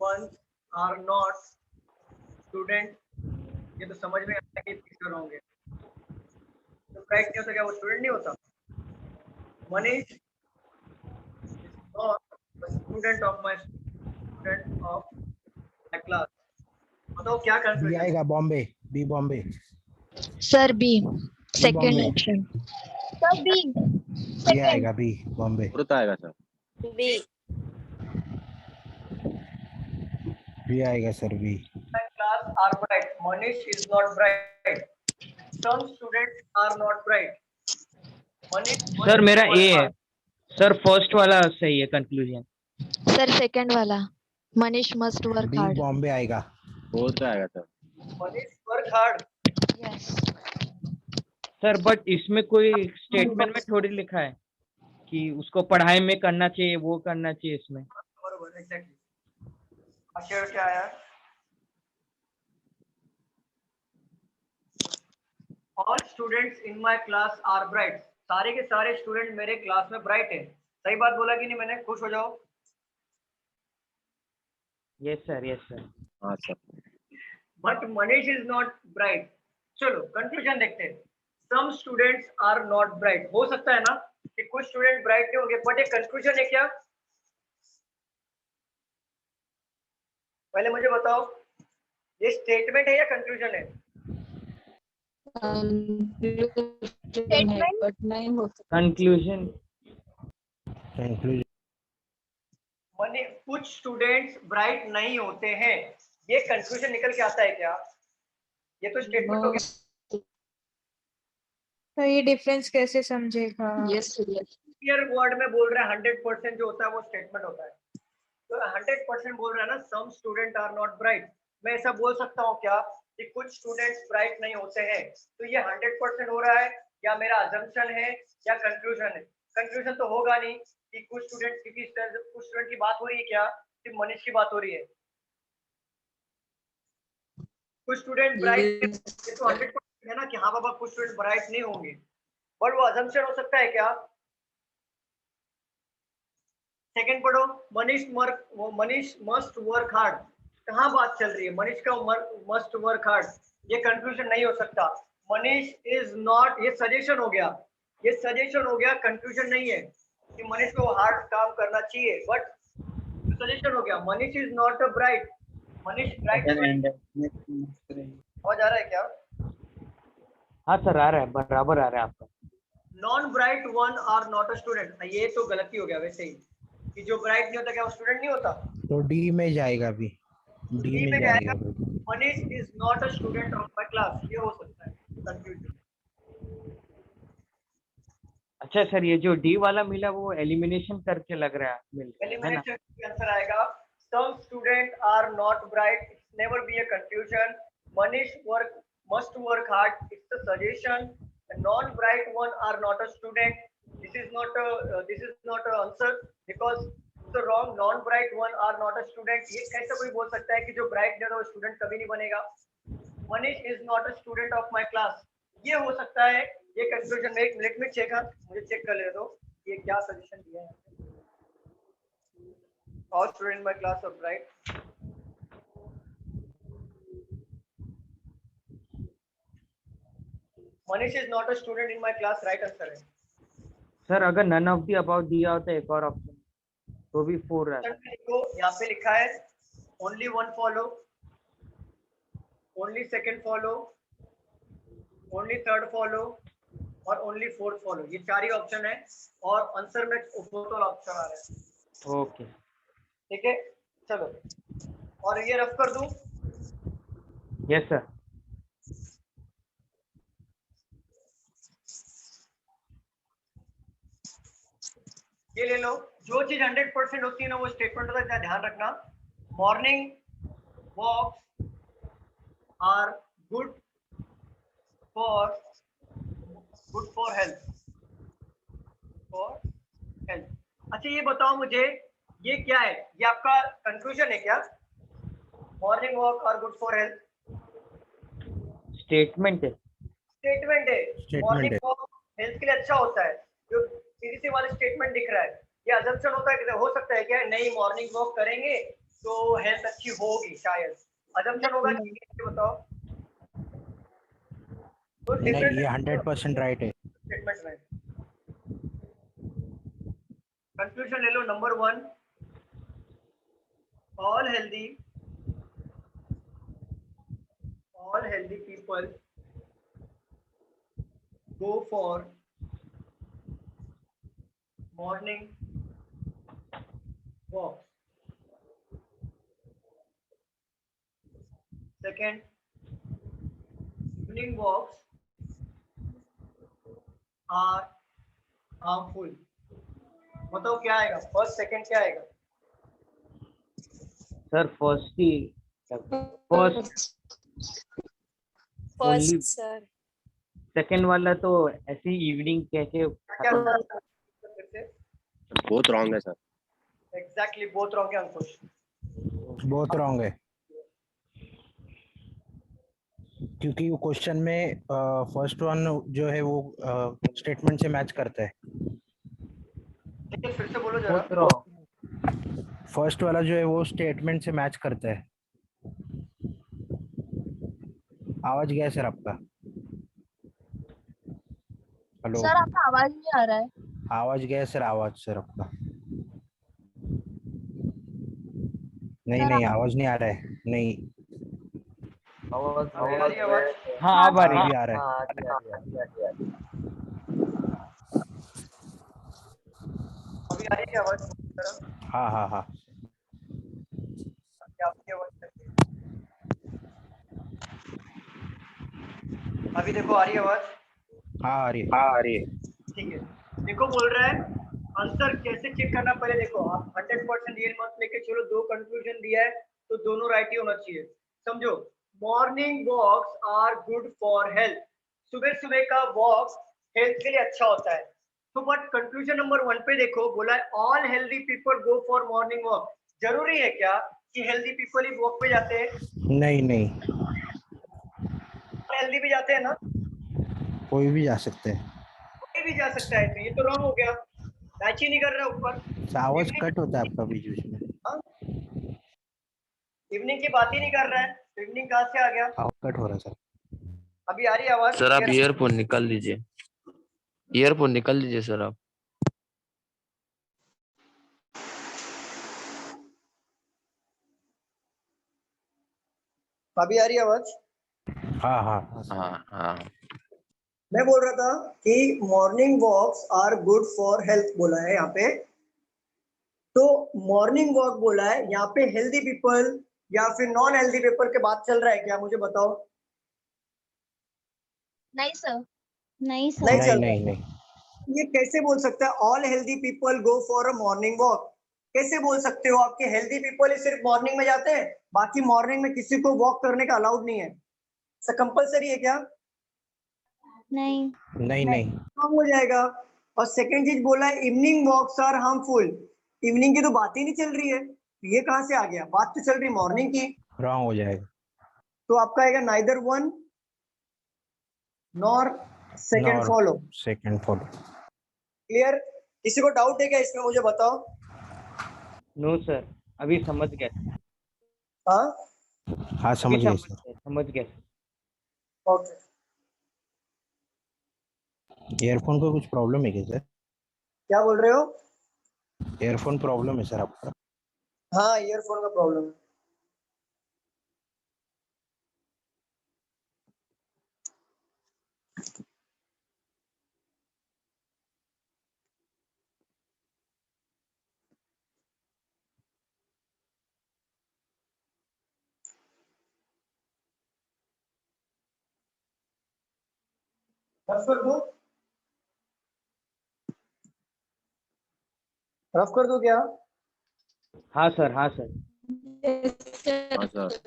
ones are not student. ये तो समझ में आता है कि पिक्चर होंगे। तो ब्राइट नहीं होता क्या वो स्टूडेंट नहीं होता? Manish is not a student of my class. बताओ क्या बी कंफ्यूजन? आएगा Bombay, B Bombay. Sir B second Bombay. Option. Sir B. B आएगा, बी बॉम्बे। अमृता आएगा सर। बी। बी आएगा sir, B. My class are bright. Manish is not bright. Some students are not bright. Manish sir मेरा ए है। Sir first वाला सही है conclusion. Sir second वाला Manish must work be hard. Bombay आएगा। बोथ आएगा sir. Manish work hard. Yes sir but इसमें कोई स्टेटमेंट में थोड़ी लिखा है कि उसको पढ़ाई में करना चाहिए, वो करना चाहिए इसमें। बरोबर एग्जैक्टली। अक्षर क्या आया? All students in my class are bright. सारे के सारे स्टूडेंट मेरे क्लास में ब्राइट है। सही बात बोला कि नहीं मैंने? खुश हो जाओ। Yes sir, yes sir. हाँ sir. But Manish is not bright. चलो कंक्लूजन देखते हैं। Some students are not bright. हो सकता है ना कि कुछ स्टूडेंट ब्राइट नहीं होंगे, बट ये कंक्लूजन है क्या? पहले मुझे बताओ, ये स्टेटमेंट है या कंक्लूजन है? स्टेटमेंट। बट नहीं हो सकता। कंक्लूजन। कंक्लूजन। माने कुछ स्टूडेंट्स ब्राइट नहीं होते हैं, ये कंक्लूजन निकल के आता है क्या? ये तो स्टेटमेंट हो गया। तो ये डिफरेंस कैसे समझेगा? Yes yes. क्लियर वर्ड में बोल रहा है 100% जो होता है वो स्टेटमेंट होता है। तो 100% बोल रहा है ना, some student are not bright. मैं ऐसा बोल सकता हूँ क्या कि कुछ स्टूडेंट्स ब्राइट नहीं होते हैं? तो ये 100% हो रहा है या मेरा अजम्पशन है या कंक्लूजन है? कंक्लूजन तो होगा नहीं कि कुछ स्टूडेंट की बात हो रही है क्या, सिर्फ मनीष की बात हो रही है? कुछ स्टूडेंट ब्राइट ये तो 100% है ना कि हाँ बाबा कुछ स्टूडेंट ब्राइट नहीं होंगे, बट वो अजम्पशन हो सकता है क्या? सेकंड पढ़ो, मनीष मस्ट वर्क हार्ड। कहाँ बात चल रही है? मनीष का मस्ट वर्क हार्ड, ये कंक्लूजन नहीं हो सकता। मनीष इज नॉट, ये सजेशन हो गया, ये सजेशन हो गया, कंक्लूजन नहीं है कि मनीष को हार्ड काम करना चाहिए, बट सजेशन हो गया। Manish is not a bright. Manish bright आवाज आ रहा है क्या? हाँ सर आ रहा है, बराबर आ रहा है आपका। Non bright one are not a student, ये तो गलती हो गया वैसे ही कि जो ब्राइट नहीं होता क्या वो स्टूडेंट नहीं होता? तो डी में जाएगा भी, डी में जाएगा। Manish is not a student of my class, ये हो सकता है कंफ्यूजन। अच्छा सर, ये जो डी वाला मिला वो एलिमिनेशन करके लग रहा है है ना? एलिमिनेशन आंसर आएगा। Some student are not bright, it's never be a confusion. Manish must work hard, it's a suggestion. A non bright one are not a student, this is not a answer because it's a wrong. Non bright one are not a student, ये कैसे कोई बोल सकता है कि जो bright नहीं है वो स्टूडेंट कभी नहीं बनेगा? Manish is not a student of my class, ये हो सकता है, ये कंक्लूजन। लेट मी चेक, मुझे चेक कर ले दो ये क्या सजेशन दिया है। All students in my class are bright. Manish is not a student in my class, right answer है। सर अगर नन ऑफ दी अबाउट दिया होता है एक और ऑप्शन तो भी 4 रहता। देखो यहाँ पे लिखा है only one follow, only second follow, only third follow और ओनली फोर्थ फॉलो, ये 4 ही ऑप्शन है और आंसर में फोर्थ वाला ऑप्शन आ रहा है। ओके ठीक है चलो, और ये रफ कर दूं। Yes sir. ये ले लो, जो चीज 100% होती है ना वो स्टेटमेंट होता है, ध्यान रखना। Morning walks are good for health, अच्छा ये बताओ मुझे, ये क्या है, ये आपका कंक्लूजन है क्या? Morning walk are good for health statement है। स्टेटमेंट है। मॉर्निंग वॉक हेल्थ के लिए अच्छा होता है, जो सीधी सी वाली स्टेटमेंट दिख रहा है। ये अजम्पशन होता है कि हो सकता है क्या नहीं मॉर्निंग वॉक करेंगे तो हेल्थ अच्छी होगी, शायद अजम्पशन होगा कि बताओ। तो नहीं, ये 100% राइट है। स्टेटमेंट में कंक्लूजन ले लो। Number 1, all healthy people go for morning walk. Second, evening walks are harmful. बताओ क्या आएगा, फर्स्ट सेकंड क्या आएगा? सर फर्स्ट ही फर्स्ट सर। सेकंड वाला तो ऐसी इवनिंग कैसे बहुत रॉन्ग है सर। एग्जैक्टली बहुत रॉन्ग है अंकुश, बहुत रॉन्ग है, क्योंकि वो क्वेश्चन में फर्स्ट वन जो है वो स्टेटमेंट से मैच करता है। फिर से बोलो जरा। फर्स्ट वाला जो है वो स्टेटमेंट से मैच करता है। आवाज गया सर आपका? हेलो सर आपका आवाज नहीं आ रहा है। आवाज गया सर, आवाज सर आपका नहीं आवाज नहीं आ रहा है। नहीं आवाज आवाज हाँ अब आ रही आ रहा है। अभी आ रही है आवाज? हाँ हाँ हाँ आपकी आवाज अभी देखो आ रही है आवाज? हाँ आ रही है। ठीक है, देखो बोल रहा है आंसर कैसे चेक करना, पहले देखो आप 100% ये मत लेके चलो, 2 कंक्लूजन दिया है तो दोनों राइट ही होना चाहिए। समझो, morning walks are good for health, सुबह सुबह का वॉक हेल्थ के लिए अच्छा होता है। तो बट कंक्लूजन नंबर 1 पे देखो, बोला है all healthy people go for morning walk. जरूरी है क्या कि हेल्दी पीपल ही वॉक पे जाते हैं? नहीं हेल्दी भी जाते हैं ना, कोई भी जा सकते हैं। कोई भी जा सकता है, तो ये तो रॉन्ग हो गया, मैच ही नहीं कर रहा ऊपर। आवाज कट होता है आपका बीच बीच में। इवनिंग की बात ही नहीं कर रहा है, तो इवनिंग कहाँ से आ गया? आवाज कट हो रहा है सर। अभी आ रही है आवाज? सर आप ईयरफोन निकाल लीजिए, ईयरफोन निकाल लीजिए सर आप। अभी आ रही है आवाज? हाँ हाँ हाँ हाँ मैं बोल रहा था कि morning walks are good for health बोला है यहाँ पे, तो मॉर्निंग वॉक बोला है यहाँ पे, हेल्दी पीपल या फिर नॉन हेल्दी पीपल के बात चल रहा है क्या, मुझे बताओ? नहीं सर। नहीं चल रहा। ये कैसे बोल सकता है all healthy people go for a morning walk? कैसे बोल सकते हो? आपके हेल्दी पीपल ही सिर्फ मॉर्निंग में जाते हैं, बाकी मॉर्निंग में किसी को वॉक करने का अलाउड नहीं है। सर कंपलसरी है क्या? नहीं कम हो जाएगा। और सेकंड चीज बोला है evening walks are harmful, evening की तो बात ही नहीं चल रही है, ये कहां से आ गया? बात तो चल रही मॉर्निंग की, रॉन्ग हो जाएगा। तो आपका आएगा neither 1 nor second follow. Clear? किसी को डाउट है क्या इसमें, मुझे बताओ? नो सर, अभी समझ गया। हाँ समझ गए सर। समझ गए। ओके। ईयरफोन को कुछ प्रॉब्लम है क्या सर? क्या बोल रहे हो? ईयरफोन प्रॉब्लम है सर आपका? हाँ, ईयरफोन का प्रॉब्लम है। रफ कर दो, रफ कर दो क्या? हाँ सर, हाँ सर। हाँ sir.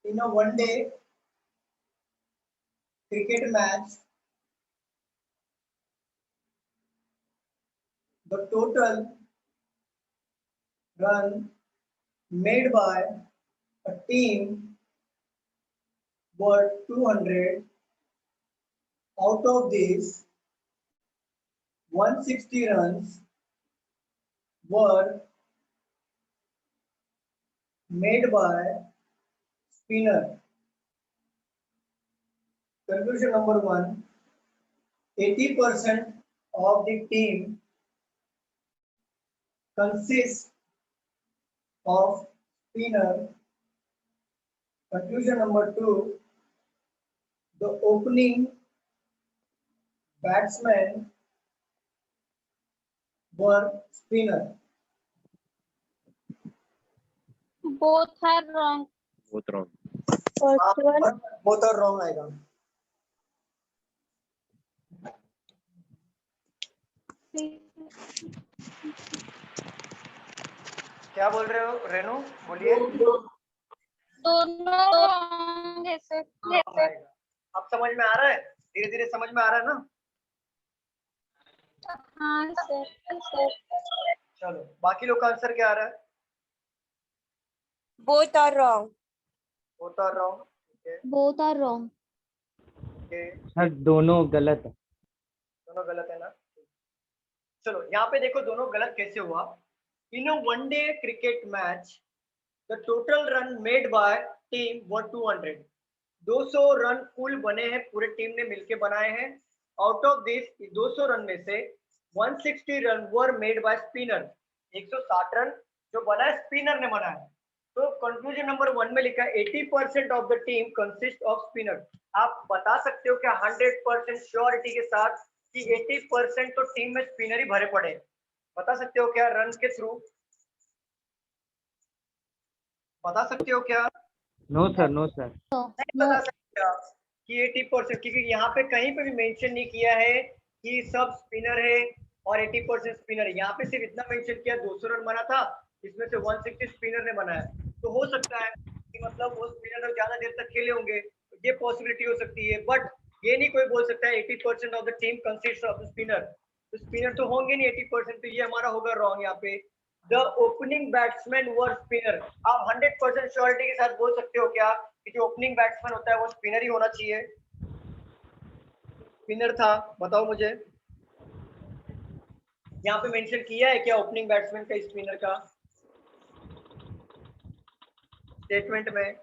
In a one-day cricket match, the total run made by a team were 200. Out of these, 160 runs were made by spinner. Conclusion number 1, 80% of the team consists of spinner. Conclusion number 2, the opening batsmen were spinner. Both are wrong. बहुत wrong. First one. Both are wrong आएगा। क्या बोल रहे हो रेनू? बोलिए। दोनों wrong है sir. अब समझ में आ रहा है? धीरे धीरे समझ में आ रहा है ना? हाँ सर। चलो, बाकी लोग का आंसर क्या आ रहा है? Both are wrong. Both are wrong. Okay. Both are wrong. Okay. Sir दोनों गलत है। दोनों गलत है ना? चलो, यहाँ पे देखो दोनों गलत कैसे हुआ। In a one-day cricket match, the total run made by team were 200. 200 run कुल बने हैं, पूरे टीम ने मिलके बनाए हैं। आउट ऑफ दिस 200 रन में से 160 run were made by spinner. 160 run जो बना है स्पिनर ने बनाया। तो कंक्लूजन नंबर 1 में लिखा है 80% of the team consist off spinner. आप बता सकते हो क्या 100% श्योरिटी के साथ कि 80% तो टीम में स्पिनर ही भरे पड़े? बता सकते हो क्या रन के थ्रू? बता सकते हो क्या? No sir, no sir. नहीं बता सकते आप कि 80%, क्योंकि यहाँ पे कहीं पे भी मेंशन नहीं किया है कि सब स्पिनर है और 80% स्पिनर है। यहाँ पे सिर्फ इतना मेंशन किया 200 रन बना था, इसमें से 160 स्पिनर ने बनाया। तो हो सकता है कि मतलब वो स्पिनर ज्यादा देर तक खेले होंगे, ये पॉसिबिलिटी हो सकती है। बट ये नहीं कोई बोल सकता है 80% of the team consist off spinner. तो स्पिनर तो होंगे नहीं 80%, तो ये हमारा होगा रॉन्ग। यहाँ पे the opening batsman were spinner. आप 100% श्योरिटी के साथ बोल सकते हो क्या कि जो ओपनिंग बैट्समैन होता है वो स्पिनर ही होना चाहिए? स्पिनर था, बताओ मुझे। यहाँ पे मेंशन किया है क्या ओपनिंग बैट्समैन का स्पिनर का स्टेटमेंट में?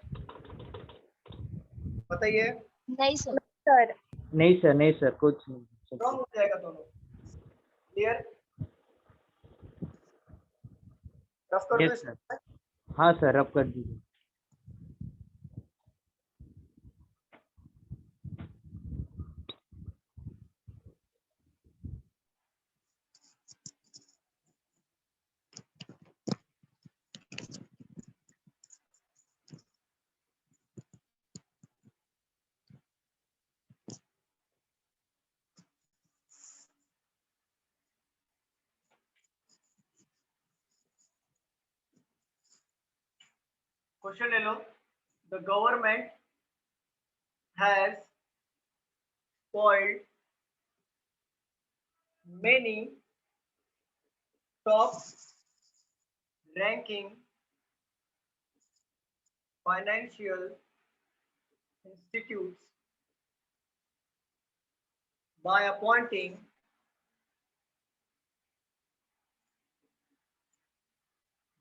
बताइए। नहीं सर। नहीं सर, नहीं सर, कुछ नहीं। रॉन्ग हो जाएगा दोनों। क्लियर? रफ कर दो यस सर। हाँ सर, रफ कर दीजिए। क्वेश्चन ले लो। The government has spoiled many top ranking financial institutes by appointing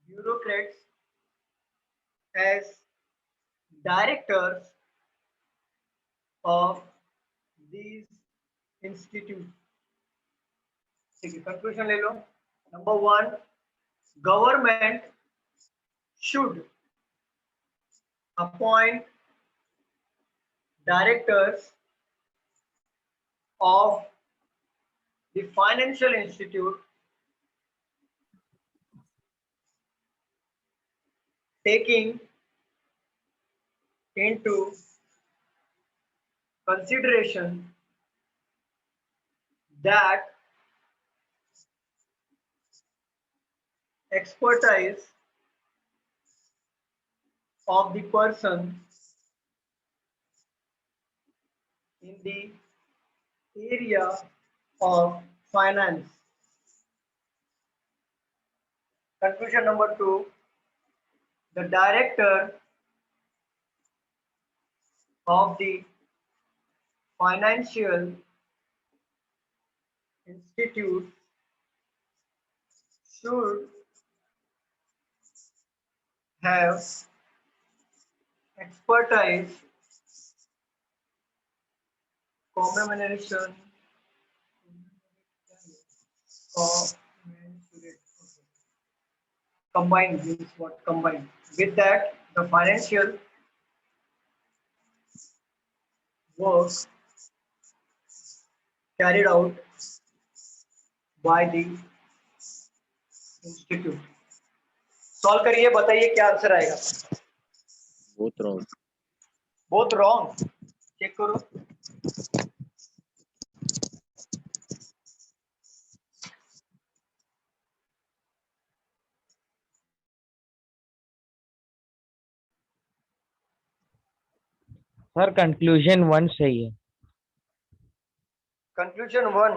bureaucrats as directors of these institutes. ठीक है, कंक्लूजन ले लो. Number 1, government should appoint directors of the financial institute taking into consideration that expertise of the person in the area of finance. Conclusion number 2, the director of the financial institute should have expertise, combined means what? Combined. With that, the financial work carried out by the institute. Solve करिए, बताइए क्या answer आएगा. Both wrong. Both wrong. Check करो. Sir conclusion 1 सही है. Conclusion 1.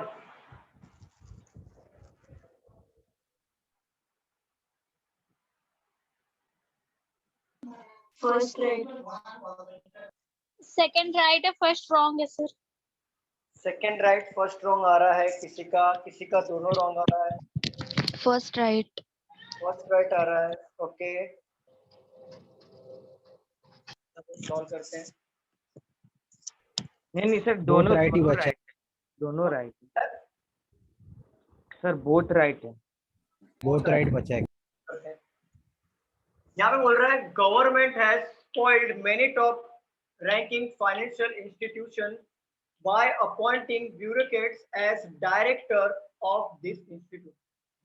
First right, second right है, first wrong है sir. Second right, first wrong आ रहा है. किसी का दोनों रॉन्ग आ रहा है. First right. फर्स्ट राइट आ रहा है. ओके, सॉल्व करते हैं. नहीं सर, दोनों राइट ही बचा. दोनों राइट सर, बोथ राइट है. बोथ राइट बचा है. यहाँ पे बोल रहा है government has spoiled many top ranking financial institution by appointing bureaucrats as director of this institute.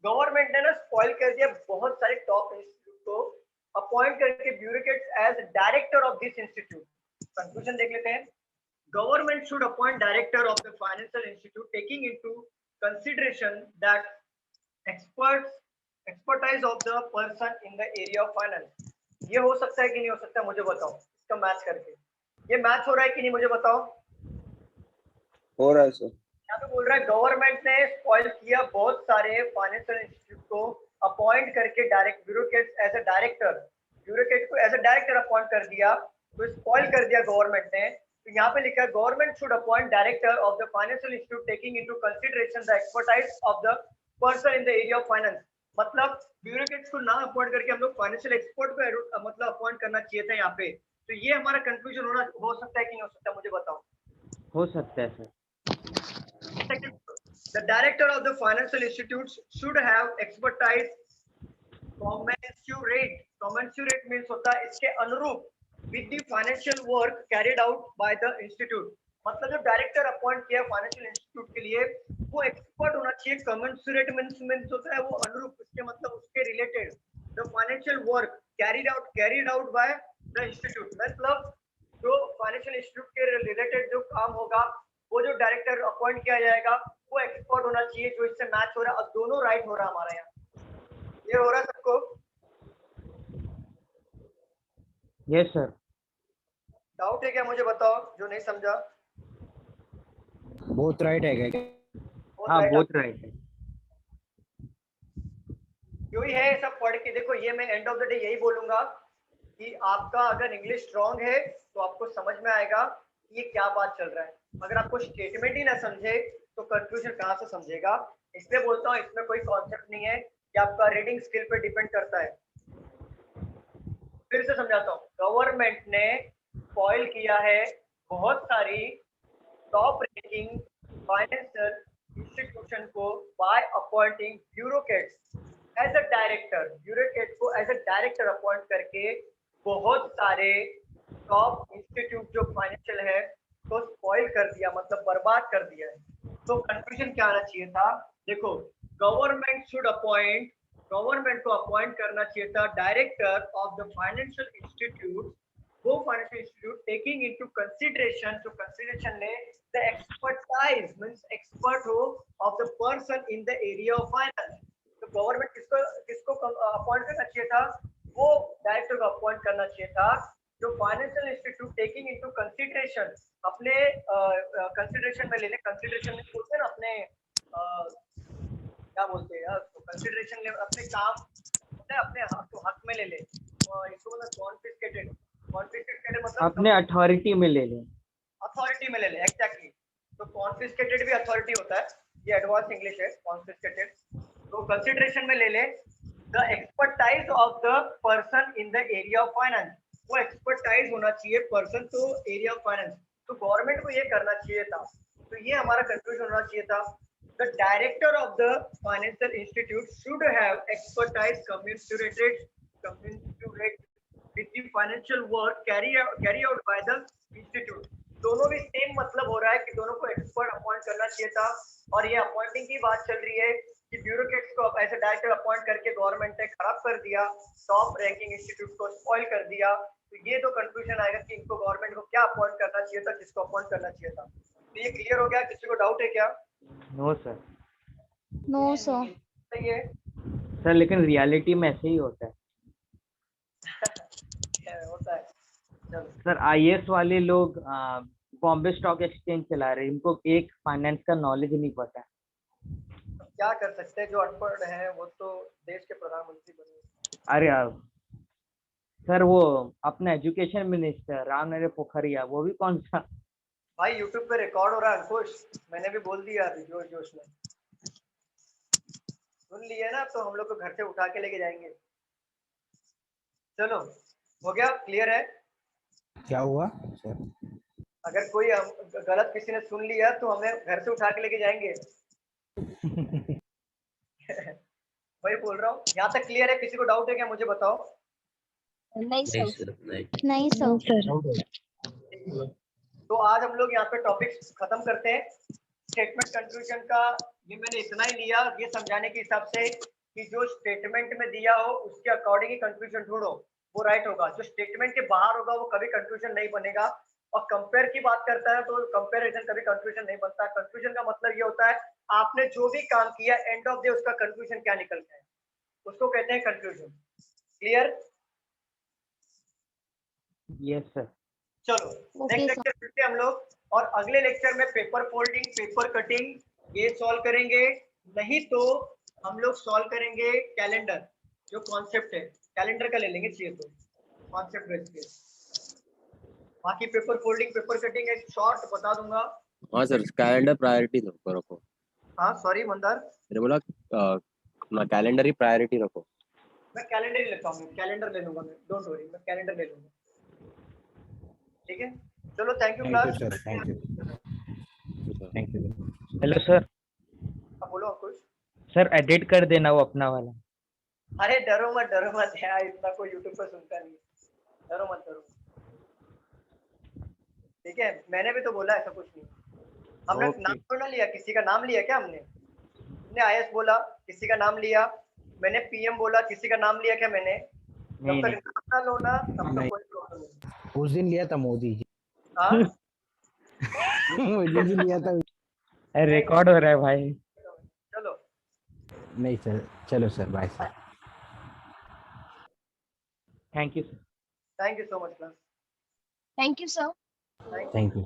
Government ने ना स्पॉइल कर दिया बहुत सारे टॉप इंस्टीट्यूट को, अपॉइंट करके bureaucrats as director of this institute. Conclusion देख लेते हैं. Government should appoint director of the financial institute taking into consideration that expertise of the person in the area of finance. ये हो सकता है कि नहीं हो सकता, मुझे बताओ. इसका मैच करके ये मैच हो रहा है कि नहीं, मुझे बताओ. हो रहा है सर. यहाँ पे बोल रहा है गवर्नमेंट ने स्पॉइल किया बहुत सारे फाइनेंशियल इंस्टीट्यूट को अपॉइंट करके direct bureaucrats as a director, bureaucrat को एज अ डायरेक्टर अपॉइंट कर दिया, तो स्पॉइल कर दिया गवर्नमेंट ने. तो यहाँ पे लिखा है government should appoint director of the financial institute taking into consideration the expertise of the person in the area of finance. मतलब ब्यूरोक्रेट्स को ना अपॉइंट करके हम लोग फाइनेंशियल एक्सपर्ट को मतलब अपॉइंट करना चाहिए था यहाँ पे. तो ये हमारा कंफ्यूजन हो सकता है कि नहीं हो सकता, मुझे बताओ. हो सकता है sir. The director of the financial institutes should have expertise commensurate. Commensurate means होता है इसके अनुरूप with the financial work carried out by the institute. मतलब जो डायरेक्टर अपॉइंट किया फाइनेंशियल इंस्टीट्यूट के लिए वो एक्सपर्ट होना चाहिए. commensurate means होता है वो अनुरूप, इसके मतलब उसके related. The financial work carried out by the institute. मतलब जो फाइनेंशियल इंस्टीट्यूट के रिलेटेड जो काम होगा वो जो डायरेक्टर अपॉइंट किया जाएगा वो एक्सपर्ट होना चाहिए, जो इससे मैच हो रहा है. अब दोनों राइट हो रहा है हमारा यहाँ. ये हो रहा है सबको? Yes sir. डाउट है क्या, मुझे बताओ जो नहीं समझा. बोथ राइट है क्या? हाँ बोथ राइट है. ही है सब पढ़ के देखो। ये मैं एंड ऑफ द डे यही बोलूंगा कि आपका अगर इंग्लिश स्ट्रांग है तो आपको समझ में आएगा कि ये क्या बात चल रहा है। अगर आपको स्टेटमेंट ही ना समझे तो कंफ्यूजन कहाँ से समझेगा। इसलिए बोलता हूँ इसमें कोई कॉन्सेप्ट नहीं है कि आपका रीडिंग स्किल पे डिपेंड करता है। फिर से समझाता हूँ, गवर्नमेंट ने फॉइल किया है बहुत सारी टॉप रैंकिंग फाइनेंशियल इंस्टीट्यूशन को by appointing bureaucrats as a director. Bureaucrat को एज अ डायरेक्टर अपॉइंट करके बहुत सारे टॉप इंस्टीट्यूट जो फाइनेंशियल है तो स्पॉइल कर दिया, मतलब बर्बाद कर दिया है। तो कंफ्यूजन क्या आना चाहिए था, देखो गवर्नमेंट शुड अपॉइंट, गवर्नमेंट को अपॉइंट करना चाहिए था director of the financial institute, वो financial institute taking into consideration, जो कंसीडरेशन ले द एक्सपर्टाइज मींस एक्सपर्ट हो of the person in the area of finance. तो गवर्नमेंट किसको किसको अपॉइंट करना चाहिए था, वो डायरेक्टर को अपॉइंट करना चाहिए था जो financial institute taking into consideration, अपने कंसीडरेशन में ले ले। कंसीडरेशन में बोलते हैं ना अपने क्या बोलते हैं यार, तो कंसीडरेशन ले अपने काम अपने हक में ले ले, इसको मतलब कॉन्फिस्केटेड। कॉन्फिस्केटेड मतलब अपने अथॉरिटी में ले ले, अथॉरिटी में ले ले, एग्जैक्टली। तो कॉन्फिस्केटेड भी अथॉरिटी होता है, ये एडवांस इंग्लिश है कॉन्फिस्केटेड। तो कंसीडरेशन में ले ले the expertise of the person in the area of finance, वो एक्सपर्टाइज होना चाहिए पर्सन तो एरिया ऑफ फाइनेंस। तो गवर्नमेंट को ये करना चाहिए था, तो ये हमारा कंफ्यूजन होना चाहिए था। The director of the financial institute should have expertise commensurate with the financial work carry out by the institute। दोनों भी सेम मतलब हो रहा है कि दोनों को एक्सपर्ट अपॉइंट करना चाहिए था। और ये अपॉइंटिंग की बात चल रही है कि ब्यूरोक्रेट्स को ऐसे डायरेक्टर अपॉइंट करके गवर्नमेंट ने खराब कर दिया, टॉप रैंकिंग इंस्टीट्यूट को स्पॉइल कर दिया। तो ये तो कंफ्यूजन आएगा कि इनको गवर्नमेंट को क्या अपॉइंट करना चाहिए था, किसको अपॉइंट करना चाहिए था। तो ये क्लियर हो गया, किसी को डाउट है क्या? No sir. No sir. सही है सर लेकिन रियलिटी में ऐसे ही होता है होता है। चलो सर। आईएएस वाले लोग बॉम्बे स्टॉक एक्सचेंज चला रहे हैं, इनको एक फाइनेंस का नॉलेज नहीं पता है। क्या कर सकते हैं, जो अनपढ़ है वो तो देश के प्रधानमंत्री बने। अरे सर वो अपना एजुकेशन मिनिस्टर रामनरेश पोखरिया, वो भी कौन सा भाई यूट्यूब पे रिकॉर्ड हो रहा है अंकुश, मैंने भी बोल दिया अभी जोश जोश में। सुन लिए ना, तो हम लोग को घर से उठा के लेके जाएंगे। चलो हो गया, क्लियर है? क्या हुआ सर? अगर कोई गलत किसी ने सुन लिया तो हमें घर से उठा के लेके जाएंगे। वही बोल रहा हूँ, यहाँ तक क्लियर है? किसी को डाउट है क्या, मुझे बताओ। नहीं सर। नहीं सर। तो आज हम लोग यहाँ पे टॉपिक खत्म करते हैं। स्टेटमेंट कंक्लूजन का ये मैंने इतना ही लिया ये समझाने के हिसाब से कि जो स्टेटमेंट में दिया हो उसके अकॉर्डिंग ही कंक्लूजन ढूंढो, वो राइट होगा। जो स्टेटमेंट के बाहर होगा वो कभी कंक्लूजन नहीं बनेगा। और कंपेयर की बात करता है तो कंपेरिजन कभी कंक्लूजन नहीं बनता। कंक्लूजन का मतलब ये होता है आपने जो भी काम किया एंड ऑफ डे उसका कंक्लूजन क्या निकलता है, उसको कहते हैं कंक्लूजन। क्लियर? Yes sir. चलो नेक्स्ट लेक्चर फिर हम लोग, और अगले लेक्चर में पेपर फोल्डिंग, पेपर कटिंग ये सॉल्व करेंगे। नहीं तो हम लोग सॉल्व करेंगे कैलेंडर, जो कॉन्सेप्ट है कैलेंडर का ले लेंगे चाहिए तो कॉन्सेप्ट बेस पे। बाकी पेपर फोल्डिंग पेपर कटिंग एक शॉर्ट बता दूंगा। हाँ सर, कैलेंडर प्रायोरिटी रखो। हाँ सॉरी मंदार, मैंने बोला अपना कैलेंडर ही प्रायोरिटी रखो। मैं कैलेंडर ही लेता हूँ, कैलेंडर ले लूंगा मैं, डोंट वरी, मैं कैलेंडर ले लूंगा। ठीक है चलो, thank you class. Sir, thank you. Hello sir. अब बोलो कुछ। सर एडिट कर देना वो अपना वाला। अरे डरो मत यार, इतना कोई यूट्यूब पर सुनता नहीं, डरो मत। ठीक है, मैंने भी तो बोला ऐसा कुछ नहीं। हमने नाम थोड़ा लिया, किसी का नाम लिया क्या हमने आईएएस बोला, किसी का नाम लिया, मैंने पीएम बोला, किसी का नाम लिया क्या मैंने? जब तक नाम ना लो ना तब तक कोई प्रॉब्लम नहीं। उस दिन लिया था मोदी जी। हाँ मोदी जी लिया था। रिकॉर्ड हो रहा है भाई। चलो नहीं सर, चलो sir, bye sir. Thank you sir. Thank you so much class. Thank you sir. Thank you.